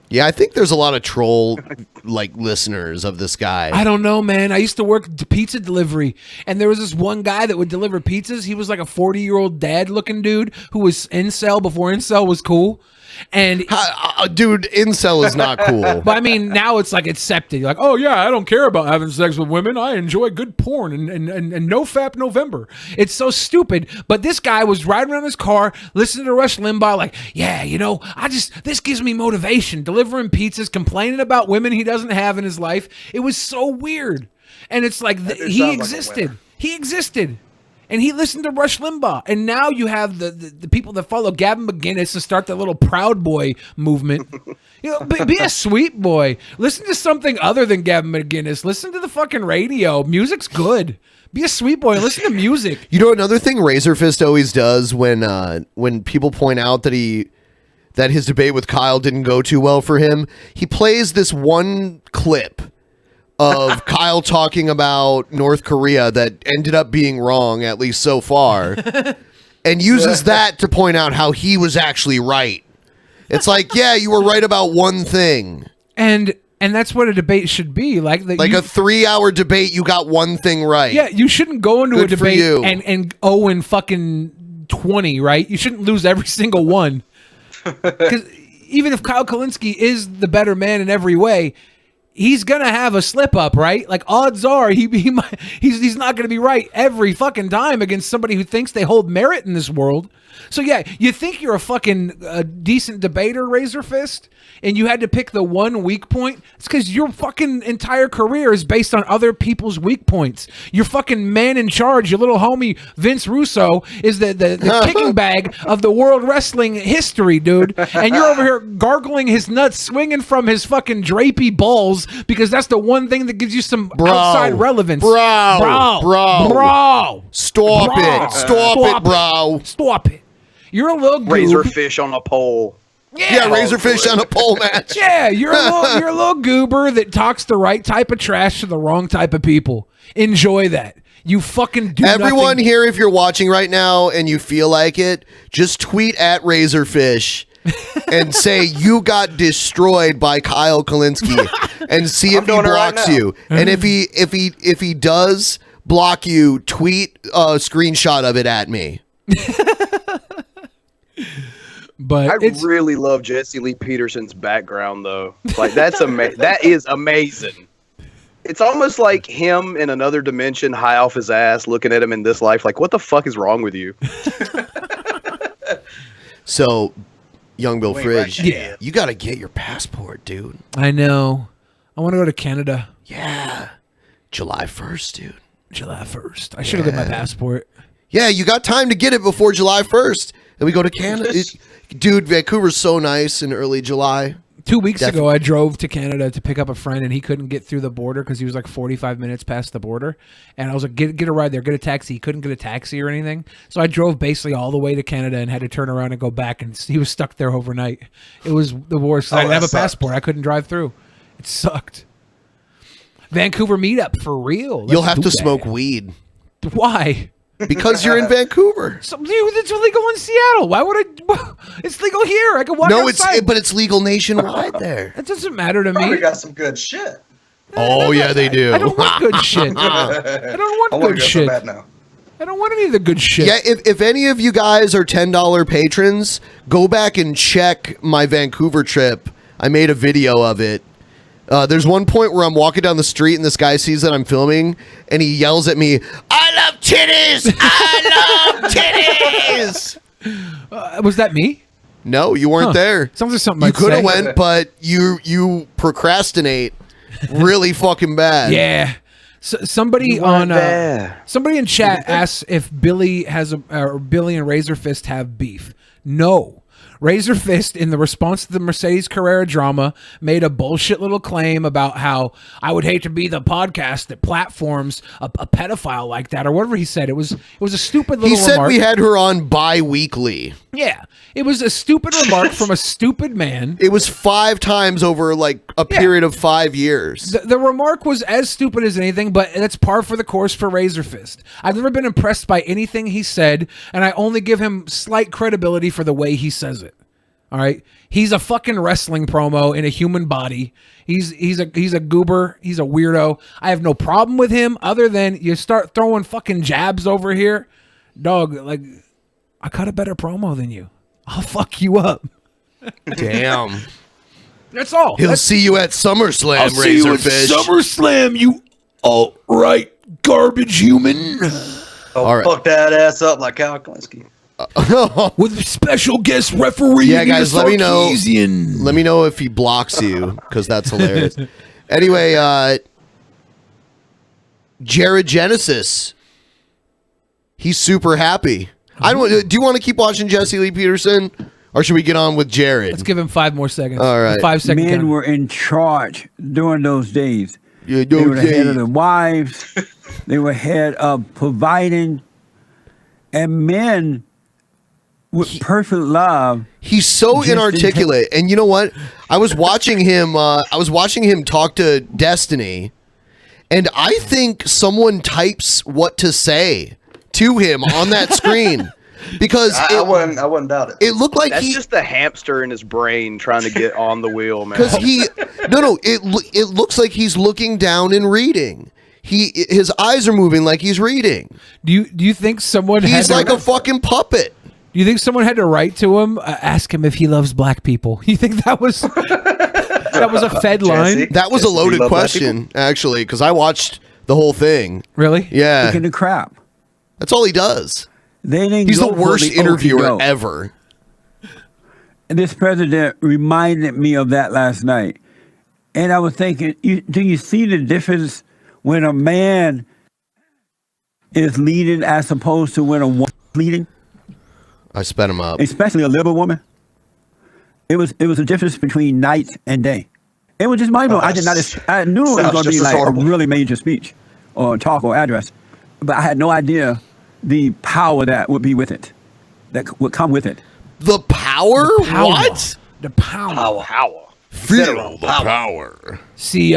Yeah, I think there's a lot of troll listeners of this guy. I don't know, man. I used to work pizza delivery, and there was this one guy that would deliver pizzas. He was like a 40-year-old dad-looking dude who was incel before incel was cool. And dude, incel is not cool. But I mean, now it's like accepted. You're like, oh yeah, I don't care about having sex with women. I enjoy good porn and no fap November. It's so stupid. But this guy was riding around his car, listening to Rush Limbaugh, like, yeah, this gives me motivation. Delivering pizzas, complaining about women he doesn't have in his life. It was so weird. And it's like he existed. He existed. And he listened to Rush Limbaugh. And now you have the people that follow Gavin McInnes to start the little Proud Boy movement. Be a sweet boy. Listen to something other than Gavin McInnes. Listen to the fucking radio. Music's good. Be a sweet boy and listen to music. You know, another thing Razorfist always does when people point out that his debate with Kyle didn't go too well for him, he plays this one clip of Kyle talking about North Korea that ended up being wrong, at least so far, and uses that to point out how he was actually right. It's like, yeah, you were right about one thing. And that's what a debate should be. Like a 3-hour debate, you got one thing right. Yeah, you shouldn't go into Good a for debate you. and 0 and fucking 20, right? You shouldn't lose every single one. Because even if Kyle Kalinske is the better man in every way, he's gonna have a slip up, right? Like odds are he's not gonna be right every fucking time against somebody who thinks they hold merit in this world. So yeah, you think you're a fucking decent debater, Razor Fist, and you had to pick the one weak point? It's because your fucking entire career is based on other people's weak points. Your fucking man in charge, your little homie Vince Russo, is the kicking bag of the world wrestling history, dude. And you're over here gargling his nuts, swinging from his fucking drapey balls because that's the one thing that gives you some outside relevance. Bro. Stop it, bro. Stop it. You're a little goob. Razorfish on a pole. Yeah, Razorfish on a pole match. Yeah, you're a little goober that talks the right type of trash to the wrong type of people. Enjoy that. You fucking do Everyone nothing. here, if you're watching right now and you feel like it, just tweet at Razorfish and say you got destroyed by Kyle Kalinske and see if he blocks you. And if he does block you, tweet a screenshot of it at me. But I really love Jesse Lee Peterson's background, though. Like that is amazing. It's almost like him in another dimension, high off his ass, looking at him in this life, like, what the fuck is wrong with you? So, young Bill Fridge, Yeah. you got to get your passport, dude. I know. I want to go to Canada. Yeah. July 1st, dude. July 1st. I should have got my passport. Yeah, you got time to get it before July 1st. And we go to Canada. Dude, Vancouver's so nice in early July. 2 weeks ago, I drove to Canada to pick up a friend, and he couldn't get through the border because he was like 45 minutes past the border. And I was like, get a ride there, get a taxi. He couldn't get a taxi or anything. So I drove basically all the way to Canada and had to turn around and go back. And he was stuck there overnight. It was the worst. I didn't have a passport. I couldn't drive through. It sucked. Vancouver meetup for real. You'll have to smoke weed. Why? Because you're in Vancouver. Dude, it's illegal in Seattle. Why would I? It's legal here. I can walk outside. But it's legal nationwide there. It doesn't matter to me. Probably got some good shit. Oh yeah, they do. I don't want good shit. I don't want good shit. I don't want any of the good shit. Yeah, if any of you guys are $10 patrons, go back and check my Vancouver trip. I made a video of it. There's one point where I'm walking down the street and this guy sees that I'm filming and he yells at me, "I love titties! I love titties!" Was that me? No, you weren't there. Sounds like something you I'd could have say. went, but you procrastinate really fucking bad. Yeah. Somebody somebody in chat asks if Billy Billy and Razorfist have beef. No. Razorfist, in the response to the Mercedes Carrera drama, made a bullshit little claim about how I would hate to be the podcast that platforms a pedophile like that, or whatever he said. It was a stupid little remark. He said we had her on bi-weekly. Yeah. It was a stupid remark from a stupid man. It was 5 times over like a period of 5 years. The remark was as stupid as anything, but that's par for the course for Razorfist. I've never been impressed by anything he said, and I only give him slight credibility for the way he says it. All right, he's a fucking wrestling promo in a human body. He's a goober. He's a weirdo. I have no problem with him, other than you start throwing fucking jabs over here, dog. Like, I cut a better promo than you. I'll fuck you up. Damn. That's all. He'll see you at SummerSlam, I'll see you at Razorfish. SummerSlam, you alt-right garbage human. All right. Fuck that ass up like Kyle Klinsky. With special guest referee. Yeah, guys, let me know. Sarkeesian. Let me know if he blocks you, because that's hilarious. Anyway, Jared Genesis, he's super happy. Do you want to keep watching Jesse Lee Peterson, or should we get on with Jared? Let's give him 5 more seconds. All right. 5 seconds. Men were in charge during those days. Yeah, they were the head of the wives. They were head of providing, and men with perfect love. He's so inarticulate, and you know what? I was watching him. Talk to Destiny, and I think someone types what to say to him on that screen. Because I wouldn't doubt it. It looked like That's just the hamster in his brain trying to get on the wheel, man. Because it looks like he's looking down and reading. His eyes are moving like he's reading. Do you think someone? He's like a fucking puppet. Do you think someone had to write to him, ask him if he loves black people? You think that was a Fed line? That was a loaded question, actually, because I watched the whole thing. Really? Yeah. Taking the crap. That's all he does. He's the worst interviewer ever. And this president reminded me of that last night. And I was thinking, do you see the difference when a man is leading as opposed to when a woman is leading? I sped him up. Especially a liberal woman. It was a difference between night and day. It was just mind blowing. I knew it was going to be like a really major speech or talk or address, but I had no idea the power that would be with it, that would come with it. The power? What? The power. Feel the power. See,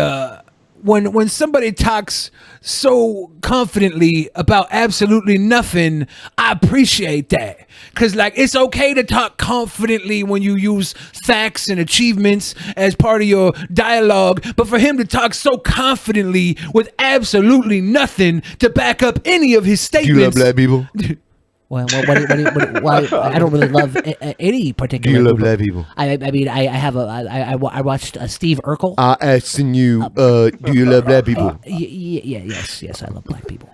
when somebody talks so confidently about absolutely nothing, I appreciate that. Because, like, it's okay to talk confidently when you use facts and achievements as part of your dialogue, but for him to talk so confidently with absolutely nothing to back up any of his statements. Do you love black people? Well, I don't really love any particular. Do you love group. black people? I mean, I watched Steve Urkel. Asking you, do you love black people? Yes, I love black people.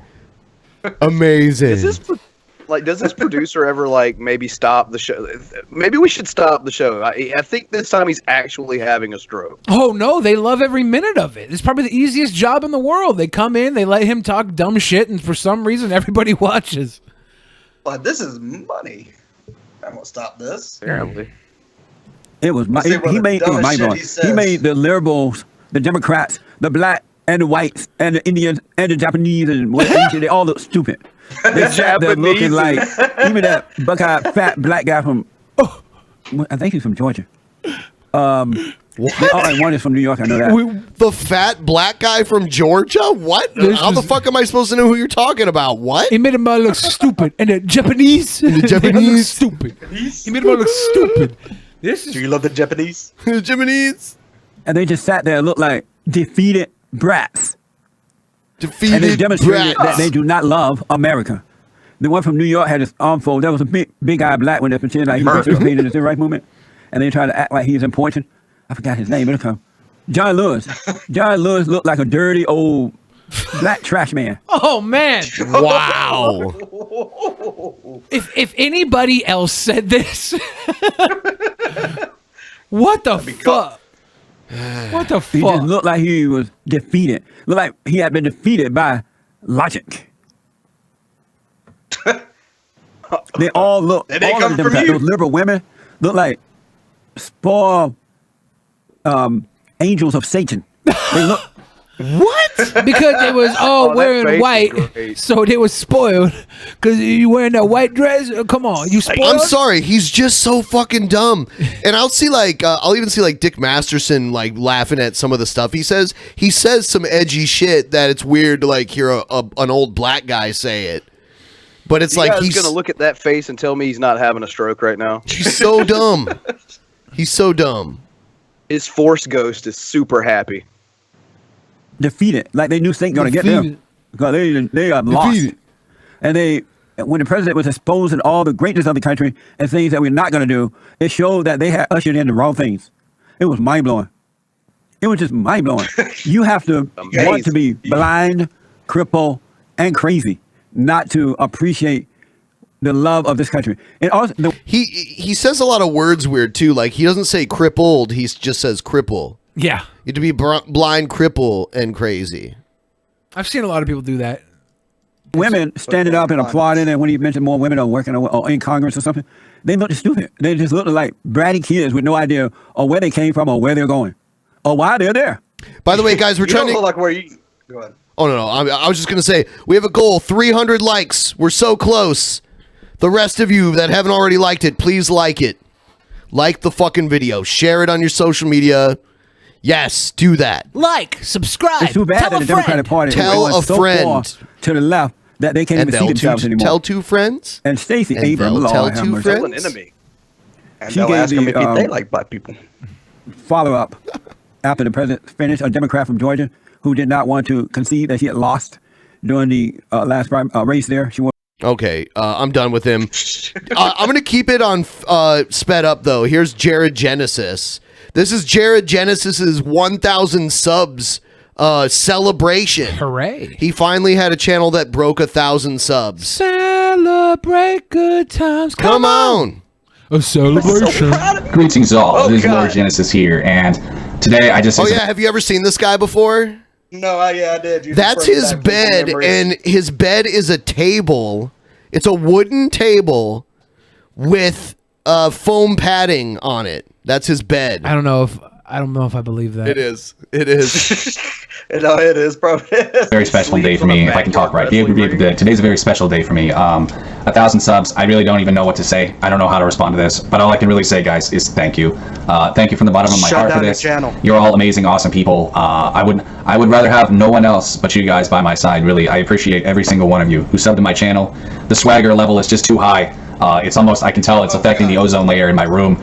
Amazing. Does this producer ever maybe stop the show? Maybe we should stop the show. I think this time he's actually having a stroke. Oh no, they love every minute of it. It's probably the easiest job in the world. They come in, they let him talk dumb shit, and for some reason everybody watches. But this is money. I'm gonna stop this. Apparently, it was he made the liberals, the Democrats, the black and the whites and the Indians and the Japanese and they all look stupid. They sat there looking like even that buckeye fat black guy from I think he's from Georgia. One is from New York. I know that. The fat black guy from Georgia? What? How the fuck am I supposed to know who you're talking about? What? He made him look stupid, and the Japanese. And the Japanese stupid. He made him look stupid. This is. Do you love the Japanese? The Japanese. And they just sat there and looked like defeated brats. Defeated and they demonstrated brats. that they do not love America. The one from New York had his arm folded. There was a big guy black when they pretended like he participated in the civil rights movement, and they tried to act like he's important. I forgot his name. It'll come. John Lewis. John Lewis looked like a dirty old black trash man. Oh man! Wow. If anybody else said this, what the fuck? What the fuck? He just looked like he was defeated. Looked like he had been defeated by logic. They all look. They all come of the from Democrats, you. those liberal women look like spoiled angels of Satan. They look. What? Because they was all wearing white, so they was spoiled. Because you wearing that white dress? Come on, you spoiled? I'm sorry, he's just so fucking dumb. And I'll see I'll even see Dick Masterson laughing at some of the stuff he says. He says some edgy shit that it's weird to hear an old black guy say it. But it's he's gonna look at that face and tell me he's not having a stroke right now. He's so dumb. He's so dumb. His force ghost is super happy. Defeated, like they knew Satan gonna get them because they are lost. And when the president was exposing all the greatness of the country and things that we're not gonna do, it showed that they had ushered in the wrong things. It was mind blowing. It was just mind blowing. You have to want to be blind, crippled, and crazy not to appreciate the love of this country. And also, he says a lot of words weird too. He doesn't say crippled. He just says cripple. Yeah. You have to be blind, cripple, and crazy. I've seen a lot of people do that. Women standing up and applauding, and when he mentioned more women are working or in Congress or something, they look stupid. They just look like bratty kids with no idea of where they came from or where they're going or why they're there. By the way, guys, we're trying to look like where you. Go ahead. Oh no! I was just gonna say we have a goal: 300 likes. We're so close. The rest of you that haven't already liked it, please like it. Like the fucking video. Share it on your social media. Yes, do that. Like, subscribe. It's too bad tell that a the Democratic friend. Party Tell is a so friend. far to the left that they can't And even see themselves anymore. Tell two friends. And Stacey And Abrams, they'll Lord tell have two mercy. friends. Tell an enemy. And She they'll gave ask them the, if they like black people. Follow up after the president finished, a Democrat from Georgia who did not want to concede that she had lost during the last race there. She won. Okay, I'm done with him. I'm gonna keep it on sped up though. Here's Jared Genesis. This is Jared Genesis's 1,000 subs celebration. Hooray! He finally had a channel that broke 1,000 subs. Celebrate good times. Come on. A celebration. Greetings all. This is Lord Genesis here, and today I just. Oh yeah, have you ever seen this guy before? No, I did. You That's just bring his back bed, memories. and his bed is a table. It's a wooden table with foam padding on it. That's his bed. I don't know if I believe that. It is. It is. No, it is, bro. Very special day for me, if I can talk right. Today's a very special day for me. 1,000 subs. I really don't even know what to say. I don't know how to respond to this, but all I can really say, guys, is thank you. Thank you from the bottom of my Shut heart for down your this. channel. You're all amazing, awesome people. I would rather have no one else but you guys by my side. Really, I appreciate every single one of you who subbed to my channel. The swagger level is just too high. It's almost, I can tell it's affecting the ozone layer in my room.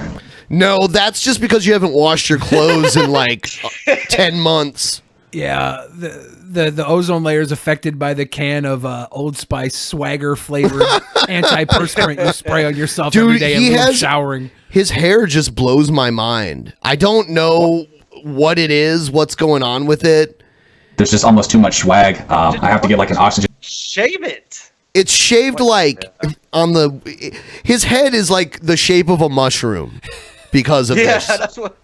No, that's just because you haven't washed your clothes in 10 months. Yeah, the ozone layer is affected by the can of Old Spice Swagger flavored antiperspirant you spray on yourself every day in lieu of showering. His hair just blows my mind. I don't know what it is, what's going on with it. There's just almost too much swag. I have to get like an oxygen. Shave it. It's shaved like on the. His head is like the shape of a mushroom because of this. That's what.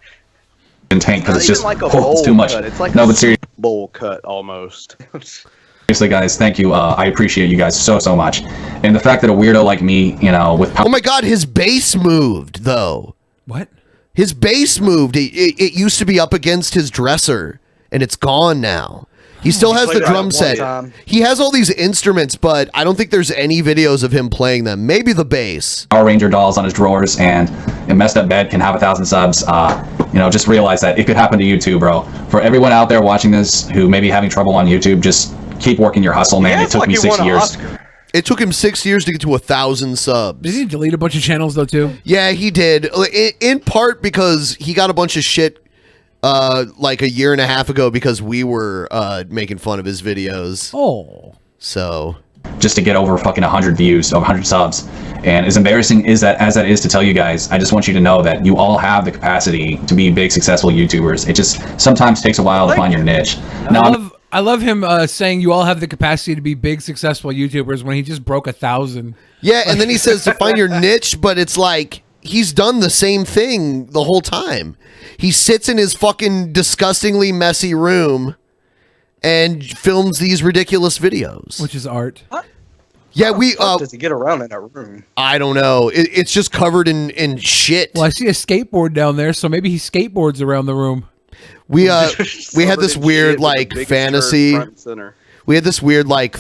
Tank because it's just like a it's bowl too much. cut. It's like no, a but seriously. bowl cut almost. Seriously, guys, thank you. I appreciate you guys so much. And the fact that a weirdo like me, with Oh my God, his bass moved though. What? His bass moved. It used to be up against his dresser, and it's gone now. He still has the drum set. He has all these instruments, but I don't think there's any videos of him playing them. Maybe the bass. Power Ranger dolls on his drawers and a messed up bed can have 1,000 subs. Just realize that it could happen to you too, bro. For everyone out there watching this who may be having trouble on YouTube, just keep working your hustle, man. It took me 6 years. It took him 6 years to get to 1,000 subs. Did he delete a bunch of channels though too? Yeah, he did. In part because he got a bunch of shit like a year and a half ago because we were making fun of his videos. Oh. So just to get over fucking 100 views, 100 subs. And as embarrassing as that is to tell you guys, I just want you to know that you all have the capacity to be big, successful YouTubers. It just sometimes takes a while to find your niche. Now, I love him saying you all have the capacity to be big, successful YouTubers when he just broke 1,000. yeah, and then he says to find your niche, but it's like he's done the same thing the whole time. He sits in his fucking disgustingly messy room and films these ridiculous videos, which is art. Yeah, we does he get around in that room? I don't know. It's just covered in shit. Well, I see a skateboard down there, so maybe he skateboards around the room. We had this weird like fantasy. We had this weird like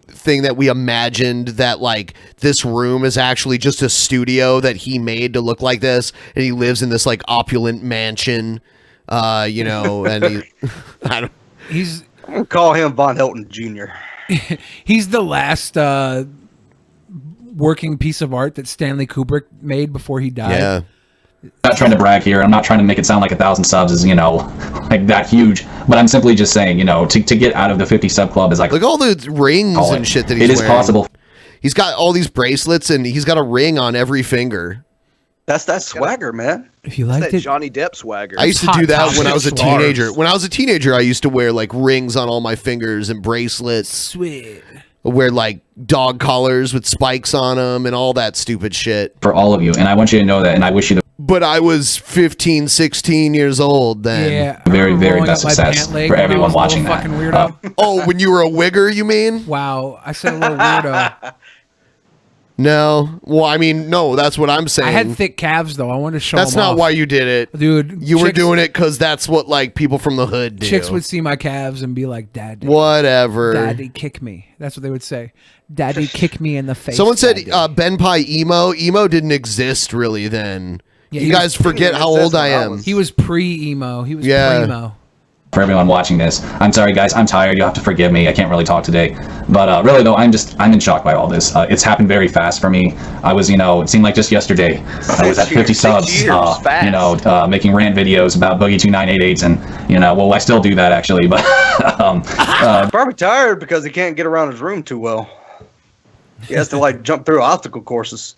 thing that we imagined that like this room is actually just a studio that he made to look like this, and he lives in this like opulent mansion, and he, I don't. I'm gonna call him Von Hilton Jr. He's the last working piece of art that Stanley Kubrick made before he died. Yeah. I'm not trying to brag here. I'm not trying to make it sound like 1,000 subs is, like that huge. But I'm simply just saying, to get out of the 50 sub club is like... Look at all the rings and shit that he's wearing. It is possible. He's got all these bracelets and he's got a ring on every finger. That's that swagger, man. If you liked it, Johnny Depp swagger. I used to do that when I was a teenager. When I was a teenager, I used to wear like rings on all my fingers and bracelets. Sweet. I wear like dog collars with spikes on them and all that stupid shit. For all of you, and I want you to know that, and I wish you the... But I was 15, 16 years old then. Yeah. Very, very best success for everyone watching that. Oh, when you were a wigger, you mean? Wow, I said a little weirdo. No. Well, I mean, no, that's what I'm saying. I had thick calves, though. I wanted to show That's them not off. why you did it. Dude. You were doing it because that's what, like, people from the hood do. Chicks would see my calves and be like, Daddy. Whatever. Daddy, kick me. That's what they would say. Daddy, kick me in the face. Someone said BENPAI emo. Emo didn't exist really then. Yeah, you guys forget how old I am. He was pre-emo. He was pre-emo. For everyone watching this, I'm sorry, guys. I'm tired. You have to forgive me. I can't really talk today. But really, though, I'm in shock by all this. It's happened very fast for me. I was, it seemed like just yesterday, I was at 50 subs, making rant videos about Boogie 2988s, and, I still do that, actually. But probably tired because he can't get around his room too well. He has to, like, jump through obstacle courses.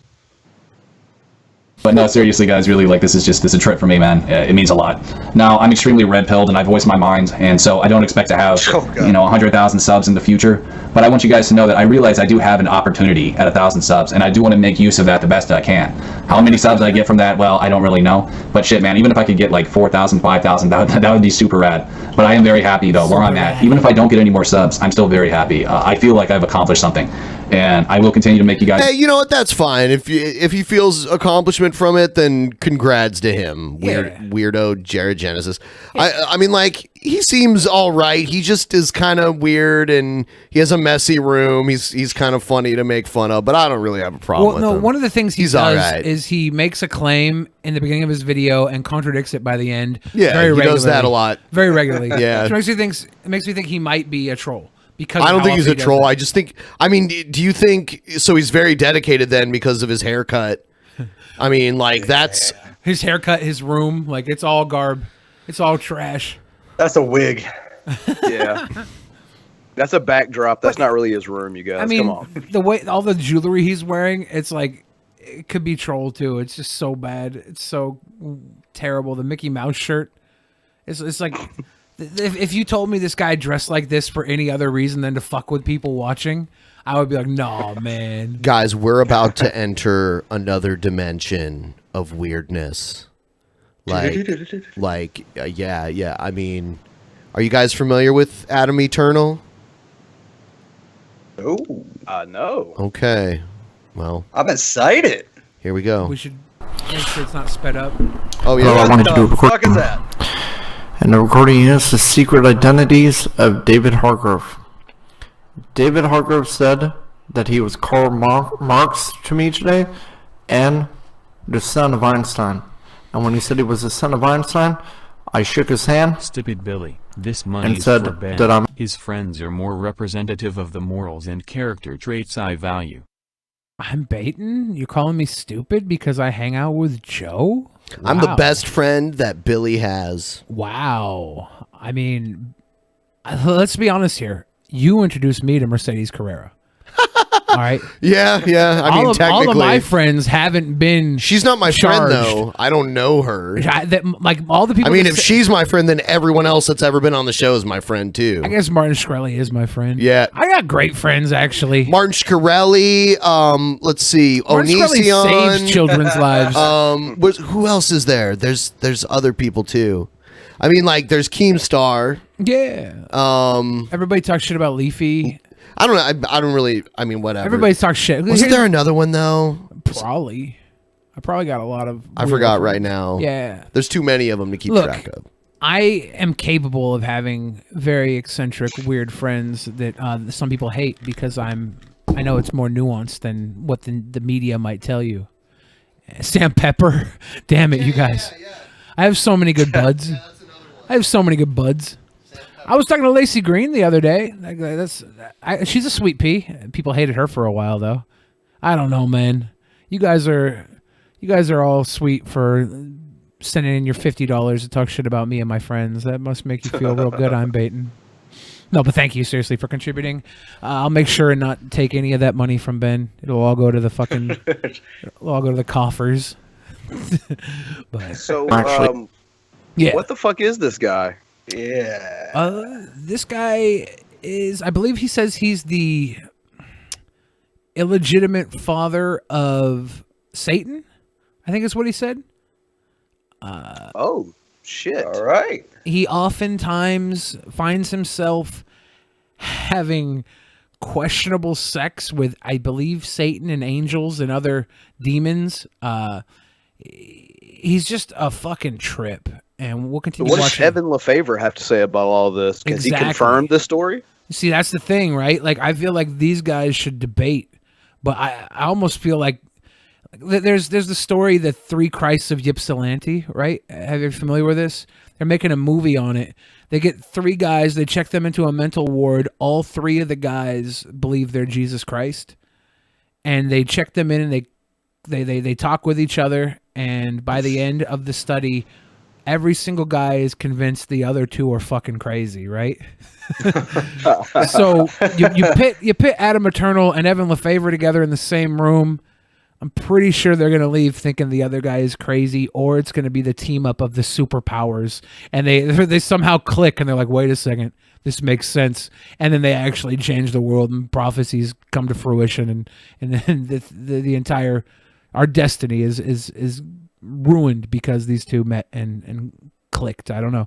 But no, seriously, guys, really, like, this is a trip for me, man. It means a lot. Now, I'm extremely red-pilled, and I voice my mind, and so I don't expect to have, 100,000 subs in the future. But I want you guys to know that I realize I do have an opportunity at 1,000 subs, and I do want to make use of that the best I can. How many subs I get from that, well, I don't really know. But shit, man, even if I could get, like, 4,000, 5,000, that would be super rad. But I am very happy, though, where I'm at. Even if I don't get any more subs, I'm still very happy. I feel like I've accomplished something. And I will continue to make you guys... Hey, you know what? That's fine. If he feels accomplishment from it, then congrats to him. Weirdo Jared Genesis. I mean, like, he seems all right. He just is kind of weird, and he has a messy room. He's kind of funny to make fun of, but I don't really have a problem with him. One of the things he He's does all right. is he makes a claim in the beginning of his video and contradicts it by the end. Yeah, very he regularly. does that a lot. Very regularly. Yeah. Which makes me think he might be a troll. Because I of don't how think he's often a he does troll. it. I just think, I mean, do you think, so he's very dedicated then because of his haircut? I mean, like, that's... His haircut, his room, like, it's all garb. It's all trash. That's a wig. Yeah. That's a backdrop. That's not really his room, you guys. I mean, Come on. the way all the jewelry he's wearing, it's like it could be troll too. It's just so bad. It's so terrible. The Mickey Mouse shirt. It's like if you told me this guy dressed like this for any other reason than to fuck with people watching, I would be like, no, man. Guys, we're about to enter another dimension of weirdness. Yeah. I mean, are you guys familiar with Adam Eternal? Oh, no. Okay. Well, I'm excited. Here we go. We should make sure it's not sped up. Oh, yeah. Hello, I wanted to do a What the fuck is that? And the recording is The Secret Identities of David Hargrove. David Hargrove said that he was Karl Marx to me today and the son of Einstein. And when he said he was the son of Einstein, I shook his hand. Stupid Billy, this money and is said for Ben. that I'm His friends are more representative of the morals and character traits I value. I'm baiting? You're calling me stupid because I hang out with Joe? I'm the Wow. best friend that Billy has. Wow. I mean, let's be honest here. You introduced me to Mercedes Carrera. All right. Yeah. I mean, technically, all of my friends haven't been. She's not my charged. friend, though. I don't know her. Like all the people. I mean, that if say- she's my friend, then everyone else that's ever been on the show is my friend too. I guess Martin Shkreli is my friend. Yeah. I got great friends actually. Martin Shkreli. Let's see. Martin Shkreli Onision. saves children's lives. Who else is there? There's other people too. I mean, like there's Keemstar. Yeah. Everybody talks shit about Leafy. I don't know. I don't really. I mean, whatever. Everybody talks shit. Wasn't there another one though? Probably. I probably got a lot of. I weird forgot friends. right now. Yeah. There's too many of them to keep Look, track of. I am capable of having very eccentric, weird friends that some people hate because I know it's more nuanced than what the media might tell you. Sam Pepper, damn it, you guys! I have so many good buds. I was talking to Lacey Green the other day. She's a sweet pea. People hated her for a while though. I don't know, man. You guys are all sweet for sending in your $50 to talk shit about me and my friends. That must make you feel real good. I'm baiting. No, but thank you seriously for contributing. I'll make sure and not take any of that money from Ben. It'll all go to the fucking. It'll all go to the coffers. But So, yeah. what the fuck is this guy? Yeah. This guy is, I believe he says he's the illegitimate father of Satan. I think is what he said. Oh, shit. All right. He oftentimes finds himself having questionable sex with, I believe, Satan and angels and other demons. He's just a fucking trip. And we'll continue What does watching. Evan LeFevre have to say about all this? Has he Exactly. confirmed this story? See, that's the thing, right? Like, I feel like these guys should debate, but I almost feel like there's the story, The Three Christs of Ypsilanti, right? Have you familiar with this? They're making a movie on it. They get three guys, they check them into a mental ward. All three of the guys believe they're Jesus Christ, and they check them in, and they talk with each other. And by the end of the study, every single guy is convinced the other two are fucking crazy, right? So you pit Adam Eternal and Evan LeFevre together in the same room. I'm pretty sure they're gonna leave thinking the other guy is crazy, or it's gonna be the team up of the superpowers, and they somehow click and they're like, wait a second, this makes sense, and then they actually change the world and prophecies come to fruition, and then the entire our destiny is ruined because these two met and clicked. I don't know.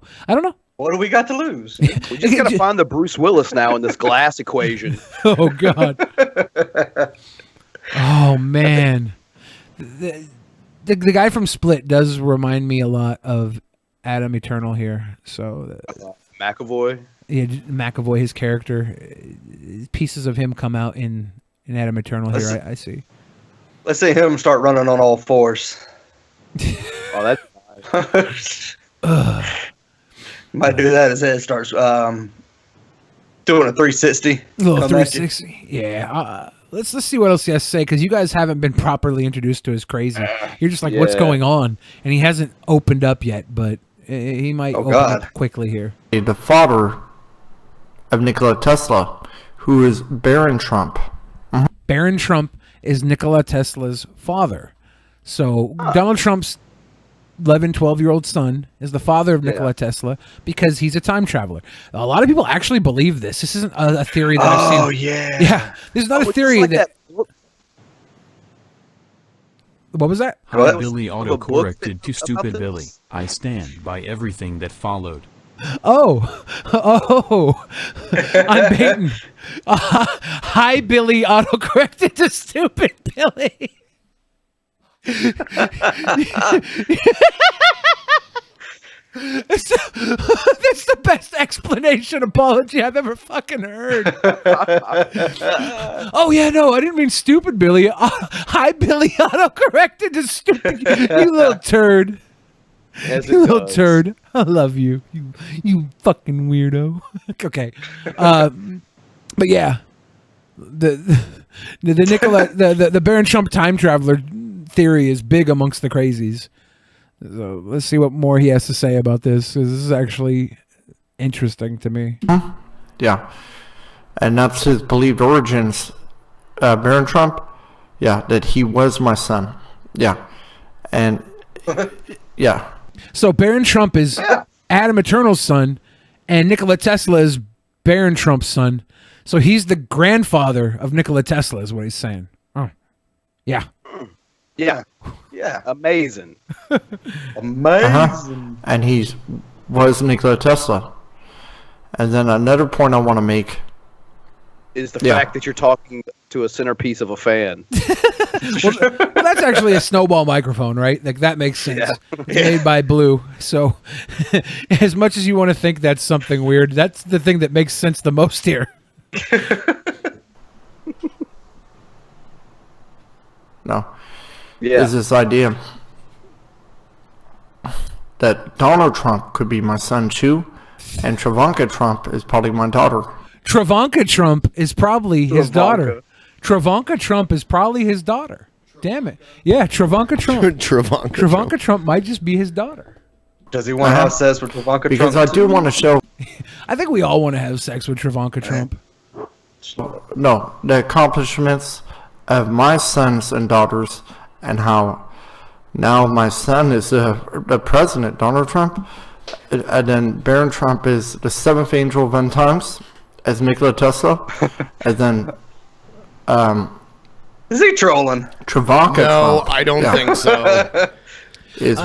What do we got to lose? We just gotta find the Bruce Willis now in this glass equation. Oh God. Oh man. The guy from Split does remind me a lot of Adam Eternal here. So McAvoy. Yeah, McAvoy, his character, pieces of him come out in Adam Eternal here. I see. Let's see him start running on all fours. Oh, that's might do that as it starts doing a 360. A little Come back 360. Yeah. Let's see what else he has to say, because you guys haven't been properly introduced to his crazy. You're just like, what's Yeah. going on? And he hasn't opened up yet, but He might Oh, open God. up quickly here. The father of Nikola Tesla, who is Baron Trump. Baron Trump is Nikola Tesla's father. So Donald Trump's 11, 12-year-old son is the father of Nikola Tesla because he's a time traveler. A lot of people actually believe this. This isn't a theory that I've seen. Oh, yeah. Yeah. This is not a theory that... What was that? Hi, Billy autocorrected to Stupid Billy. I stand by everything that followed. Oh, I'm baiting. Hi, Billy autocorrected to Stupid Billy. That's the best explanation apology I've ever fucking heard. Oh yeah, no, I didn't mean Stupid Billy. Hi, Billy autocorrected to Stupid. You little turd. You little turd. I love you. You fucking weirdo. Okay. But yeah. The Nikola the Baron Trump time traveler theory is big amongst the crazies. So let's see what more he has to say about this. This is actually interesting to me. Yeah. And that's his believed origins. Baron Trump, yeah, that he was my son. Yeah. And yeah. So Baron Trump is Adam Eternal's son, and Nikola Tesla is Baron Trump's son. So he's the grandfather of Nikola Tesla, is what he's saying. Oh, yeah. Yeah. Yeah. Amazing. Amazing. And he was Nikola Tesla. And then another point I want to make Is the fact that you're talking to a centerpiece of a fan. Well, that's actually a snowball microphone, right? Like that makes sense. Yeah. It's made by Blue. So as much as you want to think that's something weird, that's the thing that makes sense the most here. No. Yeah. Is this idea that Donald Trump could be my son too, and Travanka Trump is probably my daughter. Travanka Trump is probably his daughter. Travanka Trump is probably his daughter. Damn it. Yeah, Travanka Trump. Travanka Trump might just be his daughter. Does he want to have sex with Travanka Trump? Because I do want to show. I think we all want to have sex with Travanka Trump. No, the accomplishments of my sons and daughters, and how now my son is the president, Donald Trump, and then Baron Trump is the seventh angel of end times, as Nikola Tesla, and then is he trolling? Travanka No, Trump. I don't think so. Is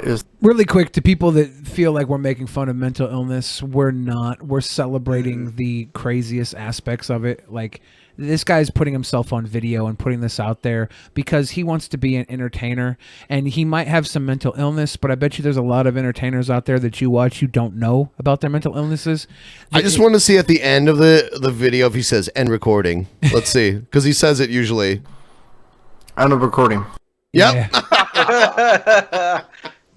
is Really quick, to people that feel like we're making fun of mental illness, we're not. We're celebrating the craziest aspects of it. Like, this guy's putting himself on video and putting this out there because he wants to be an entertainer, and he might have some mental illness, but I bet you there's a lot of entertainers out there that you watch you don't know about their mental illnesses. I just want to see at the end of the video if he says end recording. Let's see, because he says it usually. End of recording. Yep. Yeah.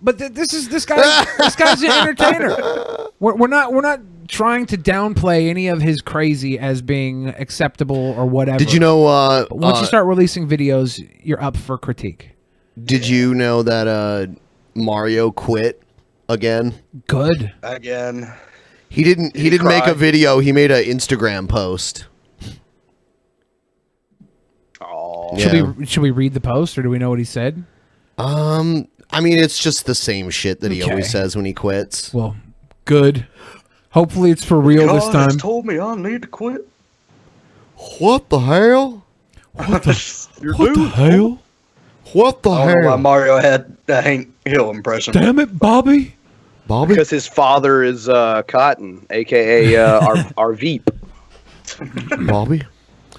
But this guy's an entertainer. We're not trying to downplay any of his crazy as being acceptable or whatever. Did you know? But once you start releasing videos, you're up for critique. Did you know that Mario quit again? Good. Again. He didn't make a video. He made an Instagram post. Oh. Should we read the post, or do we know what he said? I mean, it's just the same shit that he Okay. always says when he quits. Well, good. Hopefully it's for real this God time. has told me I need to quit. What the hell? What the You're what the doing- hell? What the I don't know why hell? Mario had the Hank Hill impression. Damn it, Bobby. Bobby? Because his father is Cotton, a.k.a. our Veep. Bobby?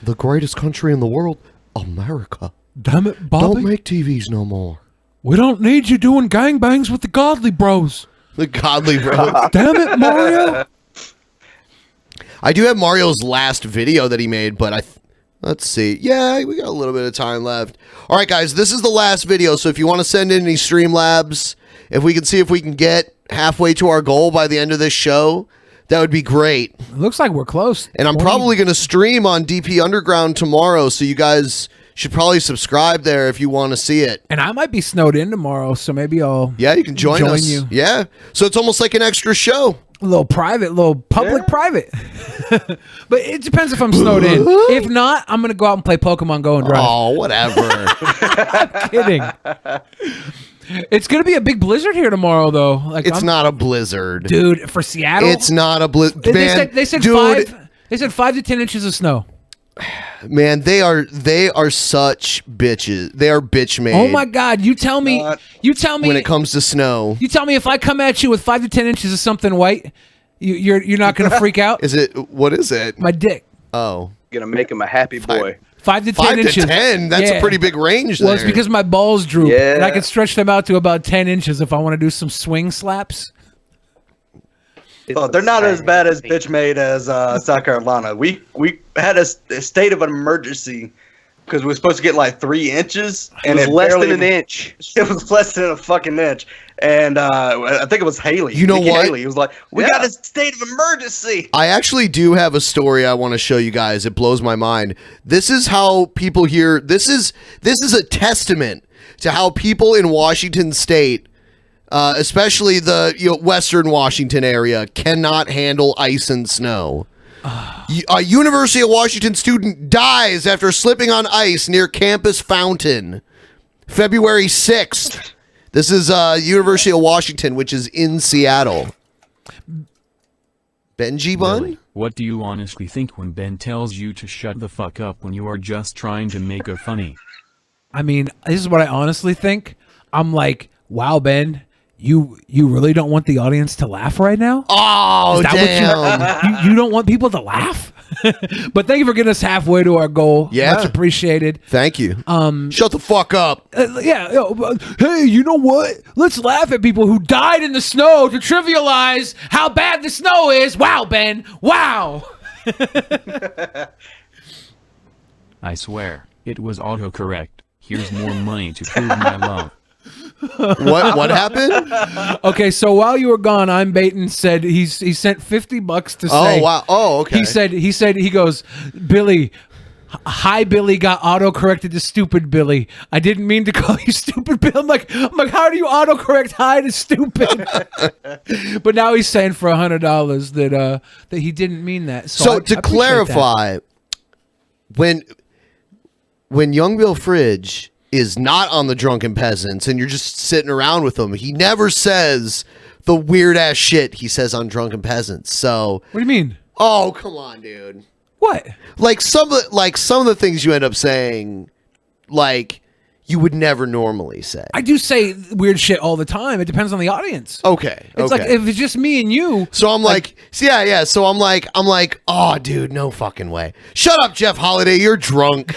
The greatest country in the world? America. Damn it, Bobby. Don't make TVs no more. We don't need you doing gangbangs with the Godly Bros. The Godly Bros. Damn it, Mario. I do have Mario's last video that he made, but let's see. Yeah, we got a little bit of time left. All right, guys, this is the last video, so if you want to send in any Streamlabs, if we can see if we can get halfway to our goal by the end of this show, that would be great. It looks like we're close. And I'm probably going to stream on DP Underground tomorrow, so you guys Should probably subscribe there if you want to see it. And I might be snowed in tomorrow, so maybe I'll you can join us. you. Yeah. So it's almost like an extra show. A little private, little public private. But it depends if I'm snowed in. If not, I'm gonna go out and play Pokemon Go and drive. Oh, whatever. I'm kidding. It's gonna be a big blizzard here tomorrow, though. Like It's not a blizzard, dude. For Seattle, it's not a blizzard. They said dude, They said 5 to 10 inches of snow. Man, they are such bitches. They are bitch made. Oh my God! You tell me when it comes to snow. You tell me if I come at you with 5 to 10 inches of something white, you're not gonna freak out. What is it? My dick. Oh, gonna make him a happy boy. 5 to 10 5 inches. to 10. That's a pretty big range. Well, it's because my balls droop, Yeah. and I can stretch them out to about 10 inches if I want to do some swing slaps. Oh, they're not as bad as bitch made as South Carolina. We had a state of an emergency because we were supposed to get like 3 inches, and it was less barely than an inch. It was less than a fucking inch, and I think it was Haley. You know Nikki what? Haley. He was like, "We got a state of emergency." I actually do have a story I want to show you guys. It blows my mind. This is how people here. This is a testament to how people in Washington State, especially the Western Washington area, cannot handle ice and snow. A University of Washington student dies after slipping on ice near campus fountain. February 6th. This is University of Washington, which is in Seattle. Benji Bun? Really? What do you honestly think when Ben tells you to shut the fuck up when you are just trying to make it funny? I mean, this is what I honestly think. I'm like, wow, Ben, you really don't want the audience to laugh right now? Oh, damn. You don't want people to laugh? But thank you for getting us halfway to our goal. Yeah. Much appreciated. Thank you. Shut the fuck up. Hey, you know what? Let's laugh at people who died in the snow to trivialize how bad the snow is. Wow, Ben. Wow. I swear, it was autocorrect. Here's more money to prove my love. What happened? Okay, so while you were gone, I'm Baton said he sent $50 to say. Oh wow. Oh okay. He goes, Billy. Hi, Billy got auto-corrected to stupid Billy. I didn't mean to call you stupid Bill. I'm like, how do you auto-correct hi to stupid? But now he's saying for $100 that he didn't mean that. So I to appreciate clarify, when Young Bill Fridge is not on the Drunken Peasants and you're just sitting around with him, he never says the weird ass shit he says on Drunken Peasants. So what do you mean? Oh, come on, dude. What? Like some of the things you end up saying, like you would never normally say. I do say weird shit all the time. It depends on the audience. Okay. It's like if it's just me and you. So I'm like yeah. So I'm like, oh, dude, no fucking way. Shut up, Jeff Holiday. You're drunk.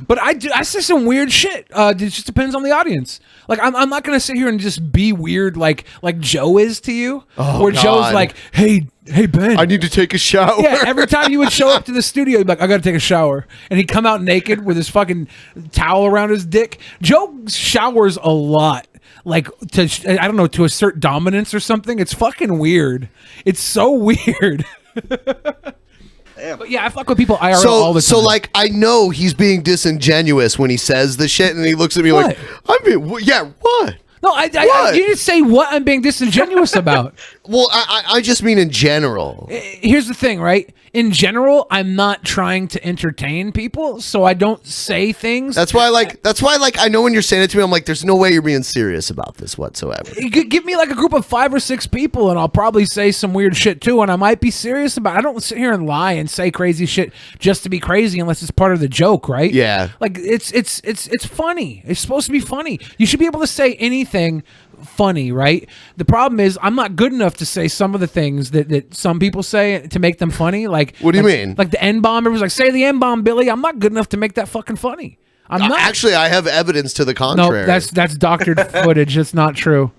But I say some weird shit. It just depends on the audience. Like I'm not gonna sit here and just be weird like Joe is to you. Oh, where God. Joe's like, hey Ben, I need to take a shower. Yeah, every time you would show up to the studio, you'd be like, I gotta take a shower. And he'd come out naked with his fucking towel around his dick. Joe showers a lot. Like, I don't know, to assert dominance or something. It's fucking weird. It's so weird. But yeah, I fuck with people IRL all the time. So like, I know he's being disingenuous when he says the shit, and he looks at me like, I mean, yeah, what? No, you didn't say what I'm being disingenuous about. Well, I just mean in general. Here's the thing, right? In general, I'm not trying to entertain people, so I don't say things. That's why, I know when you're saying it to me, I'm like, there's no way you're being serious about this whatsoever. Give me like a group of 5 or 6 people, and I'll probably say some weird shit too, and I might be serious about it. I don't sit here and lie and say crazy shit just to be crazy unless it's part of the joke, right? Yeah. Like it's funny. It's supposed to be funny. You should be able to say anything funny, right? The problem is I'm not good enough to say some of the things that some people say to make them funny. Like, what do you mean? Like the N-bomb. Everyone's like, say the N-bomb, Billy. I'm not good enough to make that fucking funny. I'm not. Actually, I have evidence to the contrary. No, that's doctored footage. It's not true.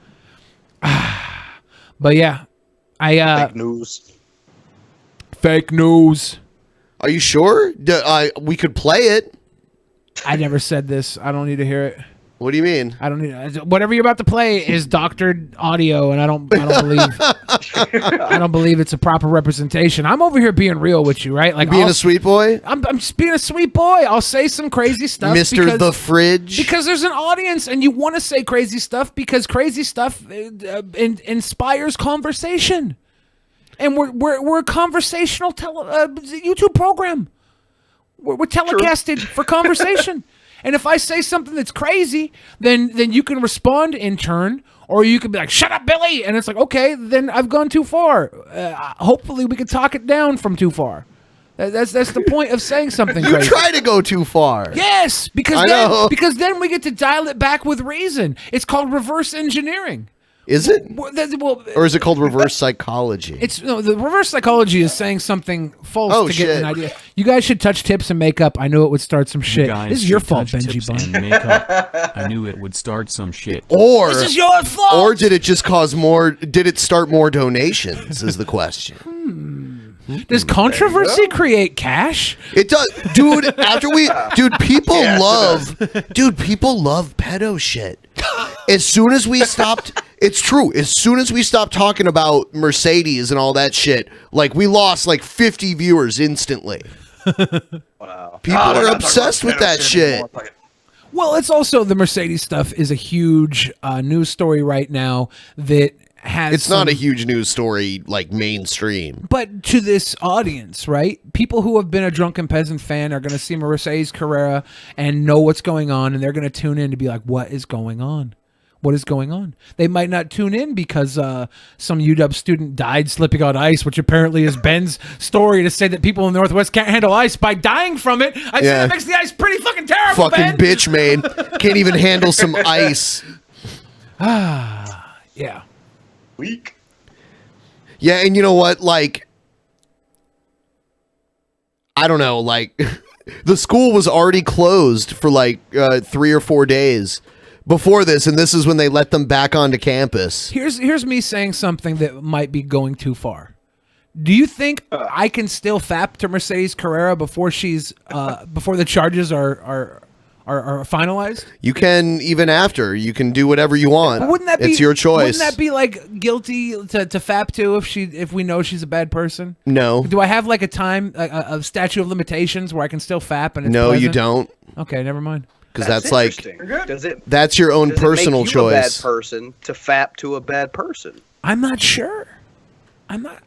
But yeah, fake news. Fake news. Are you sure? We could play it. I never said this. I don't need to hear it. What do you mean? I don't need whatever you're about to play is doctored audio, and I don't believe I don't believe it's a proper representation. I'm over here being real with you, right? Like being a sweet boy. I'm just being a sweet boy. I'll say some crazy stuff, Mr. The Fridge, because there's an audience, and you want to say crazy stuff because crazy stuff inspires conversation, and we're a conversational YouTube program. We're telecasted for conversation. And if I say something that's crazy, then you can respond in turn, or you can be like, "Shut up, Billy," and it's like, okay, then I've gone too far. Hopefully, we can talk it down from too far. That's the point of saying something you crazy. try to go too far. Yes, because then we get to dial it back with reason. It's called reverse engineering. Is it? Well, or is it called reverse psychology? The reverse psychology is saying something false to get an idea. You guys should touch tips and makeup. I knew it would start some shit. This is your fault, Benji Bun. I knew it would start some shit. Or this is your fault. Or did it just cause more? Did it start more donations? Is the question. Does controversy create cash? It does, dude. People love pedo shit. As soon as we stopped, it's true. As soon as we stopped talking about Mercedes and all that shit, like we lost like 50 viewers instantly. Wow. People are obsessed with that shit. Well, it's also the Mercedes stuff is a huge news story right now that has. It's not a huge news story like mainstream, but to this audience, right? People who have been a Drunken Peasant fan are going to see Mercedes Carrera and know what's going on, and they're going to tune in to be like, "What is going on? What is going on?" They might not tune in because some UW student died slipping on ice, which apparently is Ben's story to say that people in the Northwest can't handle ice by dying from it. I say that makes the ice pretty fucking terrible. Fucking bitch, man. Can't even handle some ice. Yeah. Weak. Yeah, and you know what? Like, I don't know. Like, the school was already closed for like 3 or 4 days before this, and this is when they let them back onto campus. Here's me saying something that might be going too far. Do you think I can still fap to Mercedes Carrera before she's before the charges are finalized? You can, even after. You can do whatever you want. But wouldn't that be? It's your choice. Wouldn't that be like guilty to fap to if we know she's a bad person? No. Do I have like a time a statute of limitations where I can still fap and it's No, you pleasant? don't. Okay, never mind. Because that's like Does it? that's your own does personal it make you choice. a bad person to fap to a bad person? I'm not sure.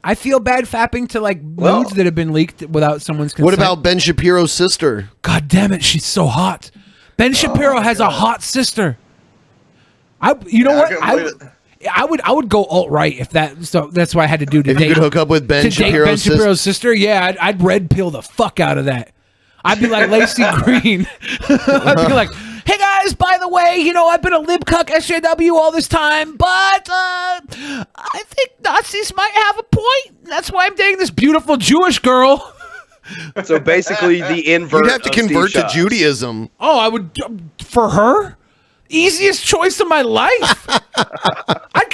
I feel bad fapping to like nudes that have been leaked without someone's consent. What about Ben Shapiro's sister? God damn it, she's so hot. Ben Shapiro has a hot sister. I would go alt right if that. So that's what I had to do to If date. you could hook up with Ben Shapiro's sister, yeah, I'd red pill the fuck out of that. I'd be like Lacey Green. I'd be like, hey guys, by the way, I've been a libcuck SJW all this time, but I think Nazis might have a point. That's why I'm dating this beautiful Jewish girl. So basically, the invert. You'd have to convert to Judaism. Oh, I would for her. Easiest choice of my life. I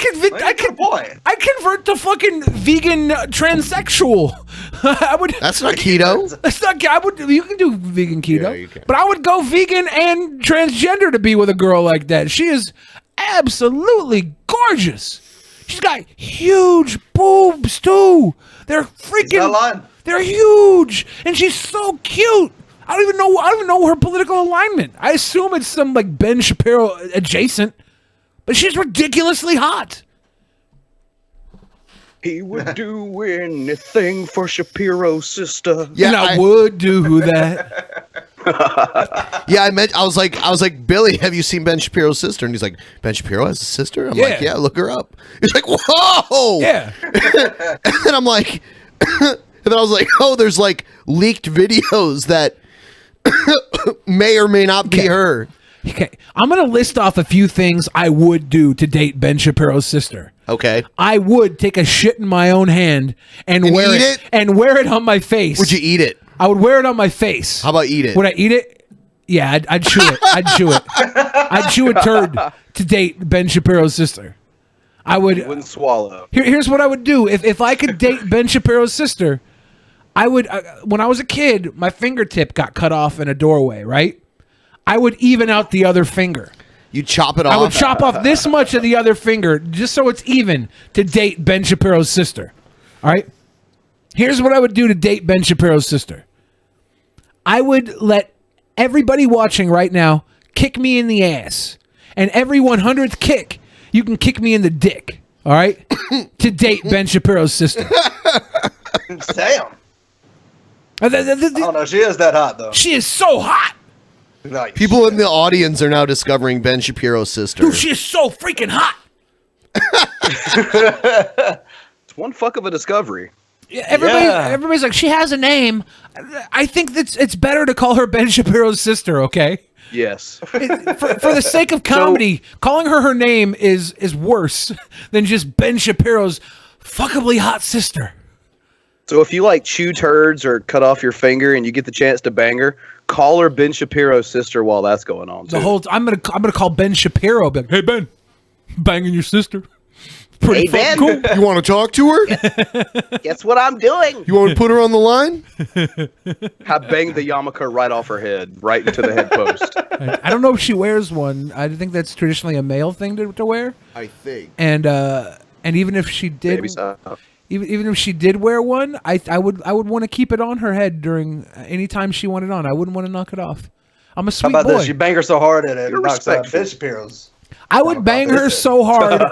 convert to fucking vegan transsexual. I would. That's not keto. That's not. You can do vegan keto, Yeah, you can. but I would go vegan and transgender to be with a girl like that. She is absolutely gorgeous. She's got huge boobs too. They're freaking. They're huge, and she's so cute. I don't even know her political alignment. I assume it's some like Ben Shapiro adjacent, but she's ridiculously hot. He would do anything for Shapiro's sister. Yeah, and I would do that. Yeah, I was like, Billy, have you seen Ben Shapiro's sister? And he's like, Ben Shapiro has a sister? I'm like, yeah, look her up. He's like, whoa! Yeah. And then I'm like, and then I was like, oh, there's like leaked videos that may or may not be her. Okay, I'm gonna list off a few things I would do to date Ben Shapiro's sister. Okay, I would take a shit in my own hand and wear eat it? and wear it on my face. Would you eat it? I would wear it on my face. How about eat it? Would I eat it? Yeah, I'd chew it. I'd chew it. I'd chew a turd to date Ben Shapiro's sister. I would. You wouldn't swallow. Here's what I would do if I could date Ben Shapiro's sister. I would. When I was a kid, my fingertip got cut off in a doorway. Right. I would even out the other finger. You chop it off? I would chop off this much of the other finger just so it's even to date Ben Shapiro's sister. All right? Here's what I would do to date Ben Shapiro's sister. I would let everybody watching right now kick me in the ass. And every 100th kick, you can kick me in the dick. All right? To date Ben Shapiro's sister. Damn. I don't know. She is that hot, though. She is so hot. Nice. People in the audience are now discovering Ben Shapiro's sister. Dude, she is so freaking hot. It's one fuck of a discovery. Everybody's like, she has a name. I think that it's better to call her Ben Shapiro's sister, okay? Yes. For the sake of comedy, calling her name is worse than just Ben Shapiro's fuckably hot sister. So if you like chew turds or cut off your finger and you get the chance to bang her, call her Ben Shapiro's sister while that's going on. The whole I'm gonna call Ben Shapiro. Be like, hey Ben, banging your sister. Pretty Ben. cool. You want to talk to her? Guess what I'm doing? You want to put her on the line? I banged the yarmulke right off her head, right into the head post. I don't know if she wears one. I think that's traditionally a male thing to wear. I think. And even if she did, Maybe so. even if she did wear one, I would want to keep it on her head during any time she wanted it on. I wouldn't want to knock it off. I'm a sweet How about boy. this? You bang her so hard that it You're knocks out respectful. Ben Shapiro's. I would bang her so hard,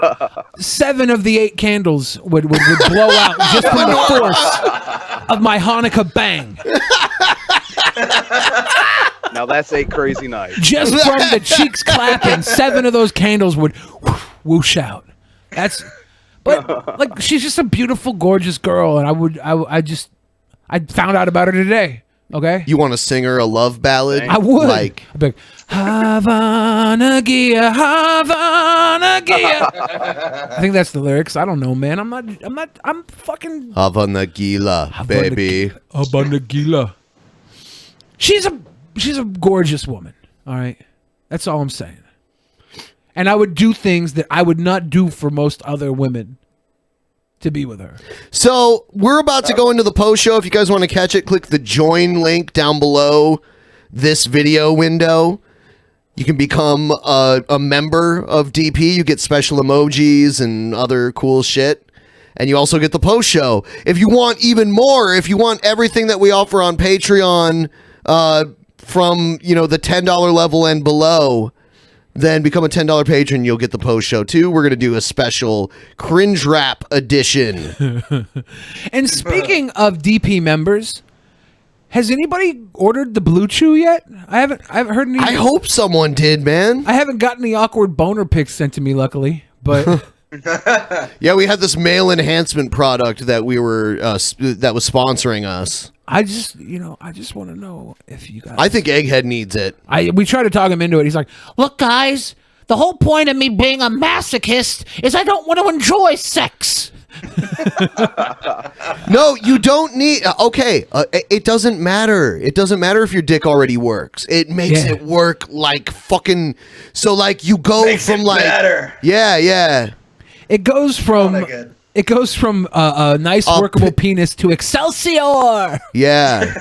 7 of the 8 candles would blow out just from the force of my Hanukkah bang. Now that's a crazy night. Just from the cheeks clapping, 7 of those candles would whoosh out. But like, she's just a beautiful, gorgeous girl, and I found out about her today. Okay, You want to sing her a love ballad? I would. Like, I'd be like, Havana Gia, Havana Gia. I think that's the lyrics. I don't know, man. I'm fucking Havana Gila, baby. Havana Gila. She's a gorgeous woman. All right, that's all I'm saying. And I would do things that I would not do for most other women to be with her. So we're about to go into the post show. If you guys want to catch it, click the join link down below this video window. You can become a member of DP. You get special emojis and other cool shit. And you also get the post show. If you want even more, if you want everything that we offer on Patreon from, the $10 level and below, then become a $10 patron. You'll get the post show too. We're going to do a special cringe rap edition. And speaking of DP members, has anybody ordered the Blue Chew yet? I haven't heard any. I hope someone did, man. I haven't gotten the awkward boner pics sent to me, luckily. But yeah, we had this male enhancement product that we were that was sponsoring us. I just want to know if you guys. I think Egghead needs it. We tried to talk him into it. He's like, Look, guys, the whole point of me being a masochist is I don't want to enjoy sex. No, you don't need. Okay, it doesn't matter. It doesn't matter if your dick already works. It makes it work like fucking. So like you go Makes from it like. better. Yeah. it goes from. It goes from a nice workable penis to Excelsior. Yeah.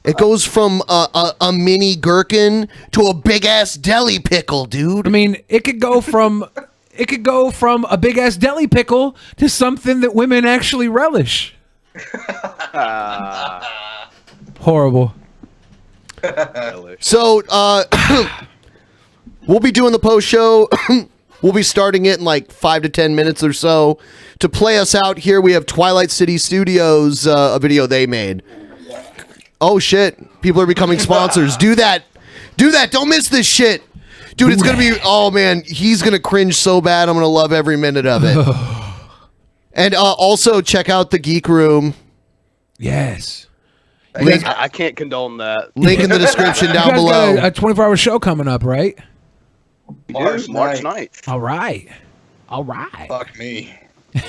It goes from a mini gherkin to a big ass deli pickle, dude. I mean, it could go from a big ass deli pickle to something that women actually relish. Horrible. So we'll be doing the post show. We'll be starting it in like 5 to 10 minutes or so. To play us out here, we have Twilight City Studios, a video they made. Oh shit! People are becoming sponsors. Do that! Don't miss this shit, dude. It's gonna be. Oh man, he's gonna cringe so bad. I'm gonna love every minute of it. And also check out the Geek Room. Yes. I can't condone that. Link in the description down below. Got a 24-hour show coming up, right? March 9th. All right. Fuck me.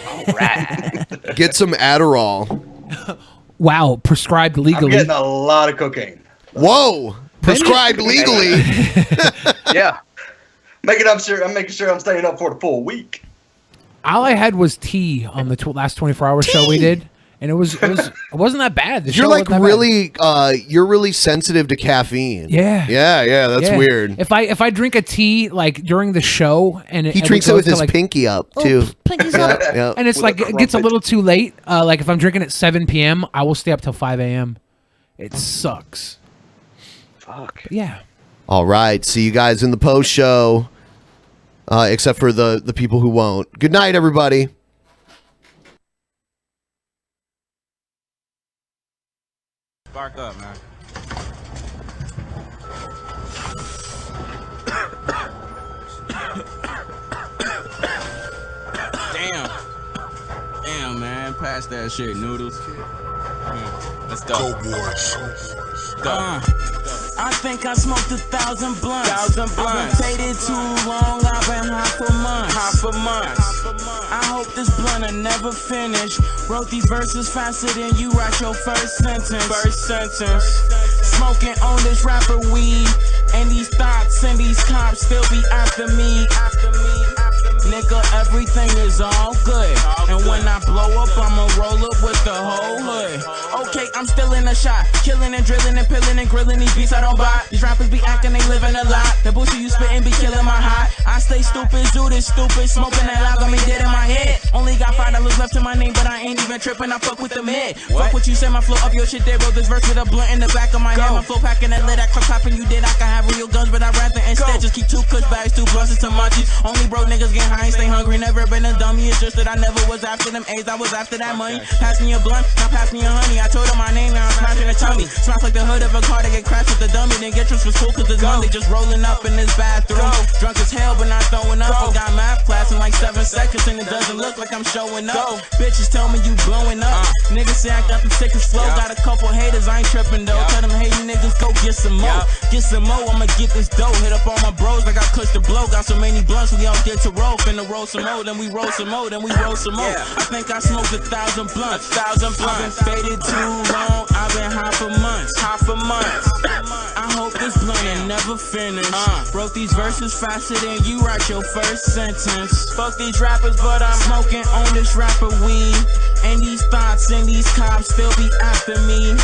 All right. Get some Adderall. Wow, prescribed legally. I'm getting a lot of cocaine. Whoa, prescribed legally. Yeah. I'm making sure I'm staying up for the full week. All I had was tea on the last 24-hour show we did, and it wasn't that bad. The You're show like wasn't that really, you're really sensitive to caffeine. Yeah. Yeah. That's weird. If I drink a tea like during the show, and He drinks it with his pinky up too. Pinky's up. Yeah. And it's like it gets a little too late. Like if I'm drinking at 7 p.m., I will stay up till 5 a.m. It sucks. Fuck. Yeah. All right. See you guys in the post show. Except for the people who won't. Good night, everybody. Spark up, man. Damn, man. Pass that shit, noodles. Let's go. Go, boys. Go. I think I smoked 1,000 blunts. I've been faded too long. I've been high for months. I hope this blunt will never finish. Wrote these verses faster than you write your first sentence. Smoking on this rapper weed, and these thoughts and these cops still be after me. Nigga, everything is all good. And when I blow up, I'ma roll up with the whole hood. Okay, I'm still in the shot, killing and drilling and pilling and grilling these beats I don't buy. These rappers be acting, they living a lie. The bullshit you spitting be killing my high. I stay stupid, do this stupid, smoking that loud got me dead in my head. Only got $5 left to my name, but I ain't even tripping. I fuck with the mid. Fuck what you say, my flow up your shit. They wrote this verse with a blunt in the back of my head. My flow packing that lit, I clip popping you did. I can have real guns, but I'd rather instead just keep 2 kush bags, 2 blunts and some munchies. Only broke niggas get high and stay hungry. Never been a dummy, it's just that I never was after them A's. I was after that money. Pass me a blunt, now pass me a honey. I told her my name, now I'm smashing a tummy. Smash like the hood of a car to get crashed with the dummy. Then get trips for school cause it's Monday. Just rolling up in this bathroom. Drunk as hell, but not throwing up. I got math class in like 7 seconds and it doesn't look like I'm showing up. Bitches tell me you blowing up. Niggas say I got the sickest flow. Got a couple haters, I ain't tripping though. Tell them hating niggas go get some more. Get some more, I'ma get this dough. Hit up all my bros, I got kush to blow. Got so many blunts, we all get to roll. Finna roll some more, then we roll some more, then we roll some more. I think I smoked 1,000 blunts. I've been faded too long. I've been high for months. I hope this blunt will never finish. Wrote these verses faster than you write your first sentence. Fuck these rappers, but I'm smoking on this rapper weed. And these thoughts and these cops still be after me.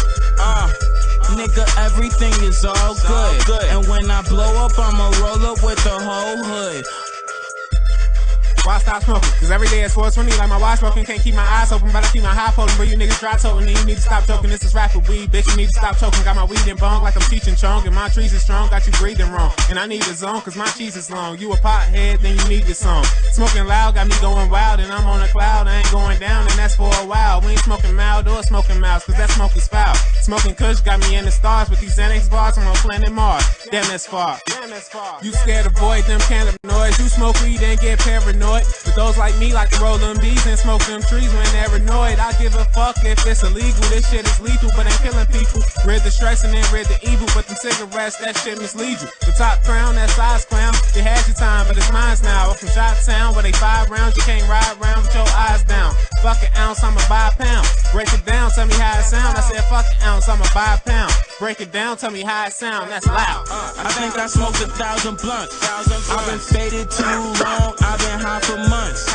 Nigga, everything is all good. And when I blow up, I'ma roll up with the whole hood. Why stop smoking? Cause every day it's 420, like my watch smoking. Can't keep my eyes open, but I keep my high potent. But you niggas dry toting, and you need to stop joking. This is rapper weed, bitch, you need to stop choking. Got my weed in bong like I'm teaching Chong. And my trees is strong, got you breathing wrong. And I need a zone, cause my cheese is long. You a pothead, then you need this song. Smoking loud, got me going wild, and I'm on a cloud. I ain't going down, and that's for a while. We ain't smoking mild or smoking mouse, cause that smoke is foul. Smoking kush got me in the stars with these Xanax bars. I'm on planet Mars. Damn, that's far. You scared to avoid them cannabinoids. You smoke weed and get paranoid. But those like me like to roll them D's and smoke them trees when they're annoyed. I give a fuck if it's illegal. This shit is lethal, but ain't killing people. Rid the stress and then rid the evil. But them cigarettes, that shit mislead you. The top crown, that size clown. You had your time, but it's mine now. I'm from Shot Town, where they 5 rounds. You can't ride around with your eyes down. Fuck an ounce, I'ma buy a pound. Break it down, tell me how it sound. I said fuck an ounce, I'ma buy a pound. Break it down, tell me how it sound. That's loud. I think I smoked 1,000 blunts. I've been faded too long. I've been high for months.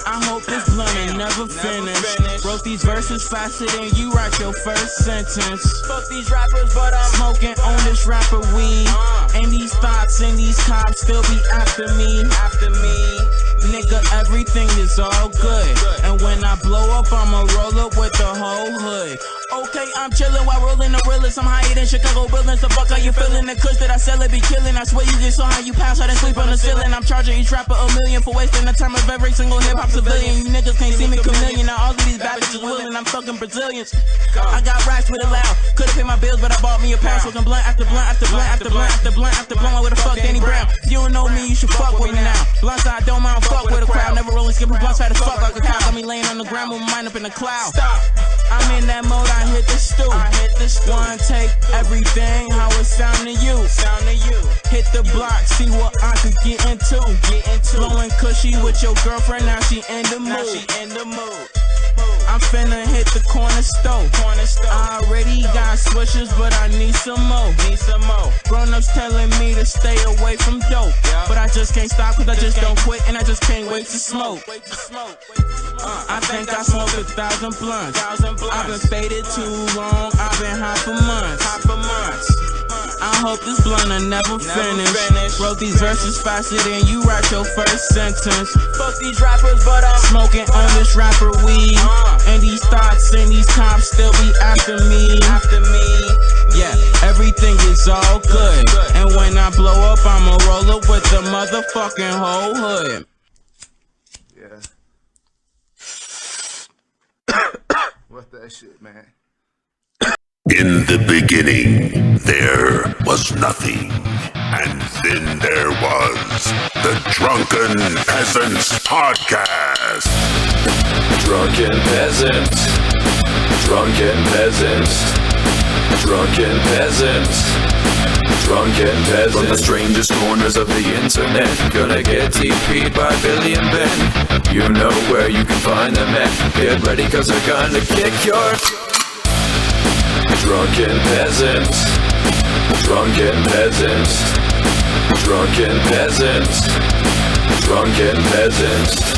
I hope this blunt will never finish. Wrote these verses faster than you write your first sentence. Fuck these rappers, but I'm smoking on this rapper weed. And these thoughts and these cops still be after me. Nigga, everything is all good. And when I blow up, I'ma roll up with the whole hood. Okay, I'm chillin' while rolling the realest. I'm higher than Chicago buildings. The fuck are you feeling? The kush that I sell it be killing. I swear you just saw how you pass out and sleep on the ceiling. I'm charging each rapper $1 million for wasting the time of every single hip hop civilian. You niggas can't see me chameleon. Now all of these bad bitches willing. I'm fucking Brazilians. I got racks with it loud. Could've paid my bills, but I bought me a pound. Smoking blunt after blunt after blunt after blunt after blunt after blunt. Where the fuck Danny Brown? If you don't know me, you should fuck with me now. Blunts I don't mind, fuck with a crowd. Never rolling, skipping blunts, fat as fuck like a cow. Got me laying on the ground with my mind up in the cloud. I'm in that mode, I hit the stoop. One take everything, how it sound to you. Hit the block, see what I could get into. Blowing cushy with your girlfriend, now she in the mood. I I'm finna hit the corner store. I already got swishers, but I need some more. Grown-ups telling me to stay away from dope, but I just can't stop cause I just don't quit and I just can't wait to smoke. I think I smoked 1,000 blunts. I've been faded too long, I've been high for months. I hope this blunt will never finish. Wrote these verses faster than you write your first sentence. Fuck these rappers, but I'm smoking on this rapper weed. And these thoughts and these cops still be after me. Yeah, everything is all good. And when I blow up, I'ma roll up with the motherfucking whole hood. What's that shit, man? In the beginning, there was nothing. And then there was the Drunken Peasants Podcast. Drunken Peasants. Drunken Peasants. Drunken Peasants. Drunken Peasants. From the strangest corners of the internet, gonna get TP'd by Billy and Ben. You know where you can find them at. Get ready cause they're gonna kick your... Drunken Peasants. Drunken Peasants. Drunken Peasants. Drunken Peasants.